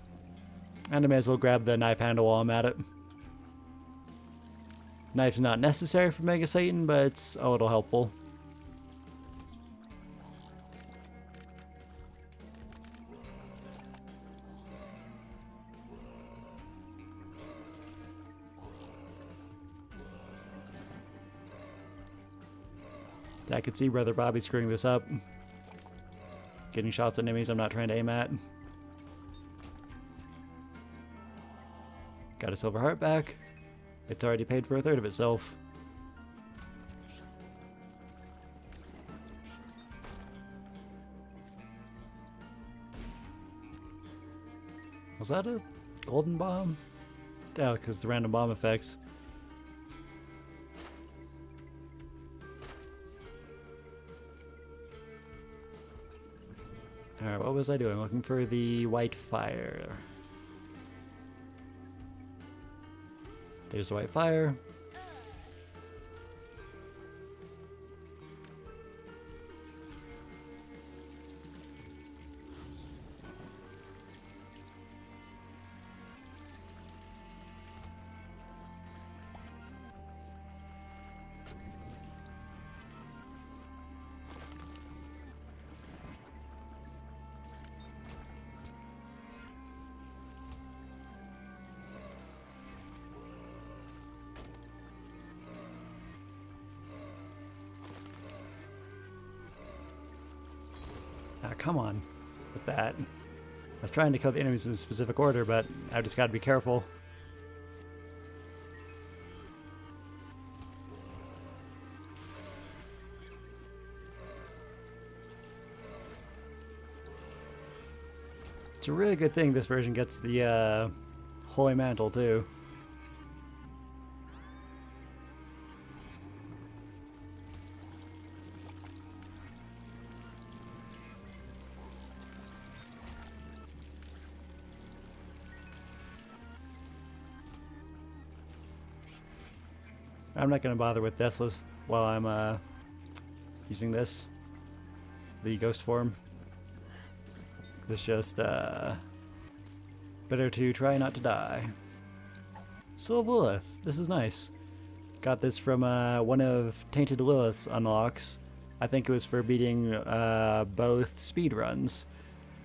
And I may as well grab the knife handle while I'm at it. Knife's not necessary for Mega Satan, but it's a little helpful. I could see Brother Bobby screwing this up. Getting shots at enemies I'm not trying to aim at. Got a silver heart back. It's already paid for 1/3 of itself. Was that a golden bomb? Oh, because the random bomb effects. Alright, what was I doing? Looking for the white fire. There's the white fire. Ah, come on with that. I was trying to kill the enemies in a specific order, but I've just got to be careful. It's a really good thing this version gets the Holy Mantle too. I'm not going to bother with Deathless while I'm using this, the ghost form. It's just better to try not to die. Soul of Lilith, this is nice. Got this from one of Tainted Lilith's unlocks. I think it was for beating both speedruns.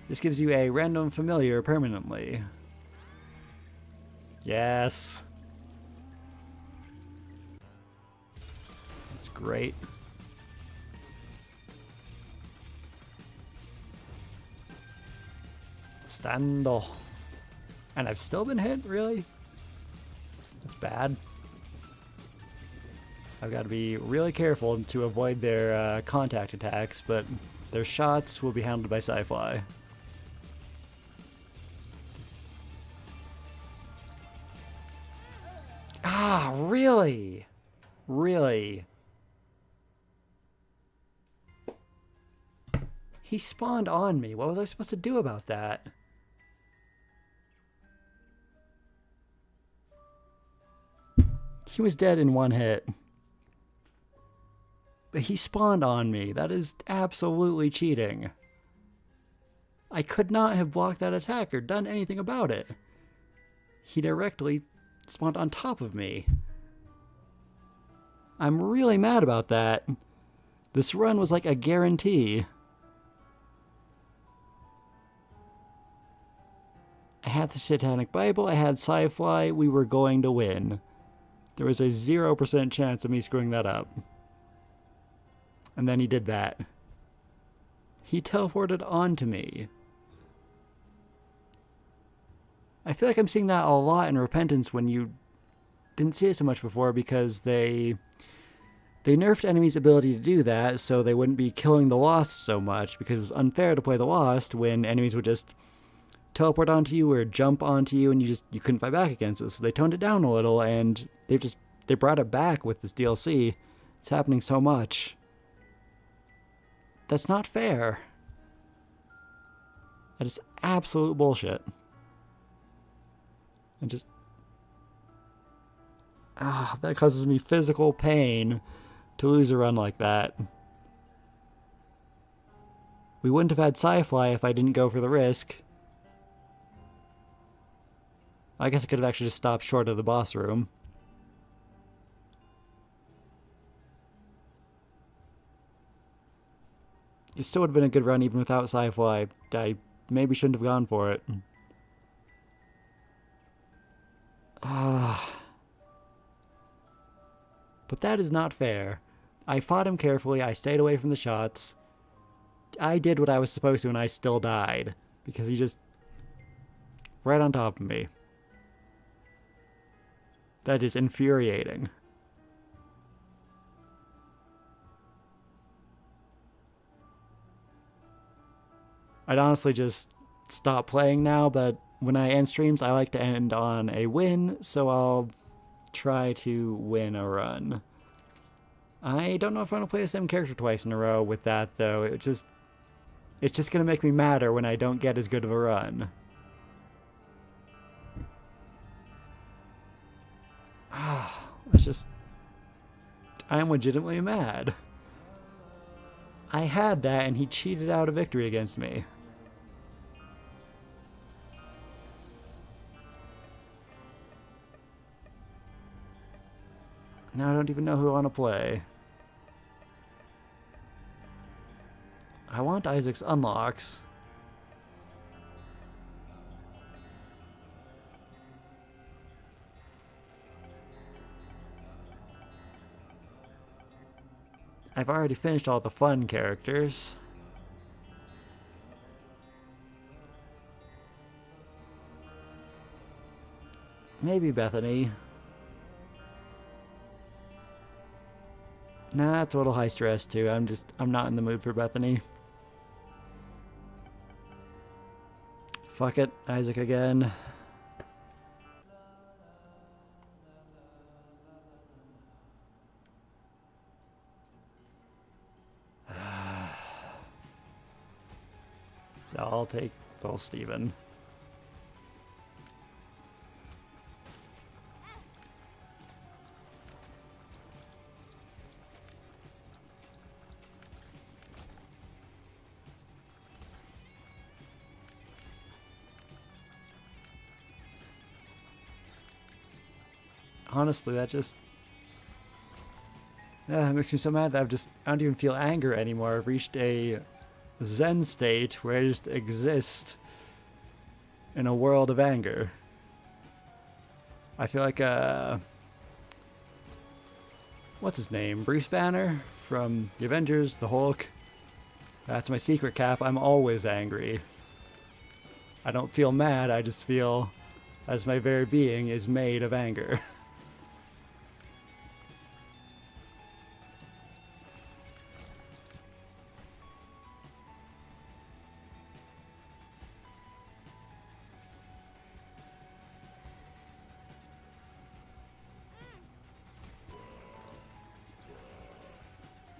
This gives you a random familiar permanently. Yes. That's great. Stando. And I've still been hit? Really? That's bad. I've got to be really careful to avoid their contact attacks, but their shots will be handled by Sci-Fly. Ah, really? Really? He spawned on me. What was I supposed to do about that? He was dead in one hit. But he spawned on me. That is absolutely cheating. I could not have blocked that attack or done anything about it. He directly spawned on top of me. I'm really mad about that. This run was like a guarantee. I had the Satanic Bible, I had Sci-Fly, we were going to win. There was a 0% chance of me screwing that up. And then he did that. He teleported onto me. I feel like I'm seeing that a lot in Repentance when you didn't see it so much before because they They nerfed enemies' ability to do that so they wouldn't be killing the Lost so much, because it was unfair to play the Lost when enemies would just teleport onto you or jump onto you and you couldn't fight back against it. So they toned it down a little, and they brought it back with this DLC. It's happening so much. That's not fair. That is absolute bullshit. And just that causes me physical pain to lose a run like that. We wouldn't have had Sci-Fly if I didn't go for the risk. I guess I could have actually just stopped short of the boss room. It still would have been a good run even without Sci-Fly. I maybe shouldn't have gone for it. But that is not fair. I fought him carefully, I stayed away from the shots. I did what I was supposed to and I still died. Because he just... right on top of me. That is infuriating. I'd honestly just stop playing now, but when I end streams, I like to end on a win, so I'll try to win a run. I don't know if I'm going to play the same character twice in a row with that, though. It's just going to make me madder when I don't get as good of a run. It's just... I'm legitimately mad. I had that, and he cheated out a victory against me. Now I don't even know who I want to play. I want Isaac's unlocks. I've already finished all the fun characters. Maybe Bethany. Nah, that's a little high stress too. I'm not in the mood for Bethany. Fuck it, Isaac again. I'll take Phil Steven. Honestly, that just... it makes me so mad that I don't even feel anger anymore. I've reached a Zen state where I just exist in a world of anger. I feel like, what's his name? Bruce Banner from the Avengers, the Hulk. That's my secret cap. I'm always angry. I don't feel mad, I just feel as my very being is made of anger.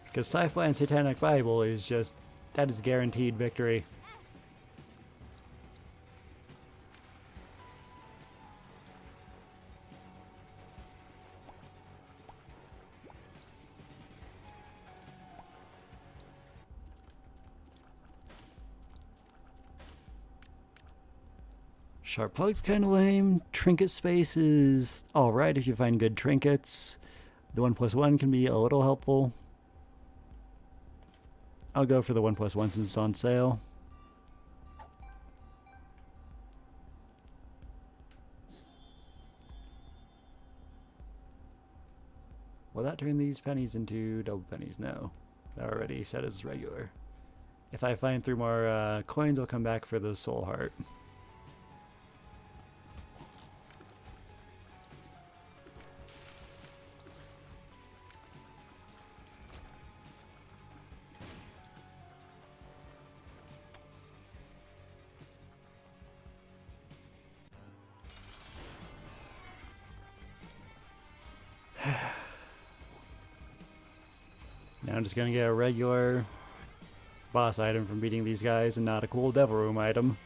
Because Sci-Fi and Satanic Bible is just... that is guaranteed victory. Sharp Plug's kind of lame. Trinket space is alright if you find good trinkets. The 1+1 can be a little helpful. I'll go for the 1+1 since it's on sale. Will that turn these pennies into double pennies? No. They're already set as regular. If I find 3 more coins, I'll come back for the soul heart. And I'm just gonna get a regular boss item from beating these guys and not a cool devil room item.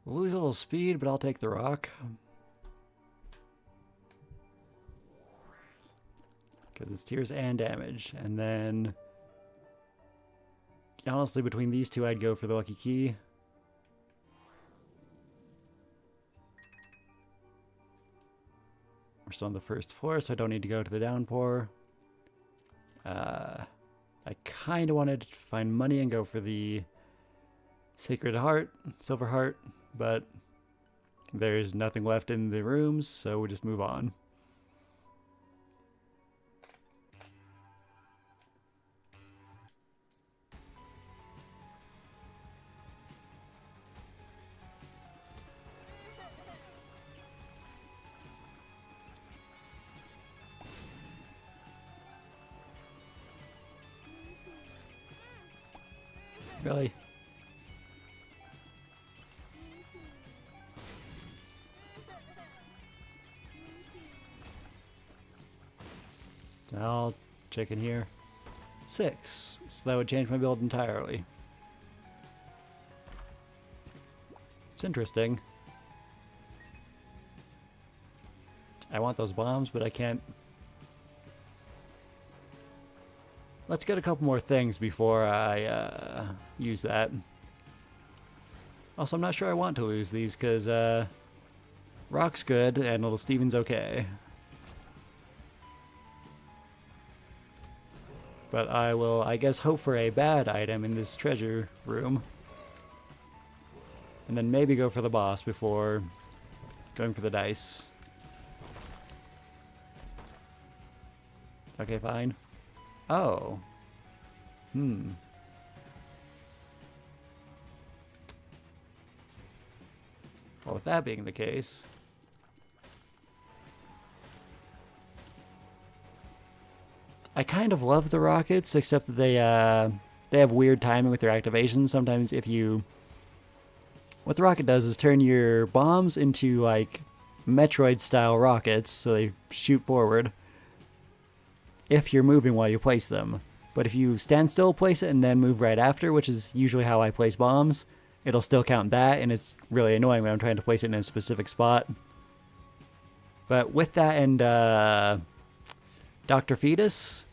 We'll lose a little speed, but I'll take the rock. Because it's tears and damage. And then, honestly, between these two, I'd go for the lucky key. We're still on the first floor, so I don't need to go to the downpour. I kind of wanted to find money and go for the Sacred Heart, Silver Heart, but there's nothing left in the rooms, so we'll just move on. Really? I'll check in here. 6. So that would change my build entirely. It's interesting. I want those bombs, but I can't. Let's get a couple more things before I use that. Also, I'm not sure I want to lose these because Rock's good and Little Steven's okay. But I will, I guess, hope for a bad item in this treasure room. And then maybe go for the boss before going for the dice. Okay, fine. Oh. Well, with that being the case, I kind of love the rockets, except that they have weird timing with their activation. Sometimes if you... What the rocket does is turn your bombs into, like, Metroid-style rockets, so they shoot forward if you're moving while you place them. But if you stand still, place it, and then move right after, which is usually how I place bombs, it'll still count that, and it's really annoying when I'm trying to place it in a specific spot. But with that and Dr. Fetus,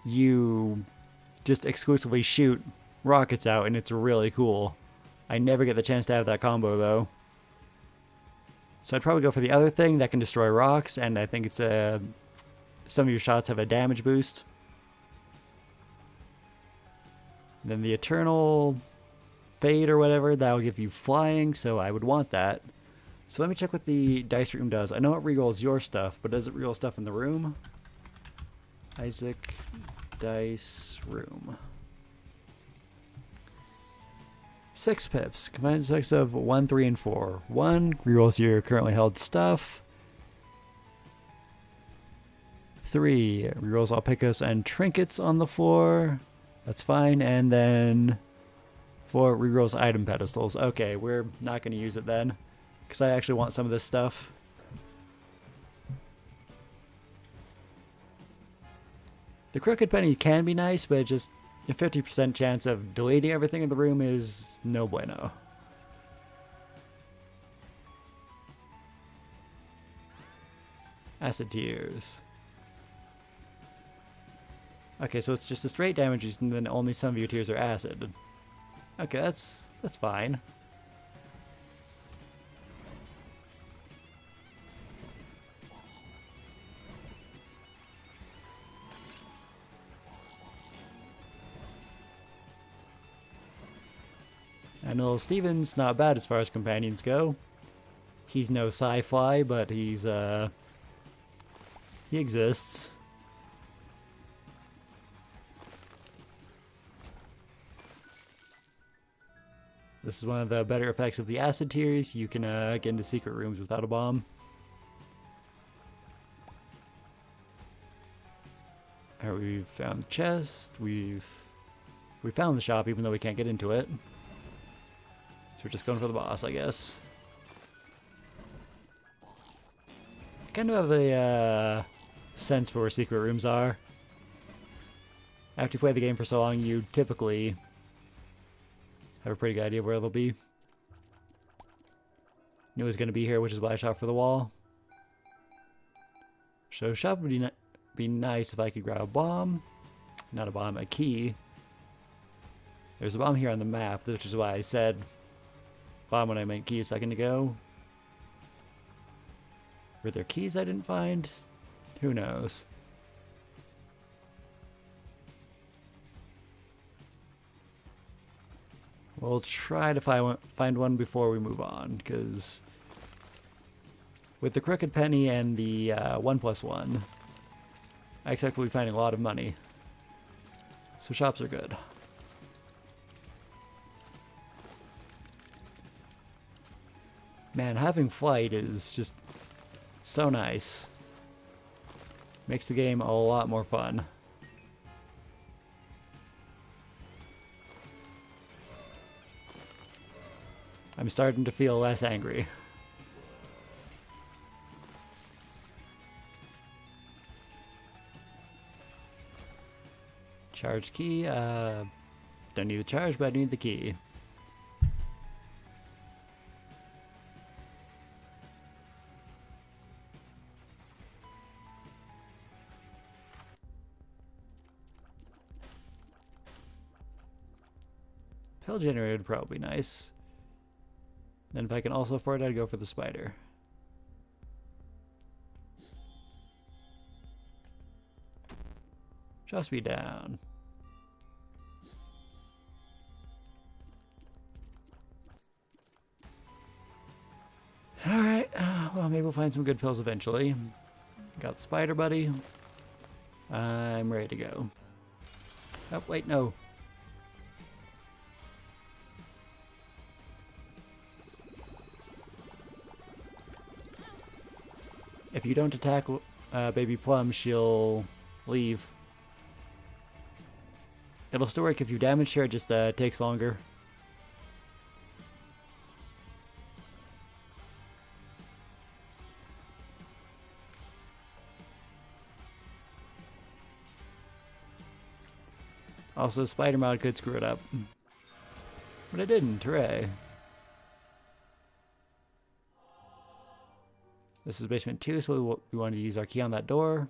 you just exclusively shoot rockets out, and it's really cool. I never get the chance to have that combo, though. So I'd probably go for the other thing that can destroy rocks, and I think it's some of your shots have a damage boost. And then the Eternal Fade or whatever, that'll give you flying, so I would want that. So let me check what the dice room does. I know it rerolls your stuff, but does it reroll stuff in the room? Isaac, dice room. 6 pips. Combined effects of 1, 3, and 4. 1 rerolls your currently held stuff. 3 rerolls all pickups and trinkets on the floor. That's fine. And then 4 rerolls item pedestals. Okay, we're not going to use it then, because I actually want some of this stuff. The crooked penny can be nice, but just a 50% chance of deleting everything in the room is no bueno. Acid Tears. Okay, so it's just a straight damage, and then only some of your tears are acid. Okay, that's fine. I know Steven's not bad as far as companions go. He's no sci-fi, but he's he exists. This is one of the better effects of the acid tears. You can get into secret rooms without a bomb. Alright, we've found the chest. We found the shop even though we can't get into it. So we're just going for the boss, I guess. I kind of have a sense for where secret rooms are. After you play the game for so long, you typically have a pretty good idea of where they'll be. Knew it was going to be here, which is why I shot for the wall. So shop would be nice if I could grab a bomb. Not a bomb, a key. There's a bomb here on the map, which is why I said bomb when I meant key a second ago. Were there keys I didn't find? Who knows? We'll try to find one before we move on, because with the Crooked Penny and the 1+1, I expect we'll be finding a lot of money. So shops are good. Man, having flight is just so nice. Makes the game a lot more fun. I'm starting to feel less angry. Charge key. Don't need the charge, but I need the key. Pill generator would probably be nice. Then if I can also afford it, I'd go for the spider. Shot speed down. Alright, well maybe we'll find some good pills eventually. Got the spider buddy. I'm ready to go. Oh, wait, no. If you don't attack Baby Plum, she'll leave. It'll still work if you damage her, it just takes longer. Also, Spider Mod could screw it up. But it didn't, hooray. This is basement 2, so we wanted to use our key on that door.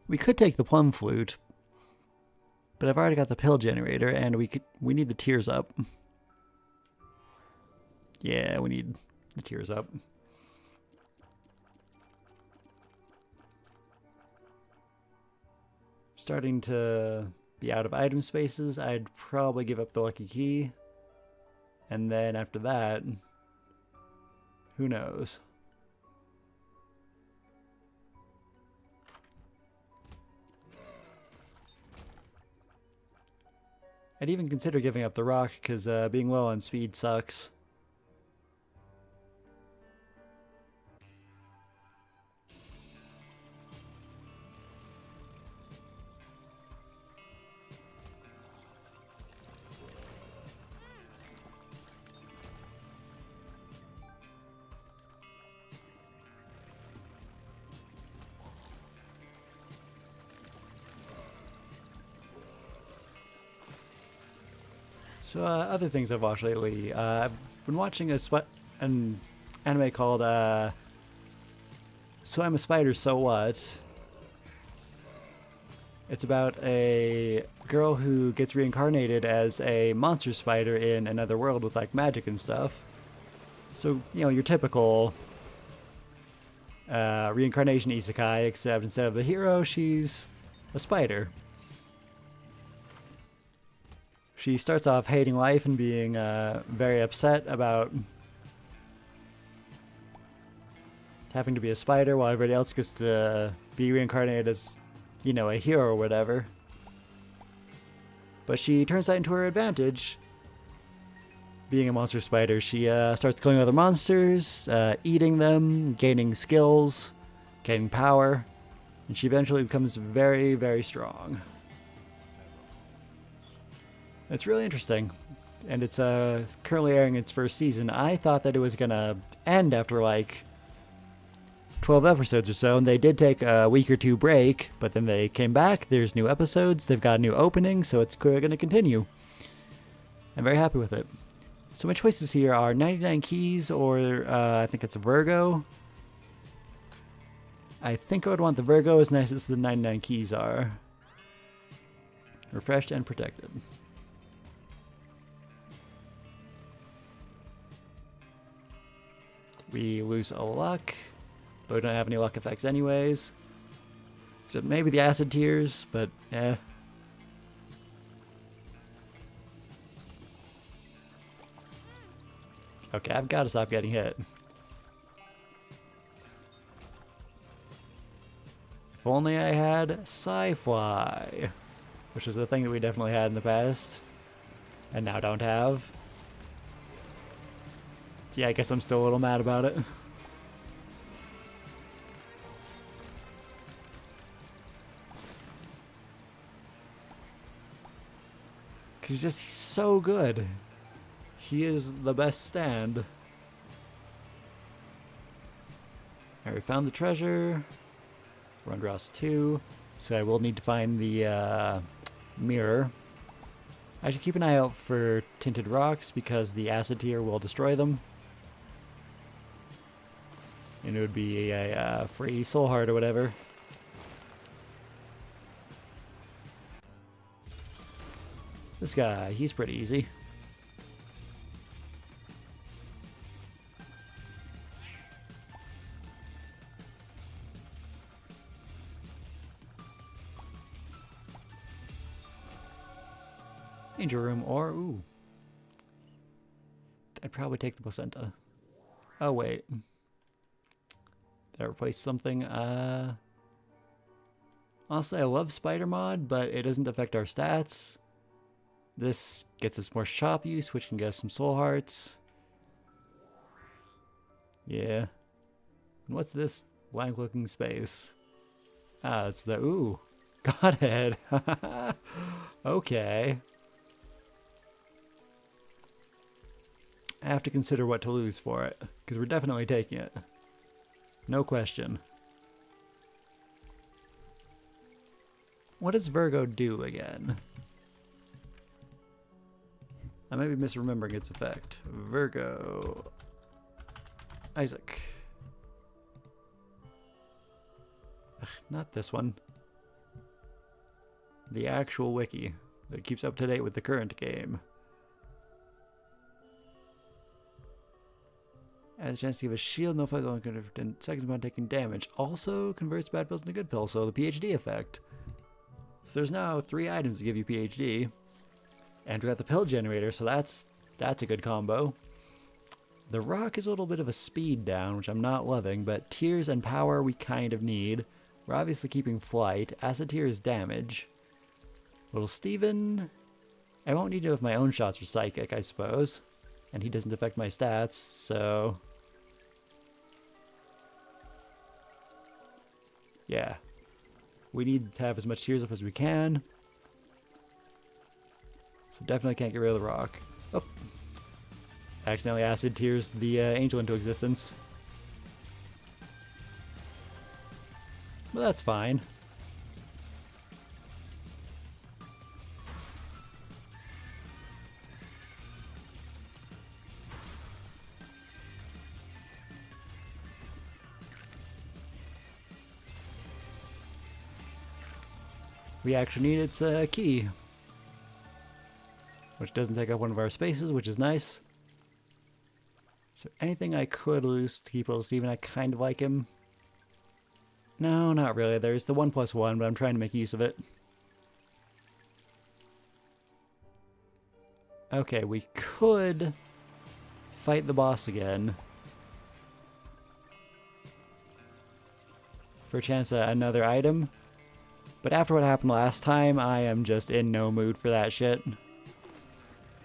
We could take the plum flute, but I've already got the pill generator, and we need the tears up. Yeah, we need the tears up. Starting to be out of item spaces. I'd probably give up the lucky key, and then after that, who knows? I'd even consider giving up the rock, because being low on speed sucks. So other things I've watched lately, I've been watching an anime called So I'm a Spider, So What? It's about a girl who gets reincarnated as a monster spider in another world with like magic and stuff. So, you know, your typical reincarnation isekai, except instead of the hero, she's a spider. She starts off hating life and being very upset about having to be a spider while everybody else gets to be reincarnated as, you know, a hero or whatever. But she turns that into her advantage being a monster spider, she starts killing other monsters, eating them, gaining skills, gaining power, and she eventually becomes very, very strong. It's really interesting, and it's currently airing its first season. I thought that it was going to end after like 12 episodes or so, and they did take a week or two break, but then they came back. There's new episodes, they've got a new opening, so it's going to continue. I'm very happy with it. So my choices here are 99 keys or I think it's a Virgo. I think I would want the Virgo as nice as the 99 keys are. Refreshed and protected. We lose a luck, but we don't have any luck effects anyways. Except maybe the acid tears, but eh. Okay, I've got to stop getting hit. If only I had Sci-Fly, which is a thing that we definitely had in the past, and now don't have. Yeah, I guess I'm still a little mad about it. Cause he's so good. He is the best stand. Alright, we found the treasure. We're on Ross 2, so I will need to find the mirror. I should keep an eye out for tinted rocks because the acid tier will destroy them. And it would be a free soul heart or whatever. This guy, he's pretty easy. Angel room or, ooh. I'd probably take the placenta. Oh, wait. Did I replace something? Honestly, I love Spider Mod, but it doesn't affect our stats. This gets us more shop use, which can get us some soul hearts. Yeah. And what's this blank looking space? Ah, it's the, ooh. Godhead. Okay. I have to consider what to lose for it, because we're definitely taking it. No question. What does Virgo do again? I might be misremembering its effect. Virgo. Isaac. Ugh, not this one. The actual wiki that keeps up to date with the current game. Has a chance to give a shield, no fight only for 10 seconds upon taking damage. Also converts bad pills into good pills, so the PhD effect. So there's now 3 items that give you PhD. And we got the pill generator, so that's a good combo. The rock is a little bit of a speed down, which I'm not loving, but tears and power we kind of need. We're obviously keeping flight. Acid tear is damage. Little Steven, I won't need to know if my own shots are psychic, I suppose. And he doesn't affect my stats, so... yeah. We need to have as much tears up as we can. So definitely can't get rid of the rock. Oh. Accidentally acid tears the angel into existence. But that's fine. We actually need its key, which doesn't take up one of our spaces, which is nice. So anything I could lose to keep little Steven, I kind of like him. No, not really. There's the 1+1, but I'm trying to make use of it. Okay, we could fight the boss again for a chance at another item. But after what happened last time, I am just in no mood for that shit.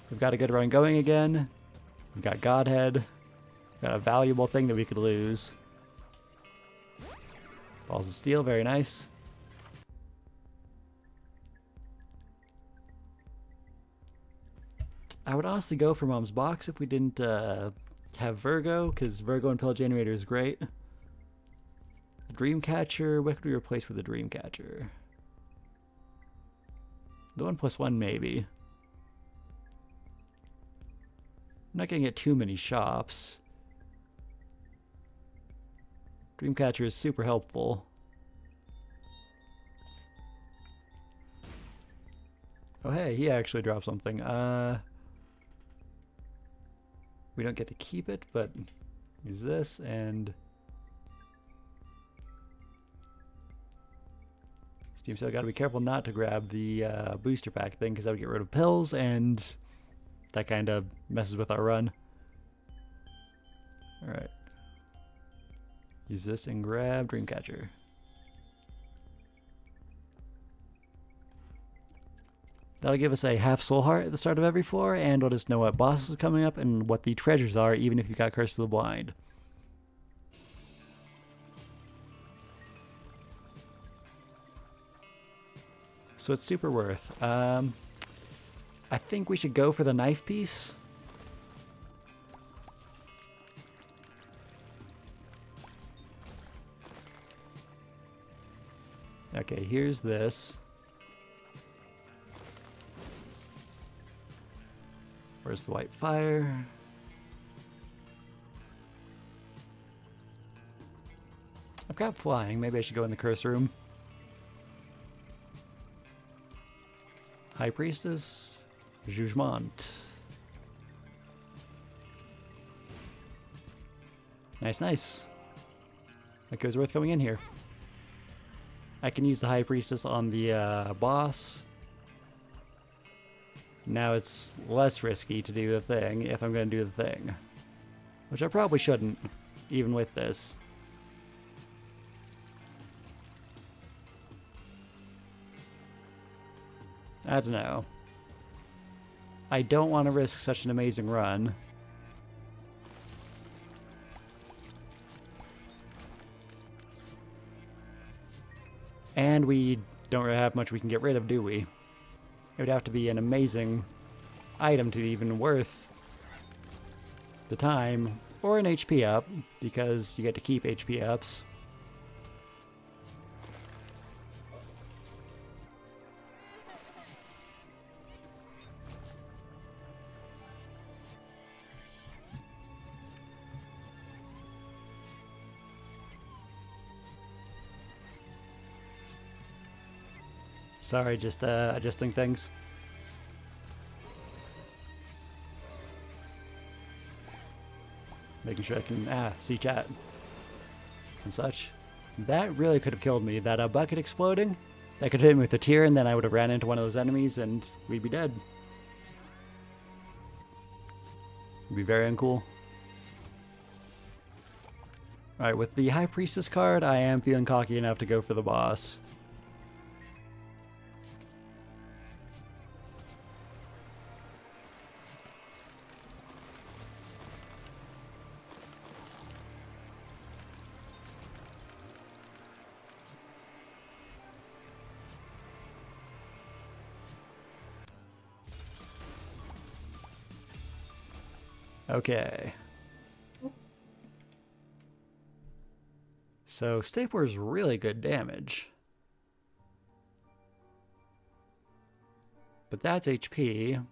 We've got a good run going again. We've got Godhead. Got a valuable thing that we could lose. Balls of Steel, very nice. I would honestly go for Mom's Box if we didn't have Virgo, because Virgo and Pillage Animator is great. Dreamcatcher, what could we replace with a Dreamcatcher? The 1+1 maybe. I'm not gonna get too many shops. Dreamcatcher is super helpful. Oh hey, he actually dropped something. We don't get to keep it, but use this and Steam Sale. Gotta be careful not to grab the booster pack thing because that would get rid of pills and that kind of messes with our run. Alright. Use this and grab Dreamcatcher. That'll give us a half soul heart at the start of every floor, and let us know what bosses is coming up and what the treasures are, even if you got Curse of the Blind. So it's super worth. I think we should go for the knife piece. Okay, here's this. Where's the white fire? I've got flying. Maybe I should go in the curse room. High Priestess. Jugement. Nice, nice. Like it was worth going in here. I can use the High Priestess on the boss. Now it's less risky to do the thing if I'm going to do the thing. Which I probably shouldn't, even with this. I don't know. I don't want to risk such an amazing run. And we don't really have much we can get rid of, do we? It would have to be an amazing item to be even worth the time, or an HP up, because you get to keep HP ups. Sorry, just adjusting things. Making sure I can see chat and such. That really could have killed me. That bucket exploding, that could hit me with a tear, and then I would have ran into one of those enemies and we'd be dead. It'd be very uncool. Alright, with the High Priestess card, I am feeling cocky enough to go for the boss. Okay. So Stapler's really good damage. But that's HP,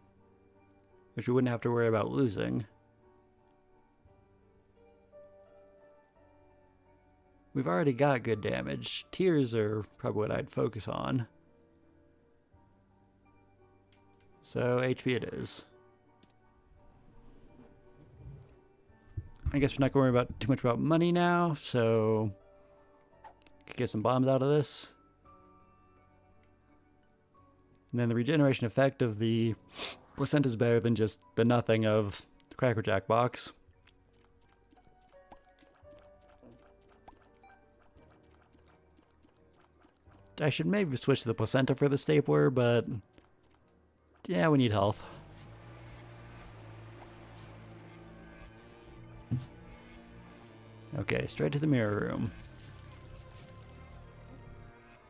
which we wouldn't have to worry about losing. We've already got good damage. Tears are probably what I'd focus on. So HP it is. I guess we're not going to worry about too much about money now, so could get some bombs out of this. And then the regeneration effect of the placenta is better than just the nothing of the Cracker Jack box. I should maybe switch to the placenta for the stapler, but yeah, we need health. Okay, straight to the mirror room.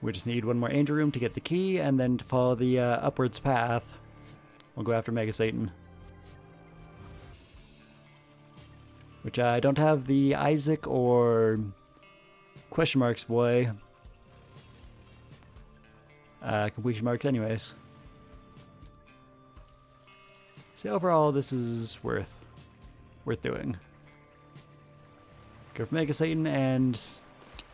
We just need one more angel room to get the key, and then to follow the upwards path, we'll go after Mega Satan. Which I don't have the Isaac or question marks boy completion marks anyways. So overall, this is worth doing. Go for Mega Satan, and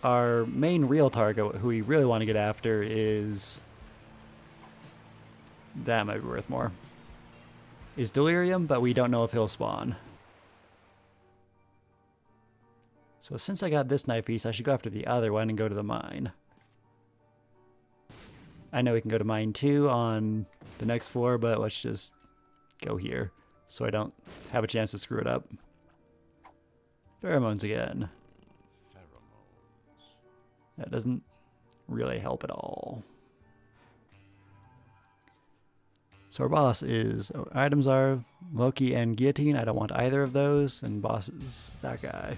our main real target, who we really want to get after, is... that might be worth more. Is Delirium, but we don't know if he'll spawn. So since I got this knife piece, I should go after the other one and go to the mine. I know we can go to mine 2 on the next floor, but let's just go here so I don't have a chance to screw it up. Pheromones again. That doesn't really help at all. So our boss is, items are Loki and Guillotine. I don't want either of those, and boss is that guy.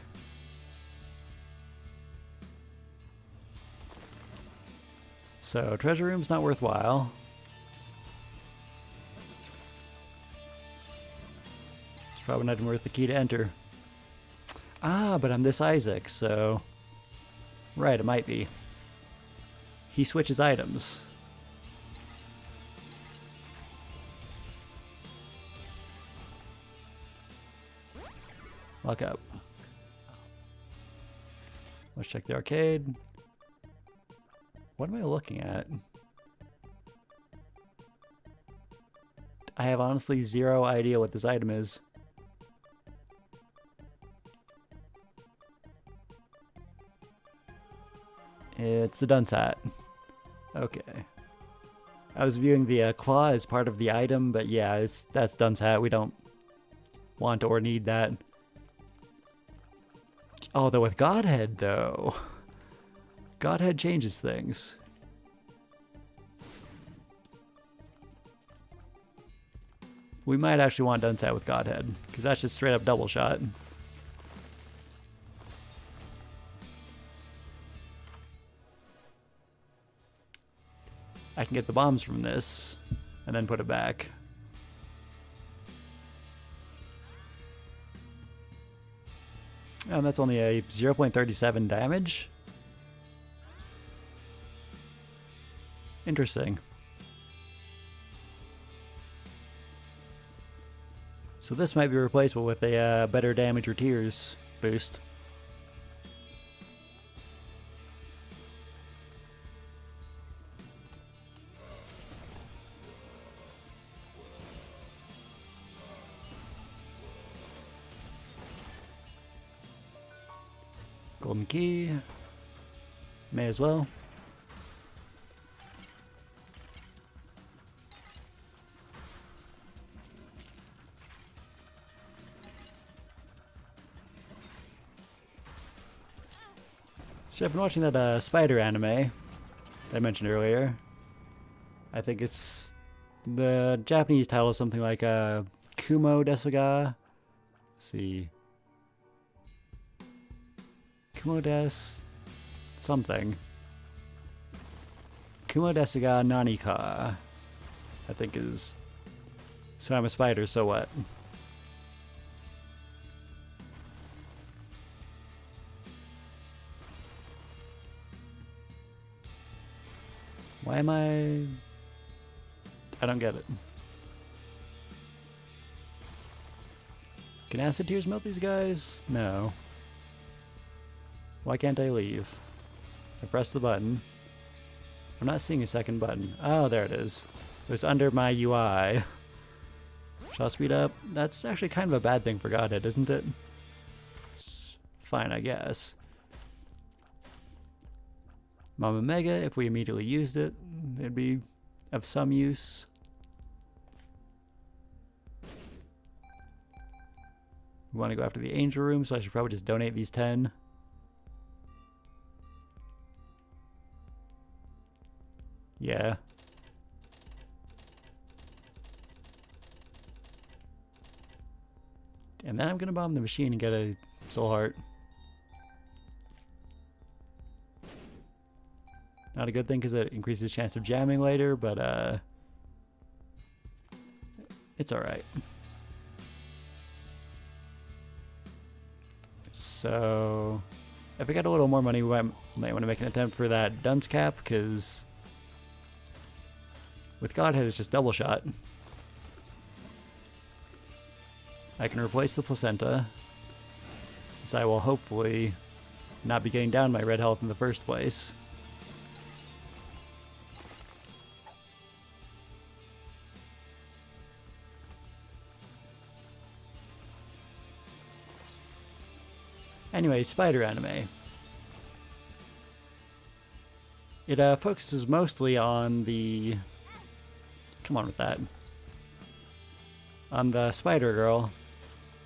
So treasure room's not worthwhile. It's probably not even worth the key to enter. Ah, but I'm this Isaac, so... right, it might be. He switches items. Lock up. Let's check the arcade. What am I looking at? I have honestly zero idea what this item is. It's the dunce hat. Okay. I was viewing the claw as part of the item, but yeah, that's dunce hat. We don't want or need that. Oh, though with Godhead, though. Godhead changes things. We might actually want dunce hat with Godhead, because that's just straight up double shot. I can get the bombs from this, and then put it back. And that's only a 0.37 damage. Interesting. So this might be replaceable with a better damage or tears boost. Golden key. May as well. So I've been watching that spider anime that I mentioned earlier. I think it's the Japanese title is something like Kumo Desuga. Let's see. Kumo des something. Kumo Desuga Nanika, I think is. So I'm a spider, so what? Why am I don't get it. Can acid tears melt these guys? No. Why can't I leave? I pressed the button. I'm not seeing a second button. Oh, there it is. It was under my UI. Shall I speed up? That's actually kind of a bad thing for Godhead, isn't it? It's fine, I guess. Mama Mega, if we immediately used it, it'd be of some use. We want to go after the angel room, so I should probably just donate these 10. Yeah. And then I'm gonna bomb the machine and get a soul heart. Not a good thing because it increases chance of jamming later, but it's alright. So if we got a little more money, we might want to make an attempt for that dunce cap, because with Godhead it's just double shot. I can replace the placenta, since I will hopefully not be getting down my red health in the first place. Anyway, spider anime. It focuses mostly on the... Come on with that. On the spider girl.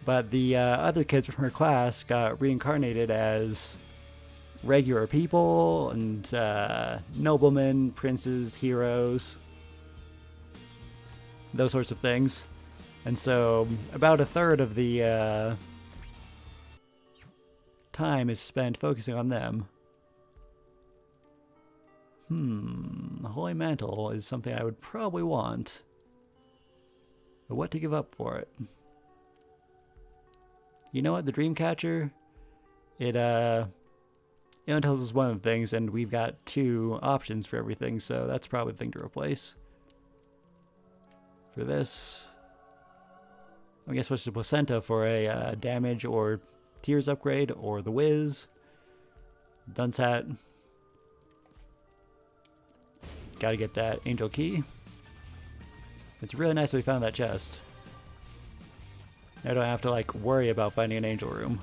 But the other kids from her class got reincarnated as regular people and noblemen, princes, heroes. Those sorts of things. And so about a third of the time is spent focusing on them. The Holy Mantle is something I would probably want. But what to give up for it? You know what? The Dreamcatcher, it only tells us one of the things, and we've got 2 options for everything, so that's probably the thing to replace. For this, I guess switch to Placenta for a damage or Tears upgrade, or the Wiz. Dunce Hat. Gotta get that Angel Key. It's really nice that we found that chest. I don't have to like worry about finding an angel room.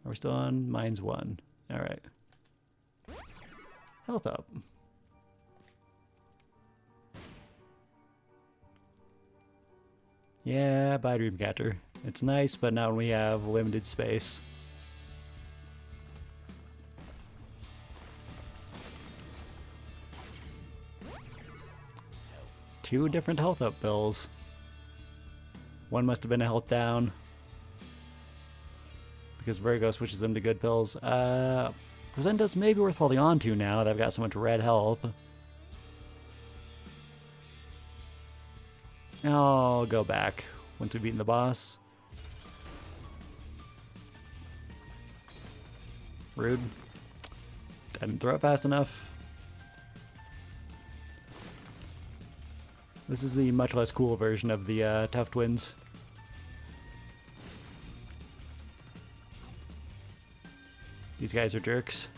Are we still on? Mine's 1. Alright. Health up. Yeah, bye Dreamcatcher. It's nice, but not when we have limited space. Two different health up pills. One must have been a health down, because Virgo switches them to good pills. Placenta's maybe worth holding on to now that I've got so much red health. I'll go back once we've beaten the boss. Rude. Didn't throw it fast enough. This is the much less cool version of the Tough Twins. These guys are jerks.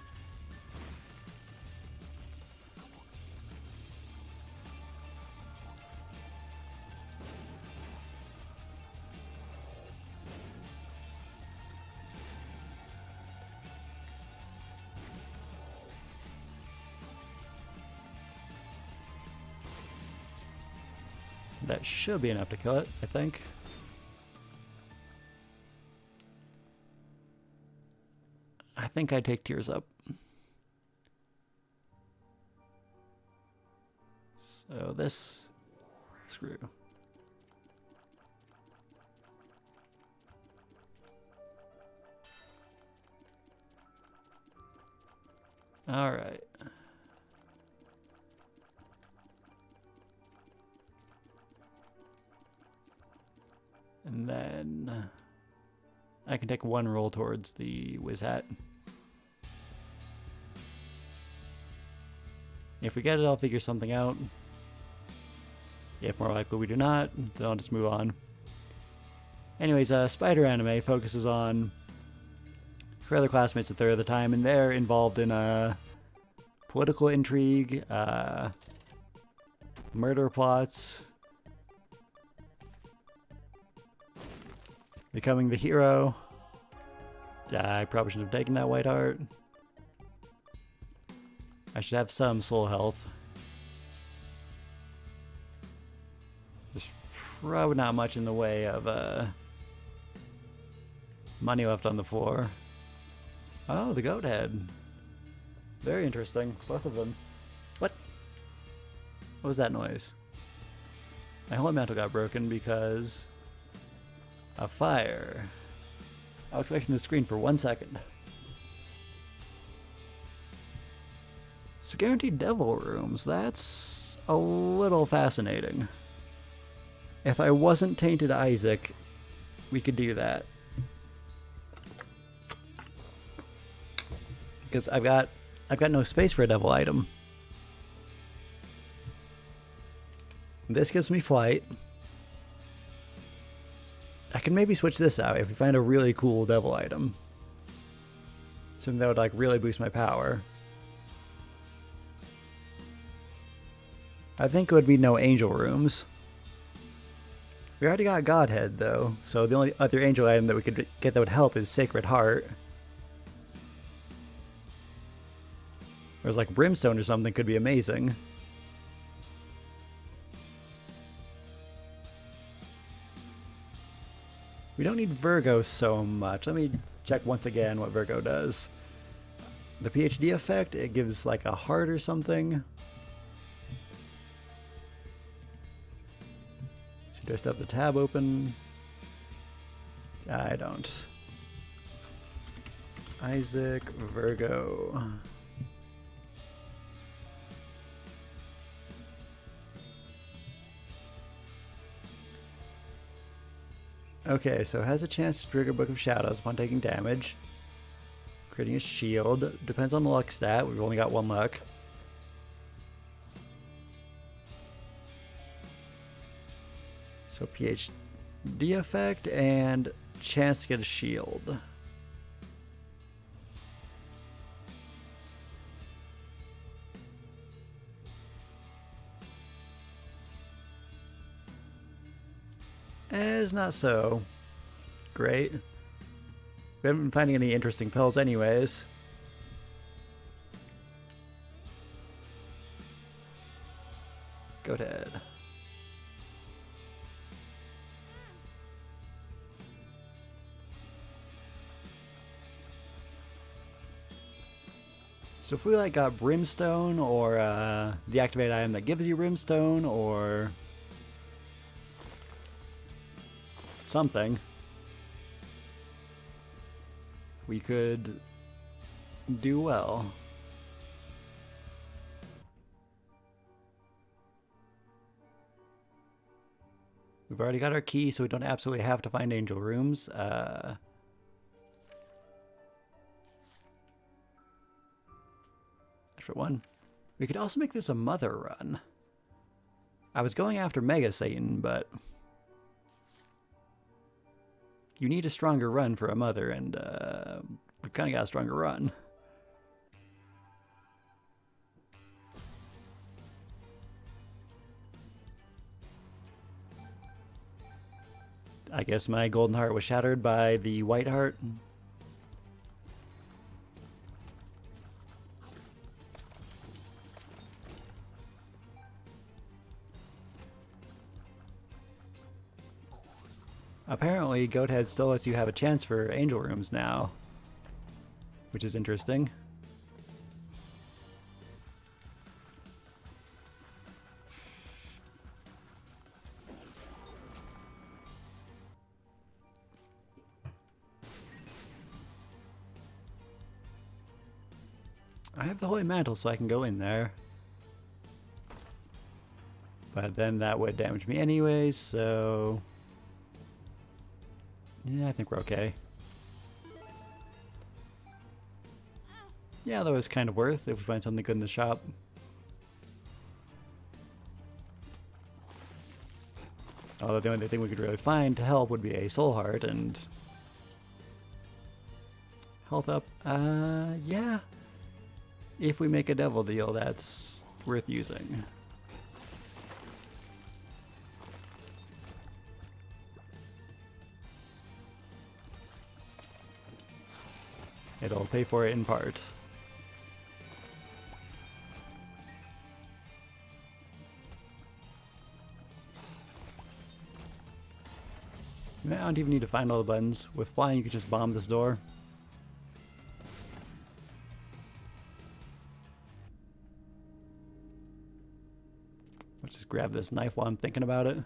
That should be enough to kill it, I think. I think I'd take Tears up. So this... Screw. Alright. And then I can take one roll towards the Wiz Hat. If we get it, I'll figure something out. If more likely we do not, then I'll just move on. Anyways, Spider Anime focuses on her other classmates a third of the time, and they're involved in political intrigue, murder plots, becoming the hero. I probably shouldn't have taken that white heart. I should have some soul health. There's probably not much in the way of money left on the floor. Oh, the goat head. Very interesting. Both of them. What? What was that noise? My holy mantle got broken because A fire. I was expecting the screen for 1 second. So guaranteed devil rooms, that's a little fascinating. If I wasn't Tainted Isaac, we could do that. Because I've got no space for a devil item. This gives me flight. I can maybe switch this out if we find a really cool devil item. Something that would like really boost my power. I think it would be no angel rooms. We already got Godhead though, so the only other angel item that we could get that would help is Sacred Heart. Whereas like Brimstone or something could be amazing. We don't need Virgo so much. Let me check once again what Virgo does. The PhD effect, it gives like a heart or something. So do I still have the tab open? I don't. Isaac, Virgo. Okay, so it has a chance to trigger Book of Shadows upon taking damage. Creating a shield. Depends on the luck stat. We've only got 1 luck. So PhD effect and chance to get a shield. Is not so great. We haven't been finding any interesting pills anyways. Go ahead. So if we like got Brimstone or the activated item that gives you Brimstone or something, we could do well. We've already got our key, so we don't absolutely have to find angel rooms. For one, we could also make this a mother run. I was going after Mega Satan, but you need a stronger run for a mother, and we've kind of got a stronger run. I guess my golden heart was shattered by the white heart. Apparently, Goathead still lets you have a chance for angel rooms now, which is interesting. I have the Holy Mantle, so I can go in there. But then that would damage me anyways, so yeah, I think we're okay. Yeah, that was kind of worth if we find something good in the shop. Although the only thing we could really find to help would be a soul heart and health up. Yeah. If we make a devil deal, that's worth using. It'll pay for it in part. I don't even need to find all the buttons. With flying, you could just bomb this door. Let's just grab this knife while I'm thinking about it.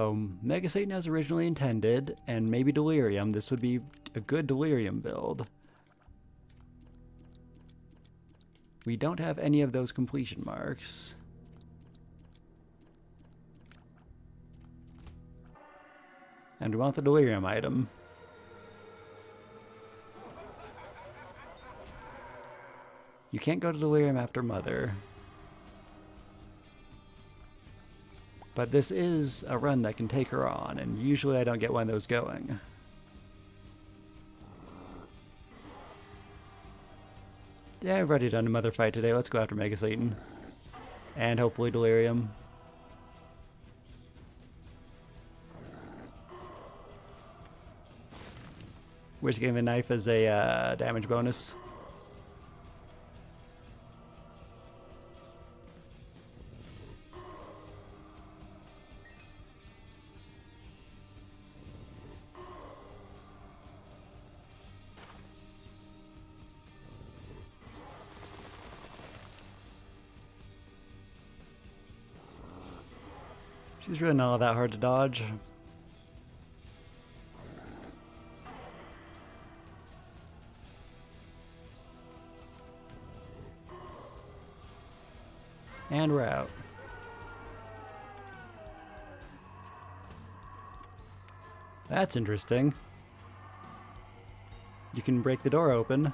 So, Mega Satan as originally intended, and maybe Delirium. This would be a good Delirium build. We don't have any of those completion marks. And we want the Delirium item. You can't go to Delirium after Mother. But this is a run that can take her on, and usually I don't get one of those going. Yeah, I've already done a Mother fight today. Let's go after Mega Satan. And hopefully Delirium. We're just getting the knife as a damage bonus. She's really not all that hard to dodge. And we're out. That's interesting. You can break the door open.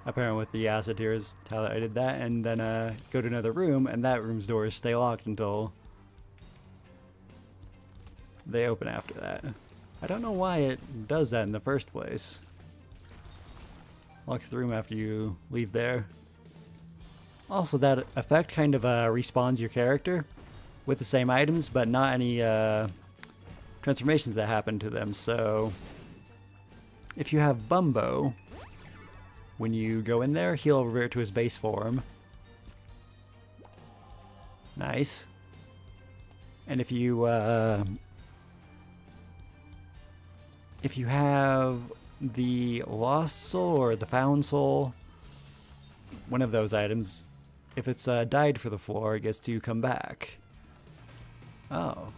Apparently with the acid here is how I did that, and then go to another room, and that room's doors stay locked until they open after that. I don't know why it does that in the first place. Locks the room after you leave there. Also, that effect kind of respawns your character with the same items, but not any transformations that happen to them. So, if you have Bumbo, when you go in there, he'll revert to his base form. Nice. And if you have the Lost Soul or the Found Soul, one of those items, if it's died for the floor, it gets to come back. Oh,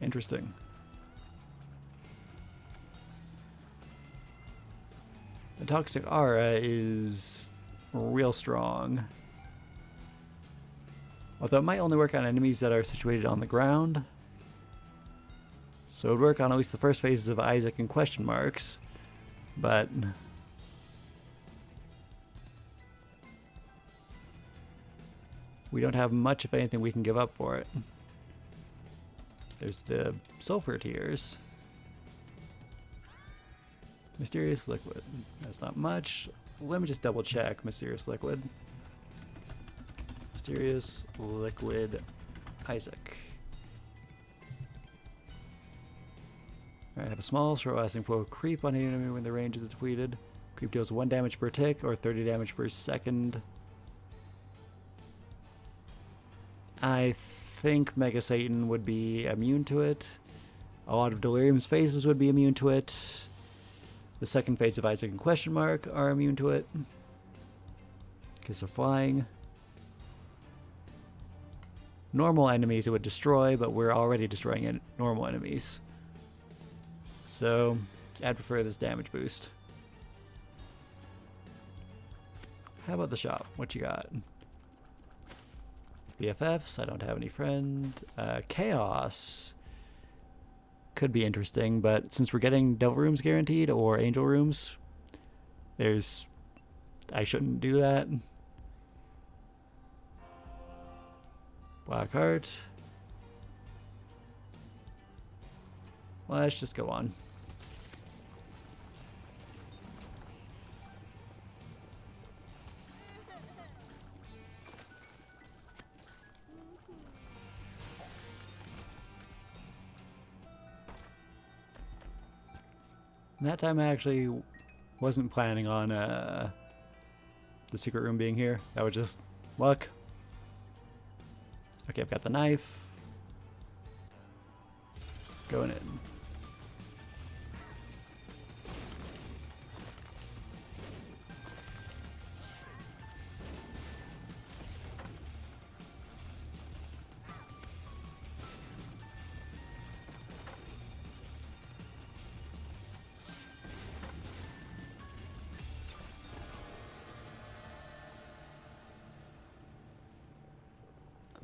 interesting. The Toxic Aura is real strong. Although it might only work on enemies that are situated on the ground. So it would work on at least the first phases of Isaac and question marks. But we don't have much, if anything, we can give up for it. There's the sulfur tears. Mysterious liquid. That's not much. Let me just double check mysterious liquid. Mysterious liquid Isaac. Alright, have a small, short-lasting flow of creep on an enemy when the range is depleted. Creep deals 1 damage per tick or 30 damage per second. I think Mega Satan would be immune to it. A lot of Delirium's phases would be immune to it. The second phase of Isaac and question mark are immune to it. Because they're flying. Normal enemies it would destroy, but we're already destroying normal enemies. So, I'd prefer this damage boost. How about the shop? What you got? BFFs, I don't have any friend. Chaos could be interesting, but since we're getting Devil Rooms guaranteed or Angel Rooms, I shouldn't do that. Blackheart. Let's just go on. And that time I actually wasn't planning on the secret room being here. That was just luck. Okay, I've got the knife. Going in.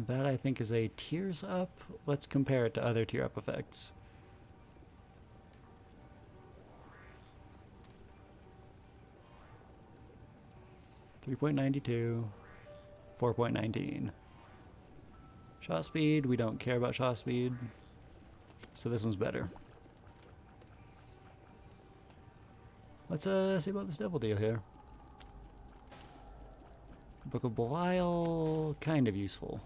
That I think is a tears up. Let's compare it to other tear up effects. .92, 4.19. Shot speed, we don't care about shot speed, so this one's better. Let's see about this devil deal here. Book of Belial, kind of useful.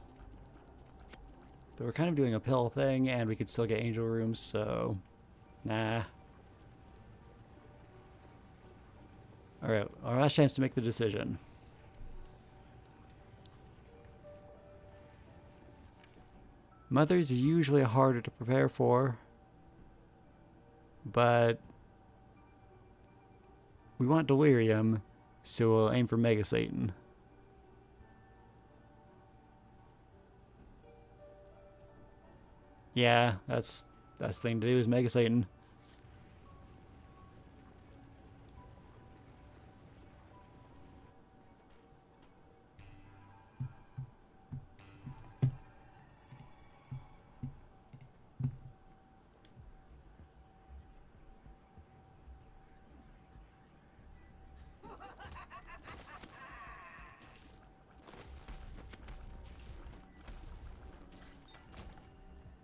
But we're kind of doing a pill thing, and we could still get angel rooms, so nah. Alright, our last chance to make the decision. Mother's usually harder to prepare for, but we want Delirium, so we'll aim for Mega Satan. Yeah, that's the thing to do is Mega Satan.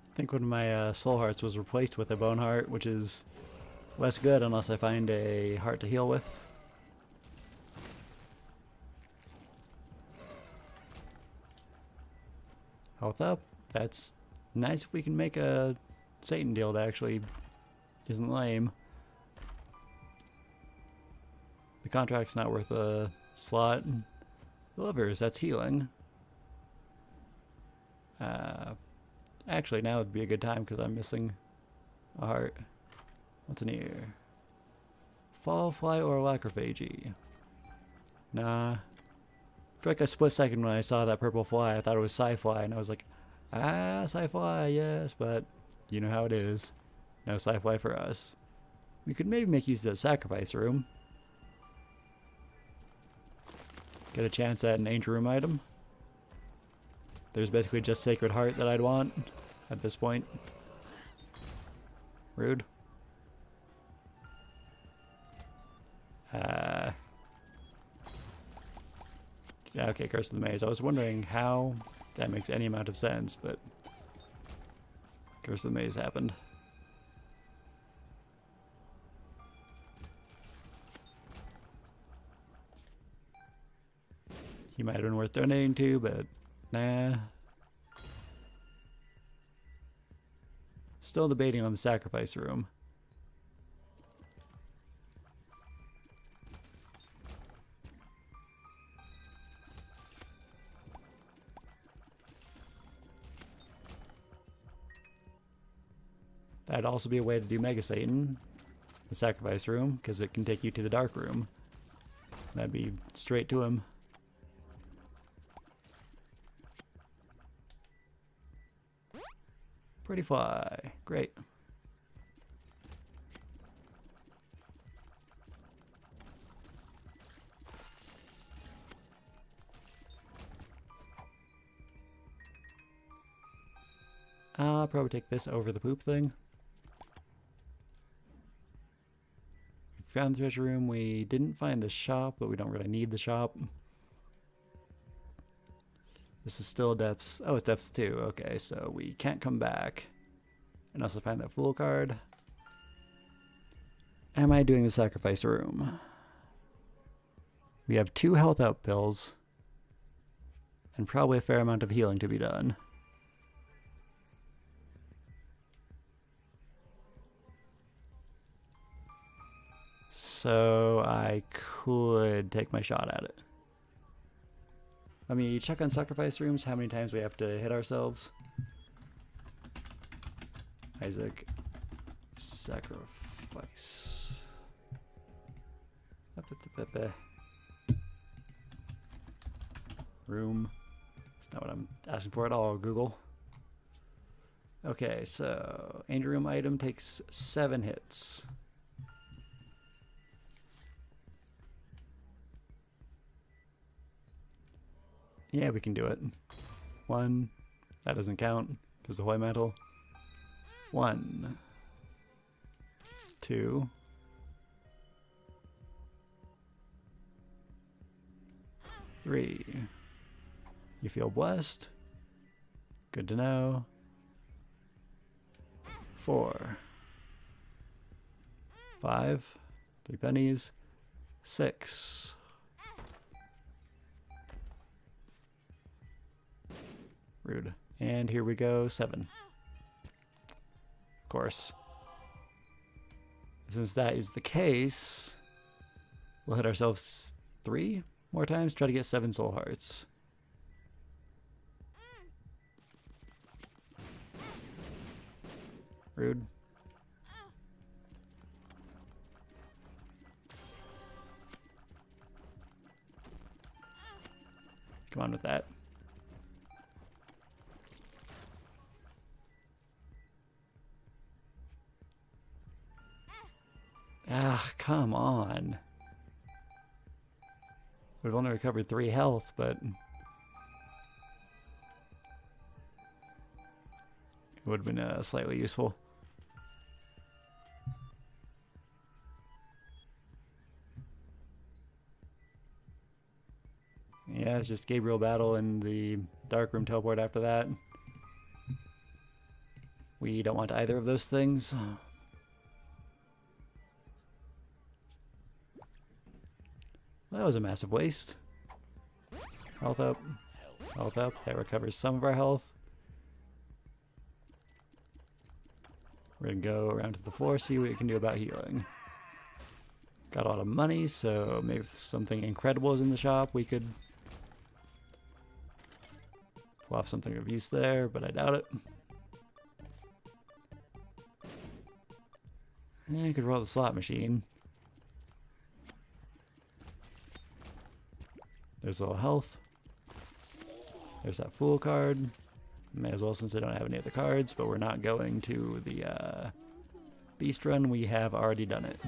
I think one of my soul hearts was replaced with a bone heart, which is less good unless I find a heart to heal with. Health up. That's nice if we can make a Satan deal that actually isn't lame. The contract's not worth a slot. Delivers, that's healing. Actually, now would be a good time because I'm missing a heart. What's in here? Fall, fly, or lacrophagy? Nah. For like a split second when I saw that purple fly, I thought it was sci-fly, and I was like, ah, sci-fly, yes, but you know how it is. No sci-fly for us. We could maybe make use of the sacrifice room. Get a chance at an angel room item. There's basically just Sacred Heart that I'd want at this point. Rude. Yeah, okay, Curse of the Maze. I was wondering how that makes any amount of sense, but Curse of the Maze happened. He might have been worth donating to, but nah. Still debating on the sacrifice room. That'd also be a way to do Mega Satan, the sacrifice room, because it can take you to the dark room. That'd be straight to him. Pretty fly. Great. I'll probably take this over the poop thing. We found the treasure room. We didn't find the shop, but we don't really need the shop. This is still depths. Oh, it's depths 2. Okay, so we can't come back unless I find that fool card. Am I doing the sacrifice room? We have 2 health up pills and probably a fair amount of healing to be done. So I could take my shot at it. Let me check on sacrifice rooms, how many times we have to hit ourselves. Isaac. Sacrifice. Room. That's not what I'm asking for at all, Google. Okay, so Angel Room item takes 7 hits. Yeah, we can do it. 1, That doesn't count because the Hoy Mantle. 1, 2, 3. You feel blessed. Good to know. 4, 5, 3 pennies. 6. Rude. And here we go, 7. Of course. Since that is the case, we'll hit ourselves 3 more times, try to get 7 soul hearts. Rude. Come on with that. Ah, come on. We've only recovered 3 health, but it would have been slightly useful. Yeah, it's just Gabriel battle and the dark room teleport after that. We don't want either of those things. Well, that was a massive waste. Health up. Health up. That recovers some of our health. We're gonna go around to the floor, see what we can do about healing. Got a lot of money, so maybe if something incredible is in the shop, we could pull off something of use there, but I doubt it. Yeah, you could roll the slot machine. There's a little health. There's that fool card. May as well, since I don't have any other cards, but we're not going to the beast run. We have already done it.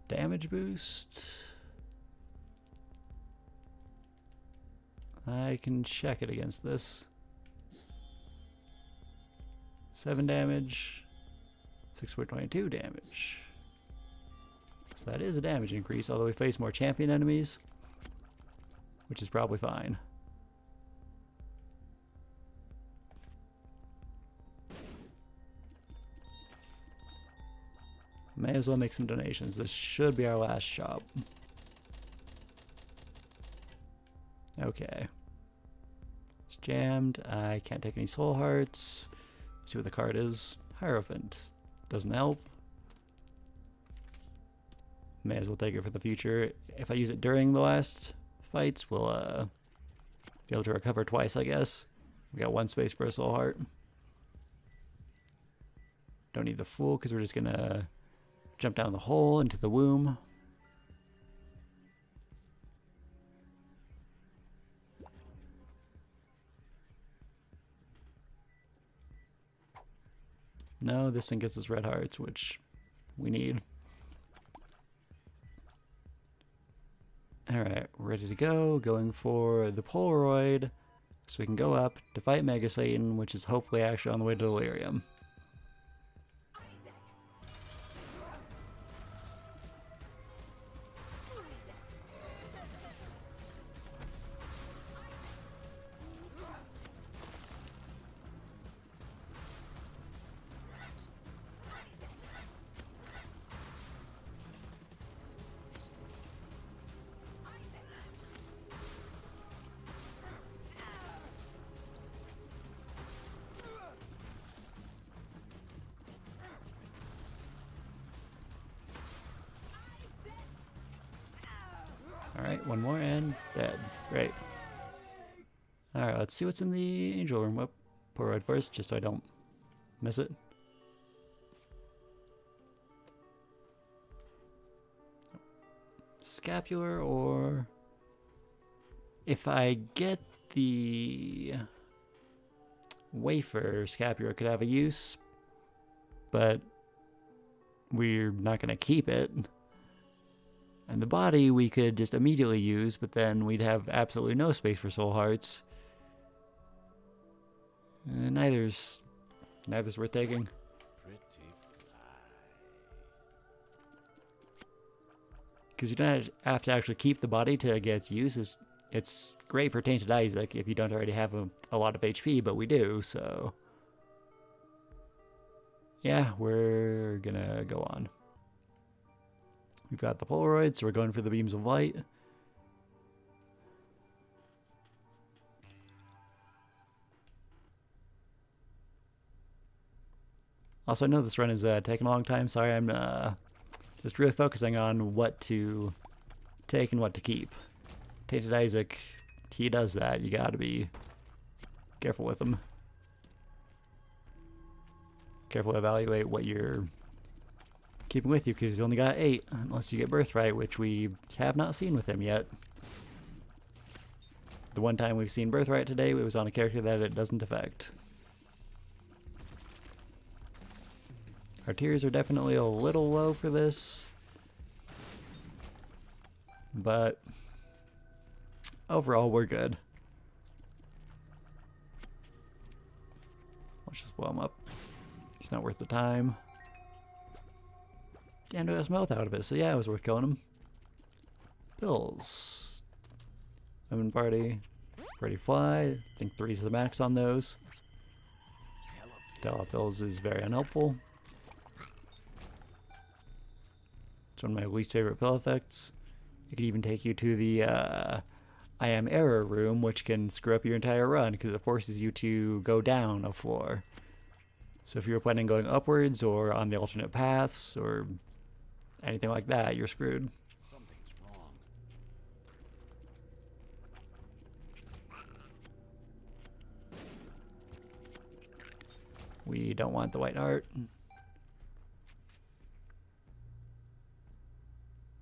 Damage boost. I can check it against this. 7 damage. 6.22 damage. So that is a damage increase, although we face more champion enemies, which is probably fine. May as well make some donations. This should be our last shop. Okay. It's jammed. I can't take any soul hearts. Let's see what the card is. Hierophant. Doesn't help. May as well take it for the future. If I use it during the last fights, we'll be able to recover twice, I guess. We got 1 space for a soul heart. Don't need the fool because we're just gonna jump down the hole into the womb. No, this thing gets us red hearts, which we need. Alright, ready to go. Going for the Polaroid so we can go up to fight Mega Satan, which is hopefully actually on the way to Delirium. Alright, 1 more and dead. Great. Alright, let's see what's in the angel room. Whoop, Polaroid first, just so I don't miss it. Scapular, or if I get the wafer, scapular could have a use, but we're not going to keep it. And the body we could just immediately use, but then we'd have absolutely no space for soul hearts. And neither's worth taking. Because you don't have to actually keep the body to get its use. It's great for Tainted Isaac if you don't already have a lot of HP, but we do, so... yeah, we're gonna go on. We've got the Polaroid, so we're going for the beams of light. Also, I know this run is taking a long time. Sorry, I'm just really focusing on what to take and what to keep. Tainted Isaac, he does that. You gotta be careful with him. Careful to evaluate what you're keeping with you, because he's only got 8, unless you get Birthright, which we have not seen with him yet. The one time we've seen Birthright today, it was on a character that it doesn't affect. Our tiers are definitely a little low for this, but overall we're good. Let's just blow him up. It's not worth the time. And we got some health out of it, so yeah, it was worth killing him. Pills. Lemon Party. Ready Fly. I think 3's the max on those. Pills is very unhelpful. It's one of my least favorite pill effects. It can even take you to the I am error room, which can screw up your entire run because it forces you to go down a floor. So if you're planning on going upwards or on the alternate paths or anything like that, you're screwed. Something's wrong. We don't want the white heart.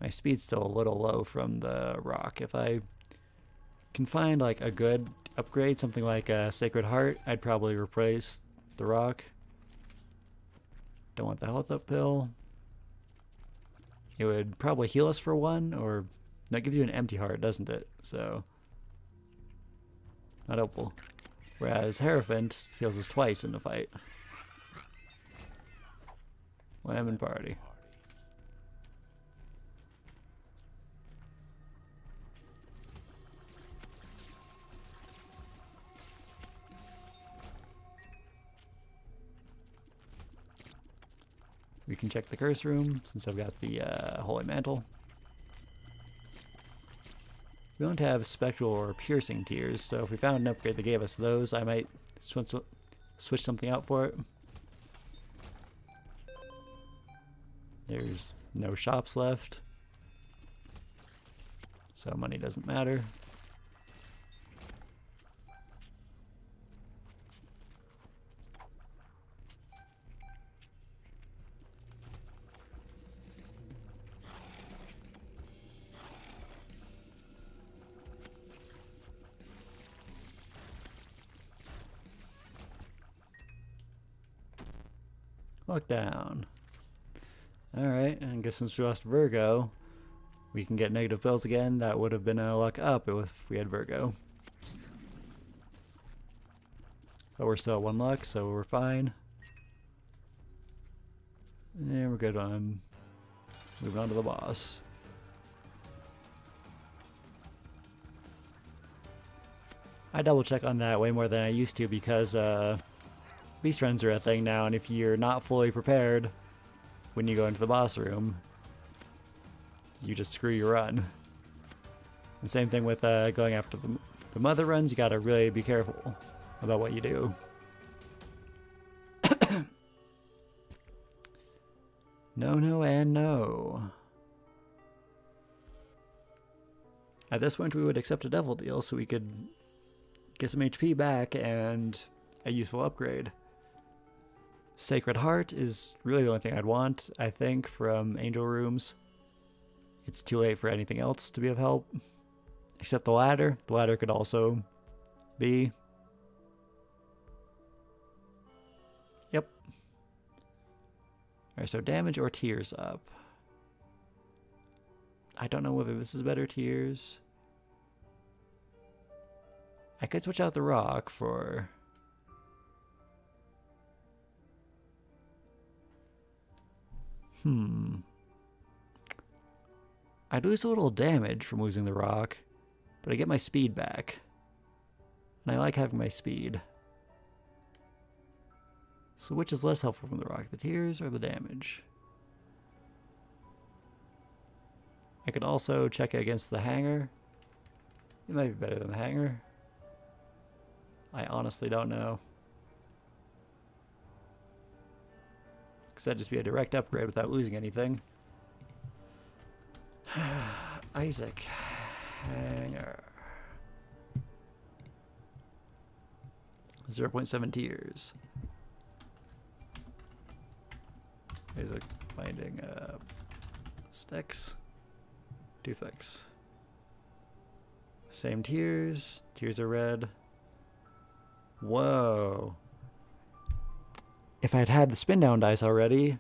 My speed's still a little low from the rock. If I can find like a good upgrade, something like a Sacred Heart, I'd probably replace the rock. Don't want the health up pill. It would probably heal us for 1, or that gives you an empty heart, doesn't it? So not helpful. Whereas Hierophant heals us twice in the fight. Lemon Party. We can check the curse room since I've got the Holy Mantle. We don't have Spectral or Piercing tiers, so if we found an upgrade that gave us those, I might switch something out for it. There's no shops left, so money doesn't matter. Lockdown. Alright, I guess since we lost Virgo, we can get negative pills again. That would have been a luck up if we had Virgo. But we're still at 1 luck, so we're fine. And we're good on moving on to the boss. I double check on that way more than I used to because beast runs are a thing now, and if you're not fully prepared when you go into the boss room, you just screw your run. And same thing with going after the mother runs. You gotta really be careful about what you do. No, no, and no. At this point, we would accept a devil deal so we could get some HP back and a useful upgrade. Sacred Heart is really the only thing I'd want, I think, from Angel Rooms. it's too late for anything else to be of help. Except the ladder. The ladder could also be. Yep. Alright, so damage or tears up. I don't know whether this is better tears. I could switch out the rock for... I'd lose a little damage from losing the rock, but I get my speed back. And I like having my speed. So which is less helpful from the rock, the tears or the damage? I could also check it against the hanger. It might be better than the hanger. I honestly don't know. Because that'd just be a direct upgrade without losing anything. Isaac. Hanger. 0.7 tears. Isaac finding sticks. Toothpicks. Same tears. Tears are red. Whoa. If I'd had the spin down dice already,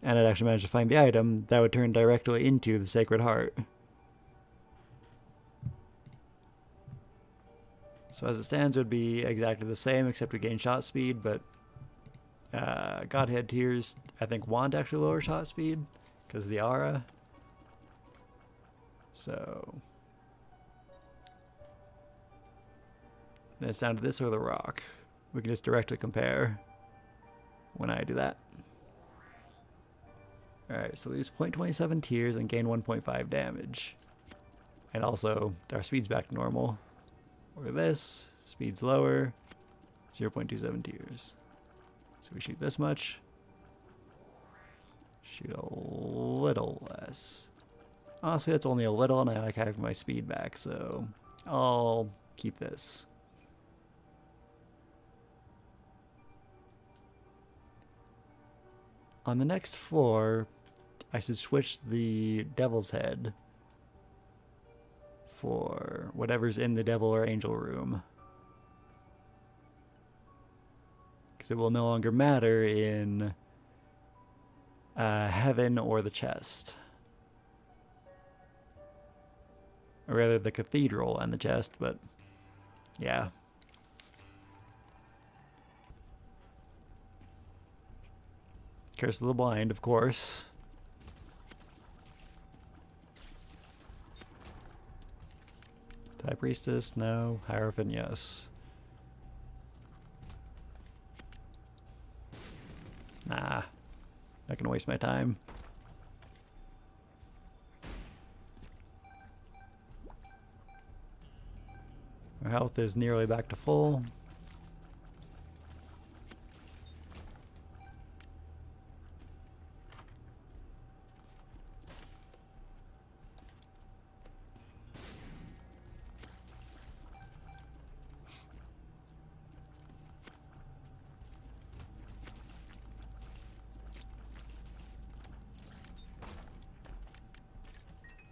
and I'd actually managed to find the item, that would turn directly into the Sacred Heart. So as it stands, it would be exactly the same, except we gain shot speed, but Godhead Tears, I think, want actually lower shot speed, because of the aura. So... then it's down to this or the rock. We can just directly compare when I do that. Alright, so we use 0.27 tears and gain 1.5 damage. And also, our speed's back to normal. Or this, speed's lower, 0.27 tears. So we shoot this much. Shoot a little less. Honestly, that's only a little, and I like having my speed back, so I'll keep this. On the next floor, I should switch the Devil's Head for whatever's in the Devil or Angel room. Because it will no longer matter in Heaven or the chest. Or rather, the Cathedral and the chest, but yeah. Curse of the Blind, of course. High Priestess, no. Hierophant, yes. Nah. Not gonna waste my time. Our health is nearly back to full.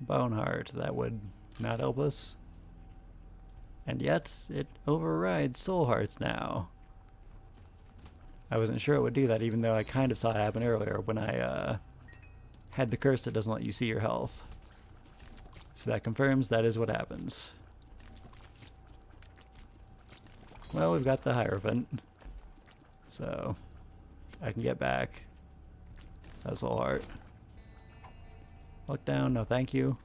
Boneheart, that would not help us. And yet, it overrides Soul Hearts now. I wasn't sure it would do that, even though I kind of saw it happen earlier when I had the curse that doesn't let you see your health. So that confirms that is what happens. Well, we've got the Hierophant. So, I can get back. That's Soul Heart. Look down, no thank you.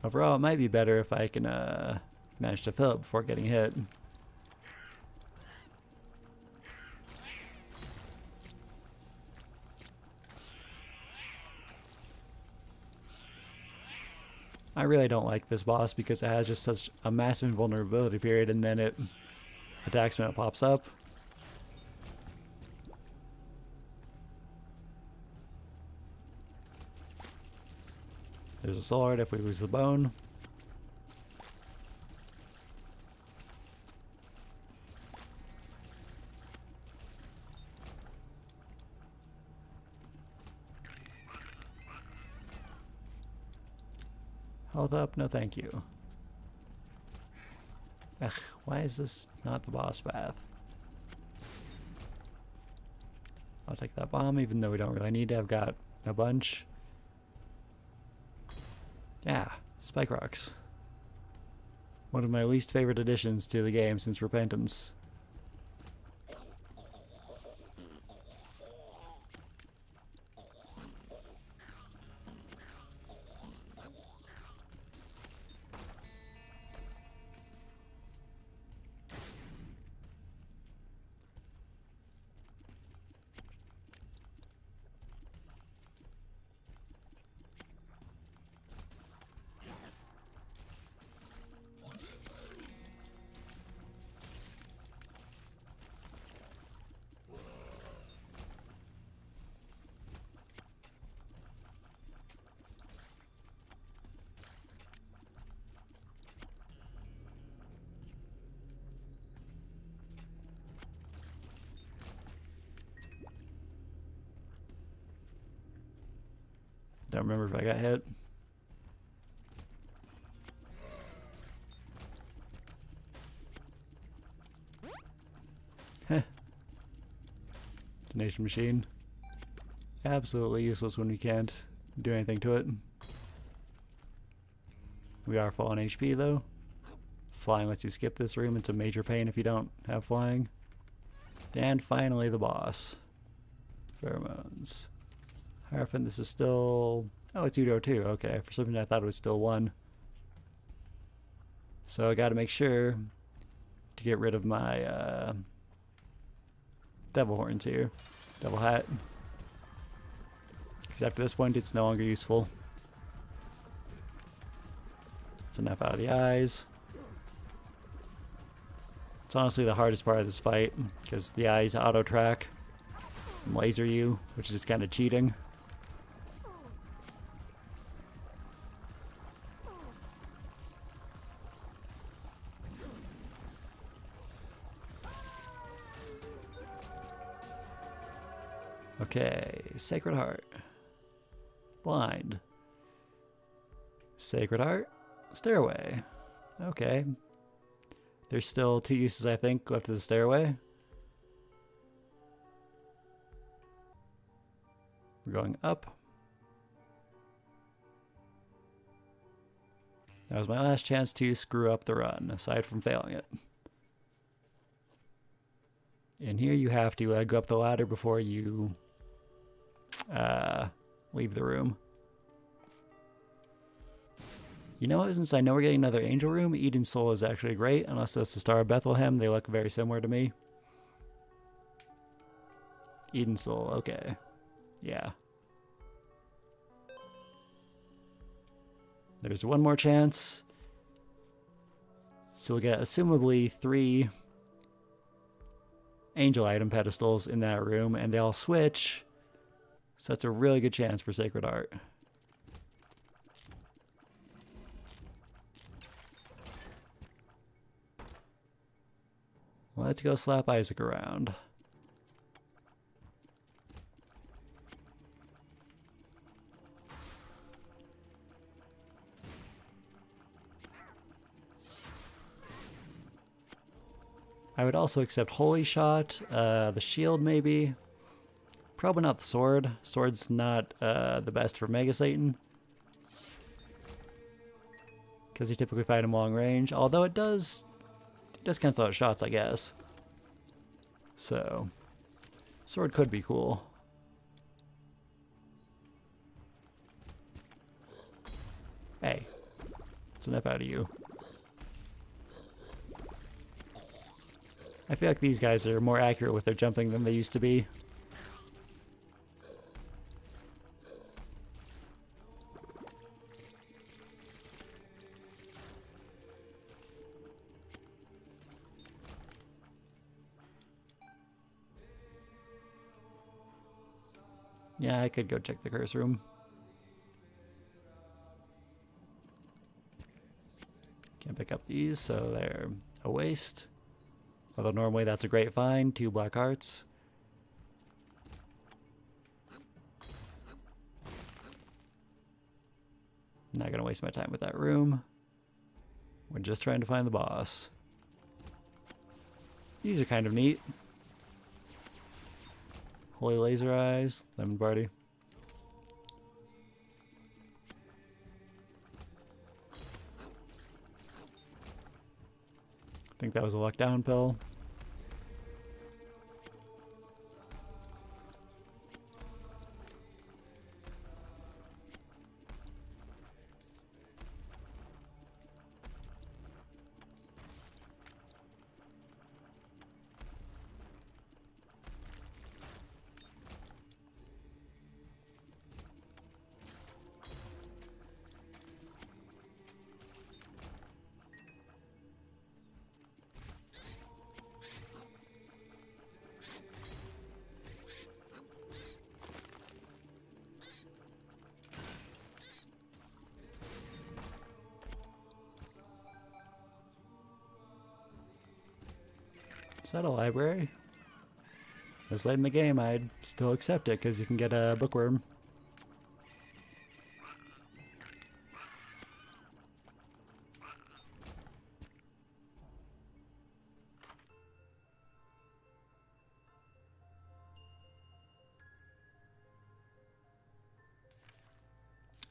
Overall, it might be better if I can manage to fill it before getting hit. I really don't like this boss because it has just such a massive invulnerability period and then it attacks when it pops up. There's a soul heart if we lose the bone. Health up? No thank you. Ugh, why is this not the boss path? I'll take that bomb even though we don't really need to. I've got a bunch. Yeah, spike rocks. One of my least favorite additions to the game since Repentance. Don't remember if I got hit. Heh. Donation machine. Absolutely useless when we can't do anything to it. We are full on HP though. Flying lets you skip this room. It's a major pain if you don't have flying. And finally the boss. Pheromones. Hierophant, this is still... Oh, it's Udo too. Okay, for some reason I thought it was still 1. So I gotta make sure to get rid of my devil horns here. Devil hat. Because after this point it's no longer useful. It's enough out of the eyes. It's honestly the hardest part of this fight, because the eyes auto-track and laser you, which is just kind of cheating. Okay, Sacred Heart. Blind. Sacred Heart. Stairway. Okay. There's still 2 uses, I think, left of the stairway. We're going up. That was my last chance to screw up the run, aside from failing it. In here you have to go up the ladder before you leave the room. You know what, since I know we're getting another angel room, Eden Soul is actually great, unless that's the Star of Bethlehem. They look very similar to me. Eden Soul, okay. Yeah. There's one more chance. So we get assumably 3 angel item pedestals in that room, and they all switch. So that's a really good chance for Sacred Art. Let's go slap Isaac around. I would also accept Holy Shot, the shield maybe. Probably not the sword. Sword's not the best for Mega Satan, because you typically fight him long range, although it does cancel out shots, I guess. So, sword could be cool. Hey, that's enough out of you. I feel like these guys are more accurate with their jumping than they used to be. Yeah, I could go check the curse room. Can't pick up these, so they're a waste. Although normally that's a great find, 2 black hearts. Not gonna waste my time with that room. We're just trying to find the boss. These are kind of neat. Holy laser eyes, lemon party. I think that was a luck down pill. Is that a library? This late in the game, I'd still accept it because you can get a bookworm.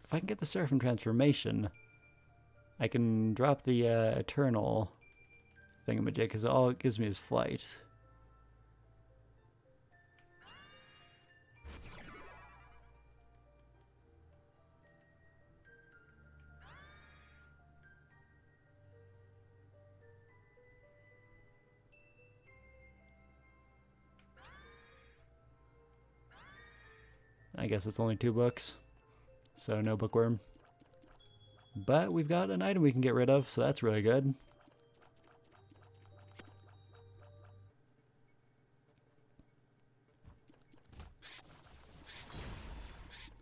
If I can get the Seraphim transformation, I can drop the Eternal thingamajig because all it gives me is flight. I guess it's only 2 books, so no bookworm. But we've got an item we can get rid of, so that's really good.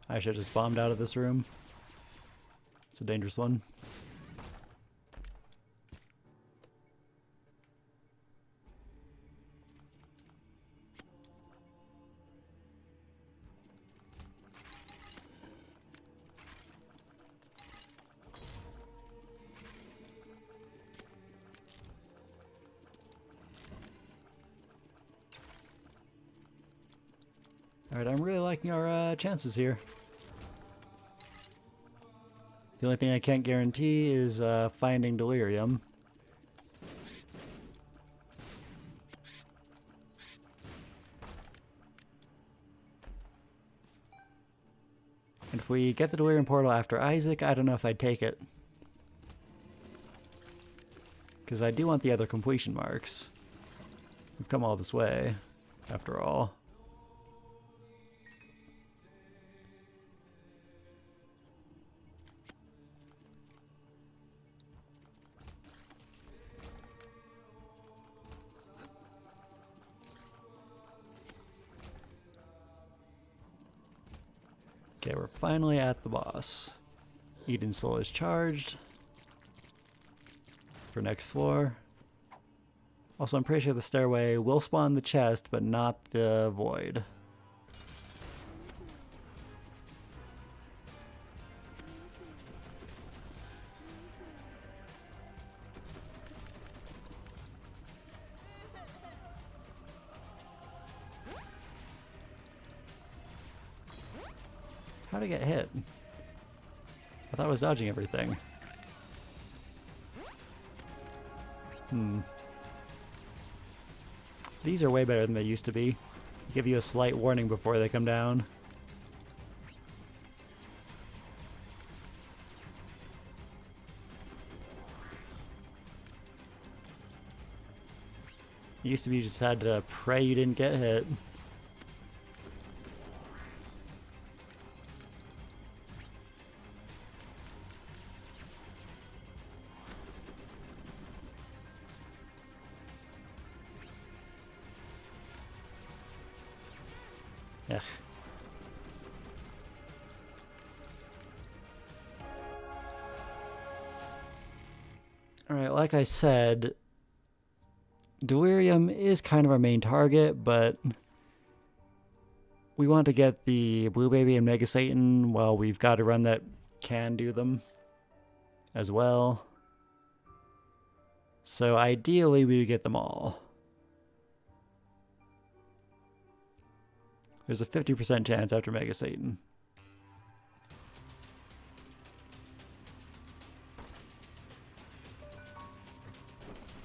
I should have just bombed out of this room. It's a dangerous one. Alright, I'm really liking our chances here. The only thing I can't guarantee is finding delirium. And if we get the delirium portal after Isaac, I don't know if I'd take it. Because I do want the other completion marks. We've come all this way, after all. Okay, we're finally at the boss. Eden's soul is charged for next floor. Also, I'm pretty sure the stairway will spawn the chest, but not the void. How'd I get hit? I thought I was dodging everything. These are way better than they used to be. Give you a slight warning before they come down. It used to be you just had to pray you didn't get hit. Ugh. Alright, like I said, delirium is kind of our main target, but we want to get the Blue Baby and Mega Satan while we've got a run that can do them. as well. So ideally we would get them all. There's a 50% chance after Mega Satan.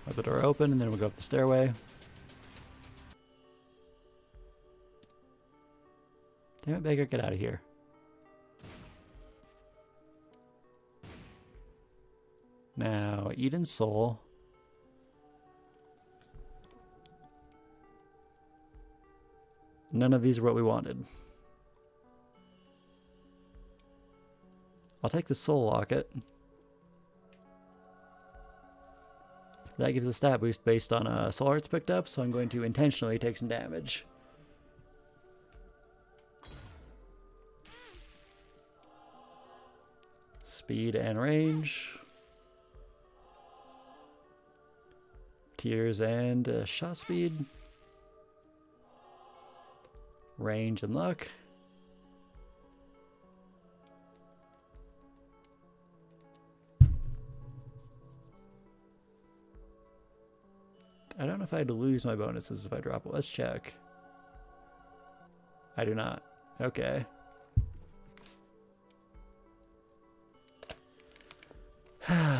Have the door open and then we'll go up the stairway. Damn it, Baker, get out of here. Now, Eden's Soul. None of these are what we wanted. I'll take the Soul Locket. That gives a stat boost based on Soul Hearts picked up, so I'm going to intentionally take some damage. Speed and range. Tears and shot speed. Range and luck. I don't know if I'd lose my bonuses if I drop it. Let's check. I do not. Okay.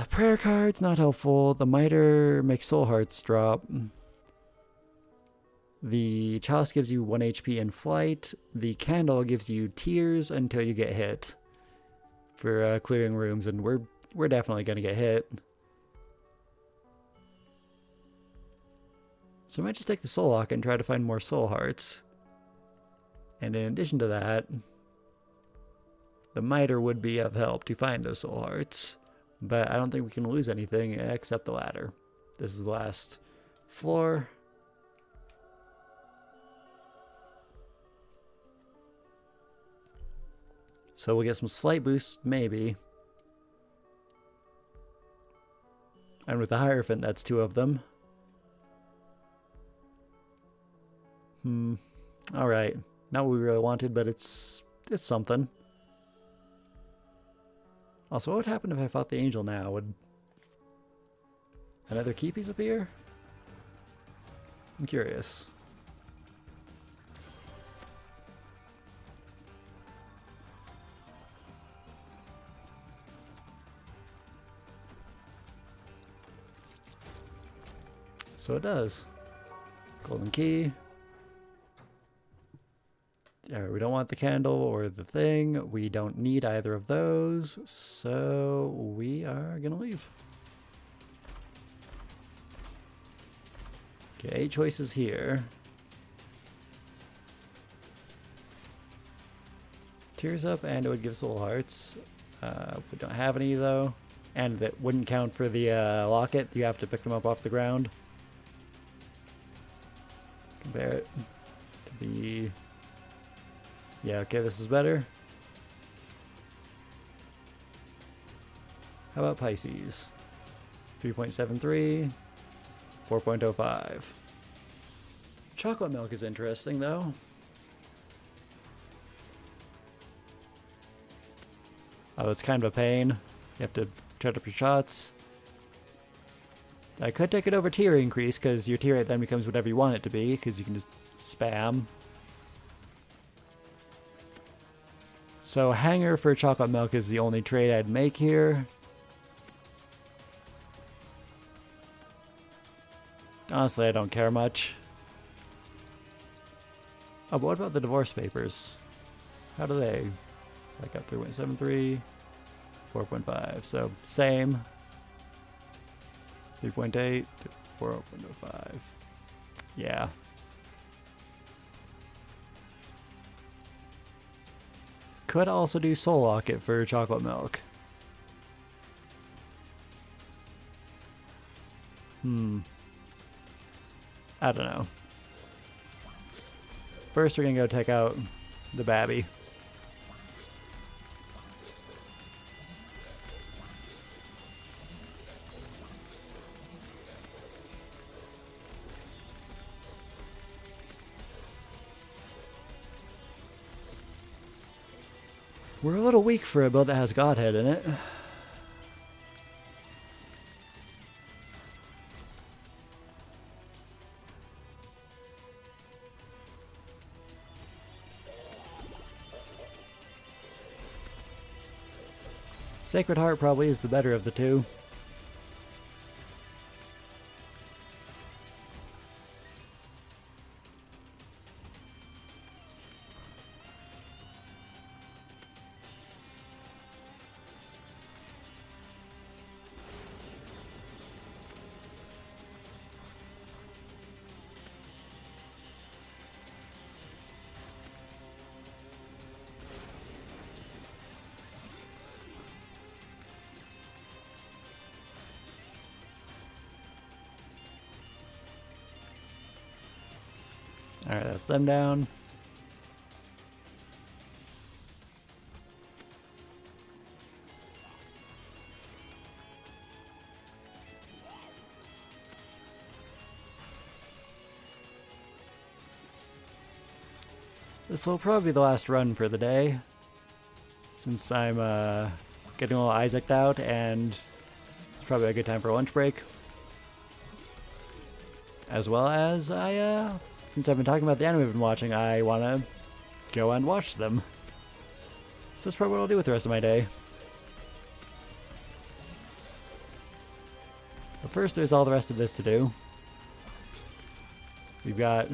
Prayer cards, not helpful. The Miter makes Soul Hearts drop. The Chalice gives you 1 HP in flight. The Candle gives you tears until you get hit for clearing rooms, and we're definitely going to get hit. So I might just take the Soul Lock and try to find more Soul Hearts. And in addition to that, the Miter would be of help to find those Soul Hearts. But I don't think we can lose anything except the ladder. This is the last floor. So we'll get some slight boosts, maybe. And with the Hierophant, that's 2 of them. Alright. Not what we really wanted, but it's something. Also, what would happen if I fought the Angel now? Would another key piece appear? I'm curious. So it does. Golden key. We don't want the candle or the thing. We don't need either of those. So we are going to leave. Okay, 8 choices here. Tears up and it would give Soul Hearts. We don't have any though. And that wouldn't count for the locket. You have to pick them up off the ground. Compare it to the... Yeah, okay, this is better. How about Pisces? 3.73, 4.05. Chocolate milk is interesting, though. Oh, it's kind of a pain. You have to charge up your shots. I could take it over tier increase, because your tier rate then becomes whatever you want it to be, because you can just spam. So hanger for chocolate milk is the only trade I'd make here. Honestly, I don't care much. Oh, but what about the divorce papers? How do they? So I got 3.73, 4.5. So same. 3.8, 4.05. Yeah. Could also do Soul Locket for chocolate milk. I don't know. First, we're gonna go check out the Babby. We're a little weak for a build that has Godhead in it. Sacred Heart probably is the better of the two. Alright, that's them down. This will probably be the last run for the day, since I'm getting a little Isaac'd out, and it's probably a good time for a lunch break. As well as, since I've been talking about the anime I've been watching, I want to go and watch them. So that's probably what I'll do with the rest of my day. But first, there's all the rest of this to do. We've got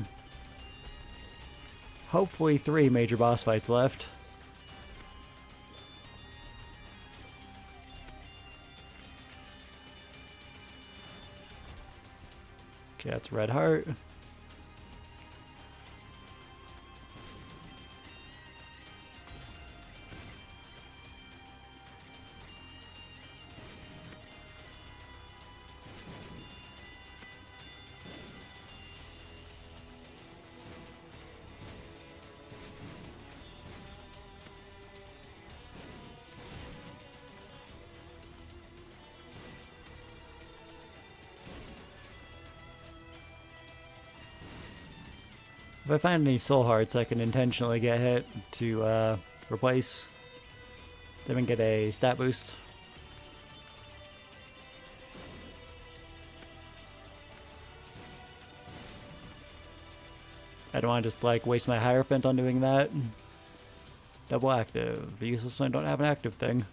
hopefully 3 major boss fights left. Okay, that's Red Heart. If I find any soul hearts, I can intentionally get hit to replace them and get a stat boost. I don't want to just like waste my Hierophant on doing that. Double active. Useless when I don't have an active thing.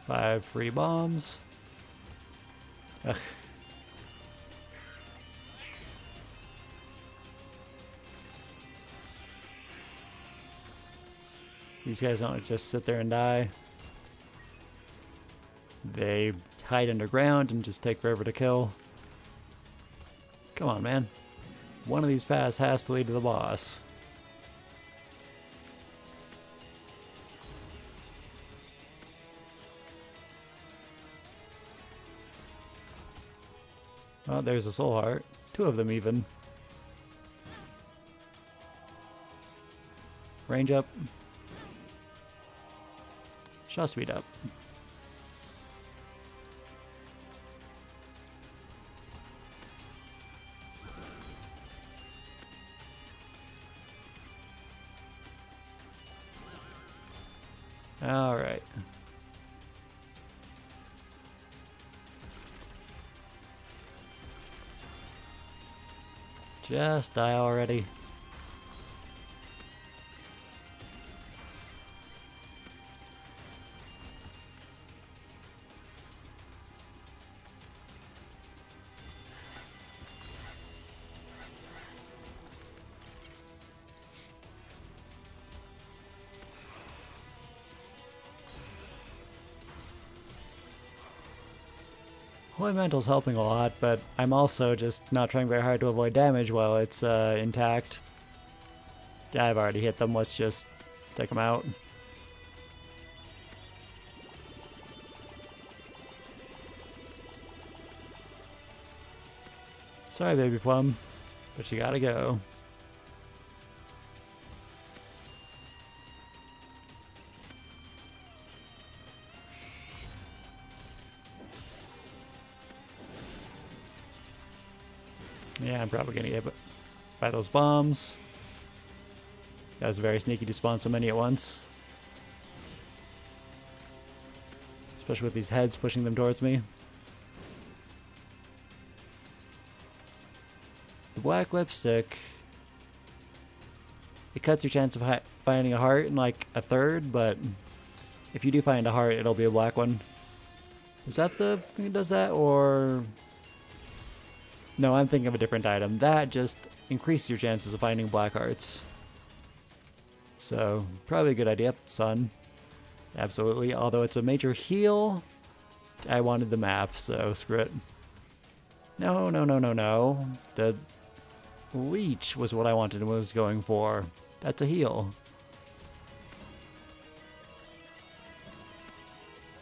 Five free bombs. Ugh. These guys don't just sit there and die. They hide underground and just take forever to kill. Come on, man. One of these paths has to lead to the boss. Oh, there's a soul heart. 2 of them even. Range up. Shot speed up. All right. Just die already. Holy Mantle's helping a lot, but I'm also just not trying very hard to avoid damage while it's intact. Yeah, I've already hit them, let's just take them out. Sorry, Baby Plum, but you gotta go. Yeah, I'm probably gonna get hit by those bombs. That was very sneaky to spawn so many at once. Especially with these heads pushing them towards me. The black lipstick, it cuts your chance of finding a heart in like a third, but if you do find a heart, it'll be a black one. Is that the thing that does that, or... No, I'm thinking of a different item. That just increases your chances of finding black hearts. So, probably a good idea. Sun. Absolutely. Although it's a major heal, I wanted the map, so screw it. No, no, no, no, no. The leech was what I wanted and was going for. That's a heal.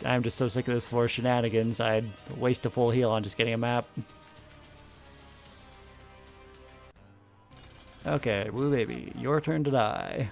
I'm just so sick of this for shenanigans. I'd waste a full heal on just getting a map. Okay, Blue Baby, your turn to die.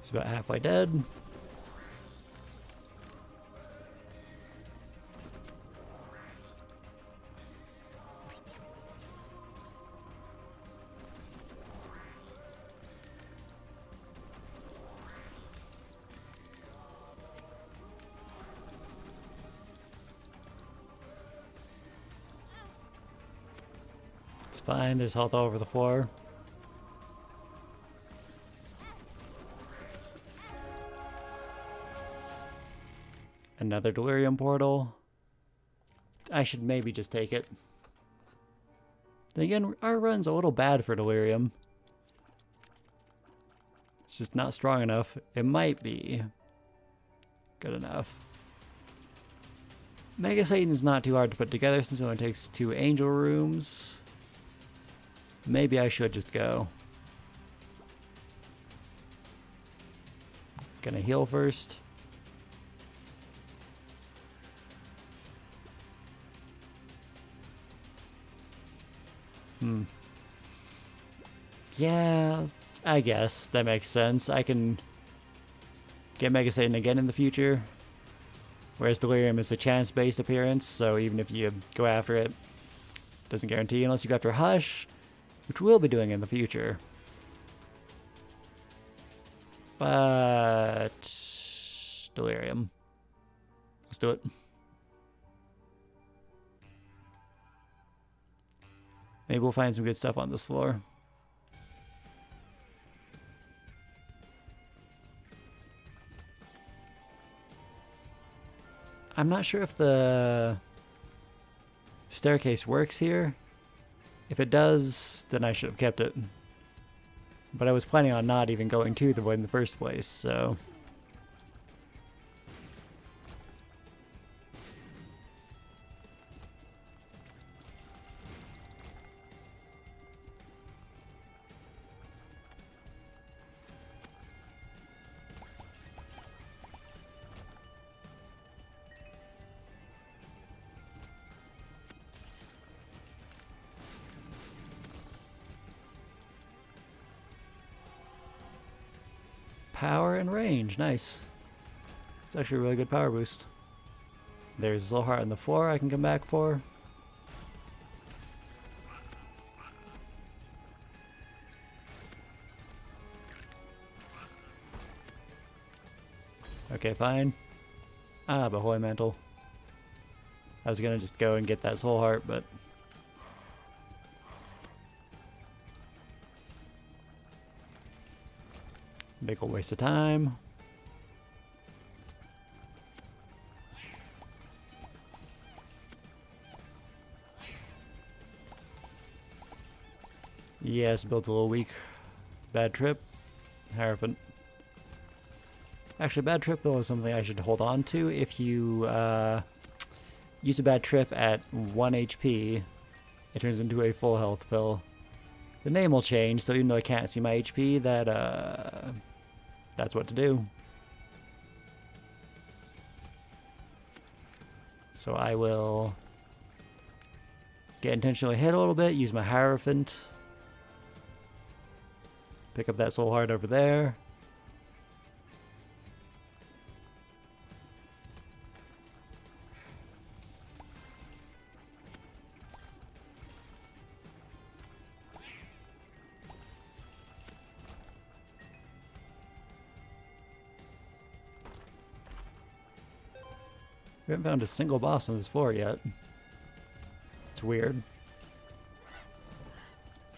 He's about halfway dead. It's fine, there's health all over the floor. Another delirium portal. I should maybe just take it. Then again, our run's a little bad for delirium. It's just not strong enough. It might be good enough. Mega Satan's not too hard to put together since it only takes 2 angel rooms. Maybe I should just go. Gonna heal first. Yeah, I guess that makes sense. I can get Mega Satan again in the future. Whereas Delirium is a chance-based appearance, so even if you go after it, doesn't guarantee unless you go after Hush, which we'll be doing in the future. But Delirium. Let's do it. Maybe we'll find some good stuff on this floor. I'm not sure if the staircase works here. If it does, then I should have kept it. But I was planning on not even going to the void in the first place, so... Power and range, nice. It's actually a really good power boost. There's a little heart on the floor I can come back for. Okay, fine. Ah, but Holy Mantle. I was gonna just go and get that soul heart, but... Big ol' waste of time. Yes, builds a little weak. Bad trip. Hierophant. Actually, bad trip bill is something I should hold on to. If you use a bad trip at 1 HP, it turns into a full health pill. The name will change, so even though I can't see my HP, that's what to do. So I will get intentionally hit a little bit, use my Hierophant. Pick up that soul heart over there. We haven't found a single boss on this floor yet. It's weird.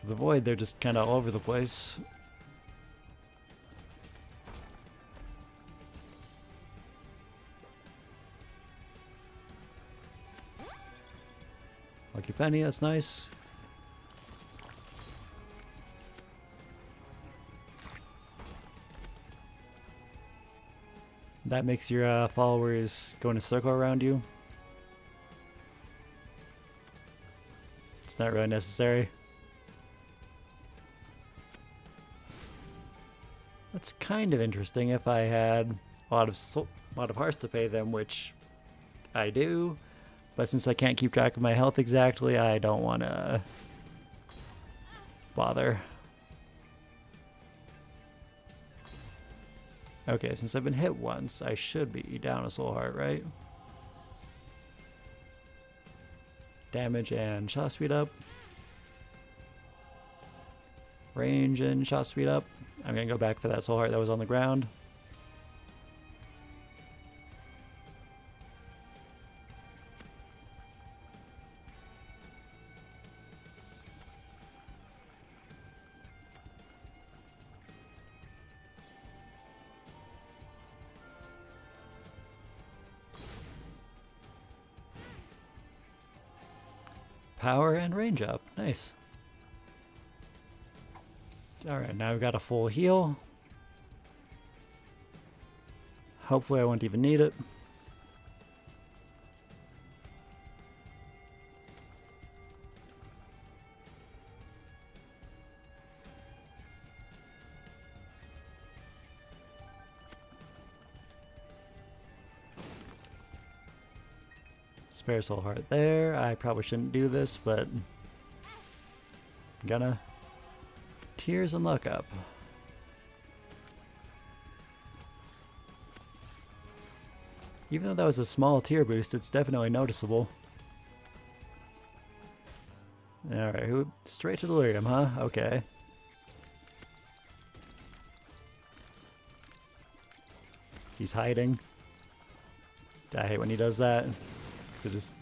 For the Void, they're just kind of all over the place. Lucky Penny, that's nice. That makes your followers go in a circle around you. It's not really necessary. That's kind of interesting if I had a lot of hearts to pay them, which I do. But since I can't keep track of my health exactly, I don't want to bother. Okay, since I've been hit once, I should be down a soul heart, right? Damage and shot speed up. Range and shot speed up. I'm gonna go back for that soul heart that was on the ground. Power and range up. Nice. Alright, now we've got a full heal. Hopefully I won't even need it. Spare soul heart there. I probably shouldn't do this, but I'm gonna. Tears and luck up. Even though that was a small tier boost, it's definitely noticeable. Alright, straight to delirium, huh? Okay. He's hiding. I hate when he does that. So just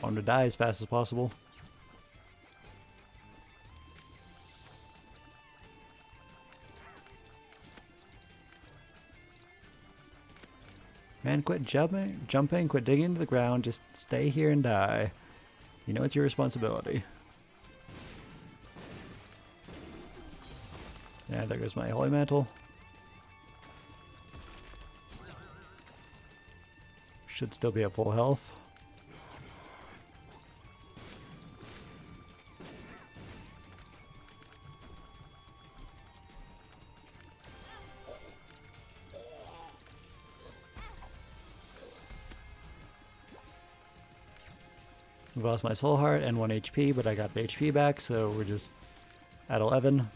want him to die as fast as possible. Man, quit jumping, quit digging into the ground, just stay here and die. You know it's your responsibility. Yeah, there goes my Holy Mantle. Should still be at full health. I've lost my soul heart and 1 HP, but I got the HP back, so we're just at 11.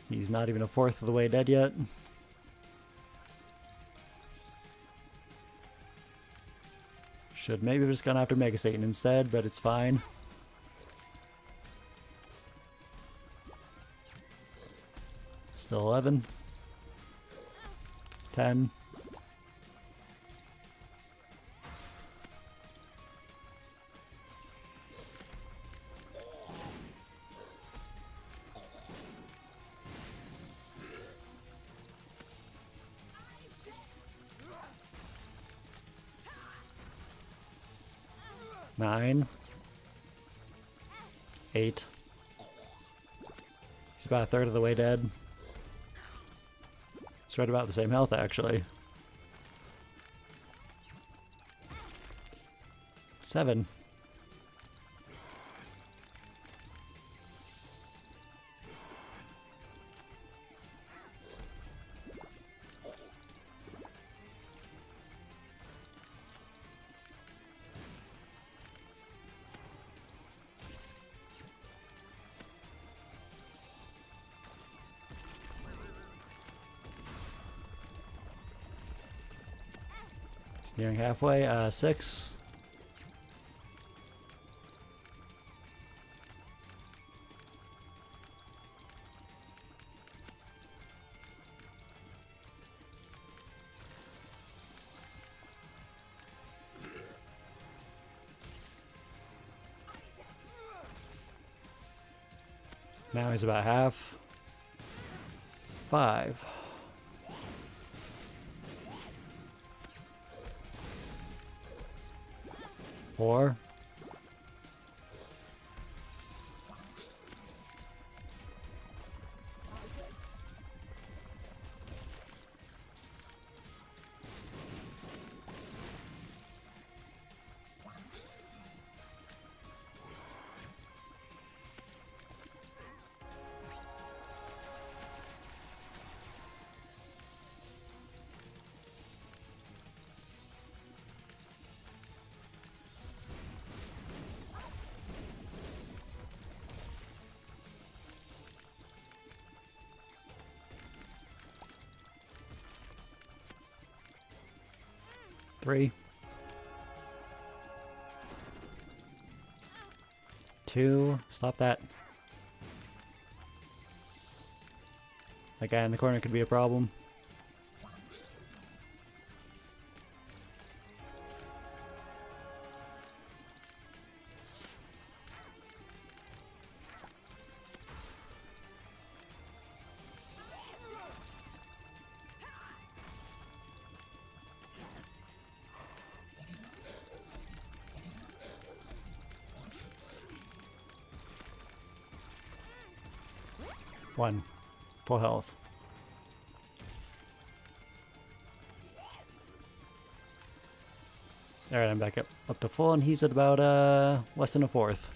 He's not even a fourth of the way dead yet. Should maybe have just gone after Mega Satan instead, but it's fine. Still 11. 10. Nine. 8. He's about a third of the way dead. It's right about the same health, actually. 7. Nearing halfway. 6. Now he's about half. 5. 4. 3. 2. Stop that. That guy in the corner could be a problem. One. Full health. Alright, I'm back up to full, and he's at about less than a fourth.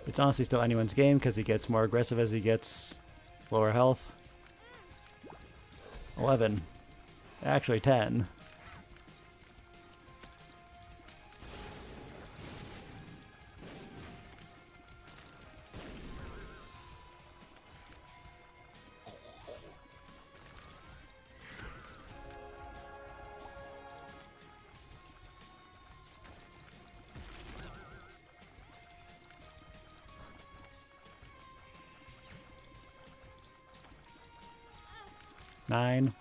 It's honestly still anyone's game because he gets more aggressive as he gets lower health. 11. Actually 10. Nine.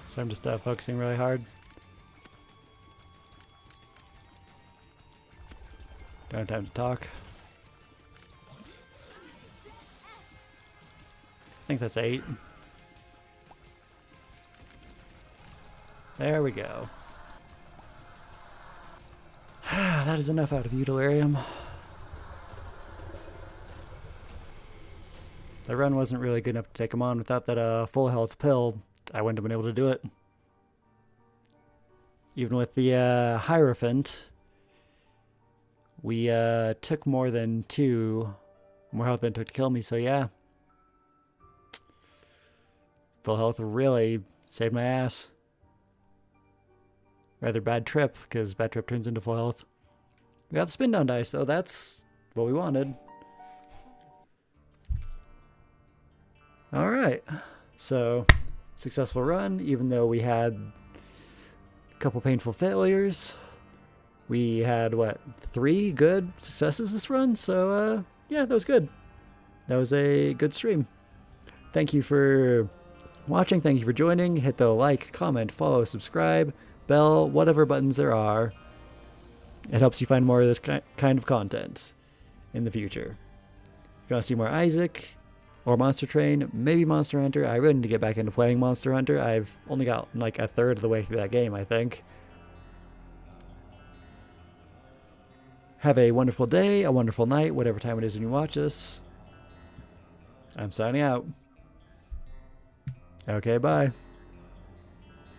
So I'm just focusing really hard. Don't have time to talk. I think that's 8. There we go. That is enough out of you, Delirium. The run wasn't really good enough to take him on. Without that full health pill, I wouldn't have been able to do it. Even with the Hierophant, we took more than 2 more health than it took to kill me, so yeah. Full health really saved my ass. Rather bad trip, because bad trip turns into full health. We got the spin down dice, so that's what we wanted. Alright, so successful run, even though we had a couple painful failures. We had, what, 3 good successes this run, so yeah, that was good. That was a good stream. Thank you for watching, thank you for joining. Hit the like, comment, follow, subscribe, bell, whatever buttons there are. It helps you find more of this kind of content. in the future. If you want to see more Isaac or Monster Train, maybe Monster Hunter. I really need to get back into playing Monster Hunter. I've only got like a third of the way through that game, I think. Have a wonderful day, a wonderful night, whatever time it is when you watch this. I'm signing out. Okay, bye.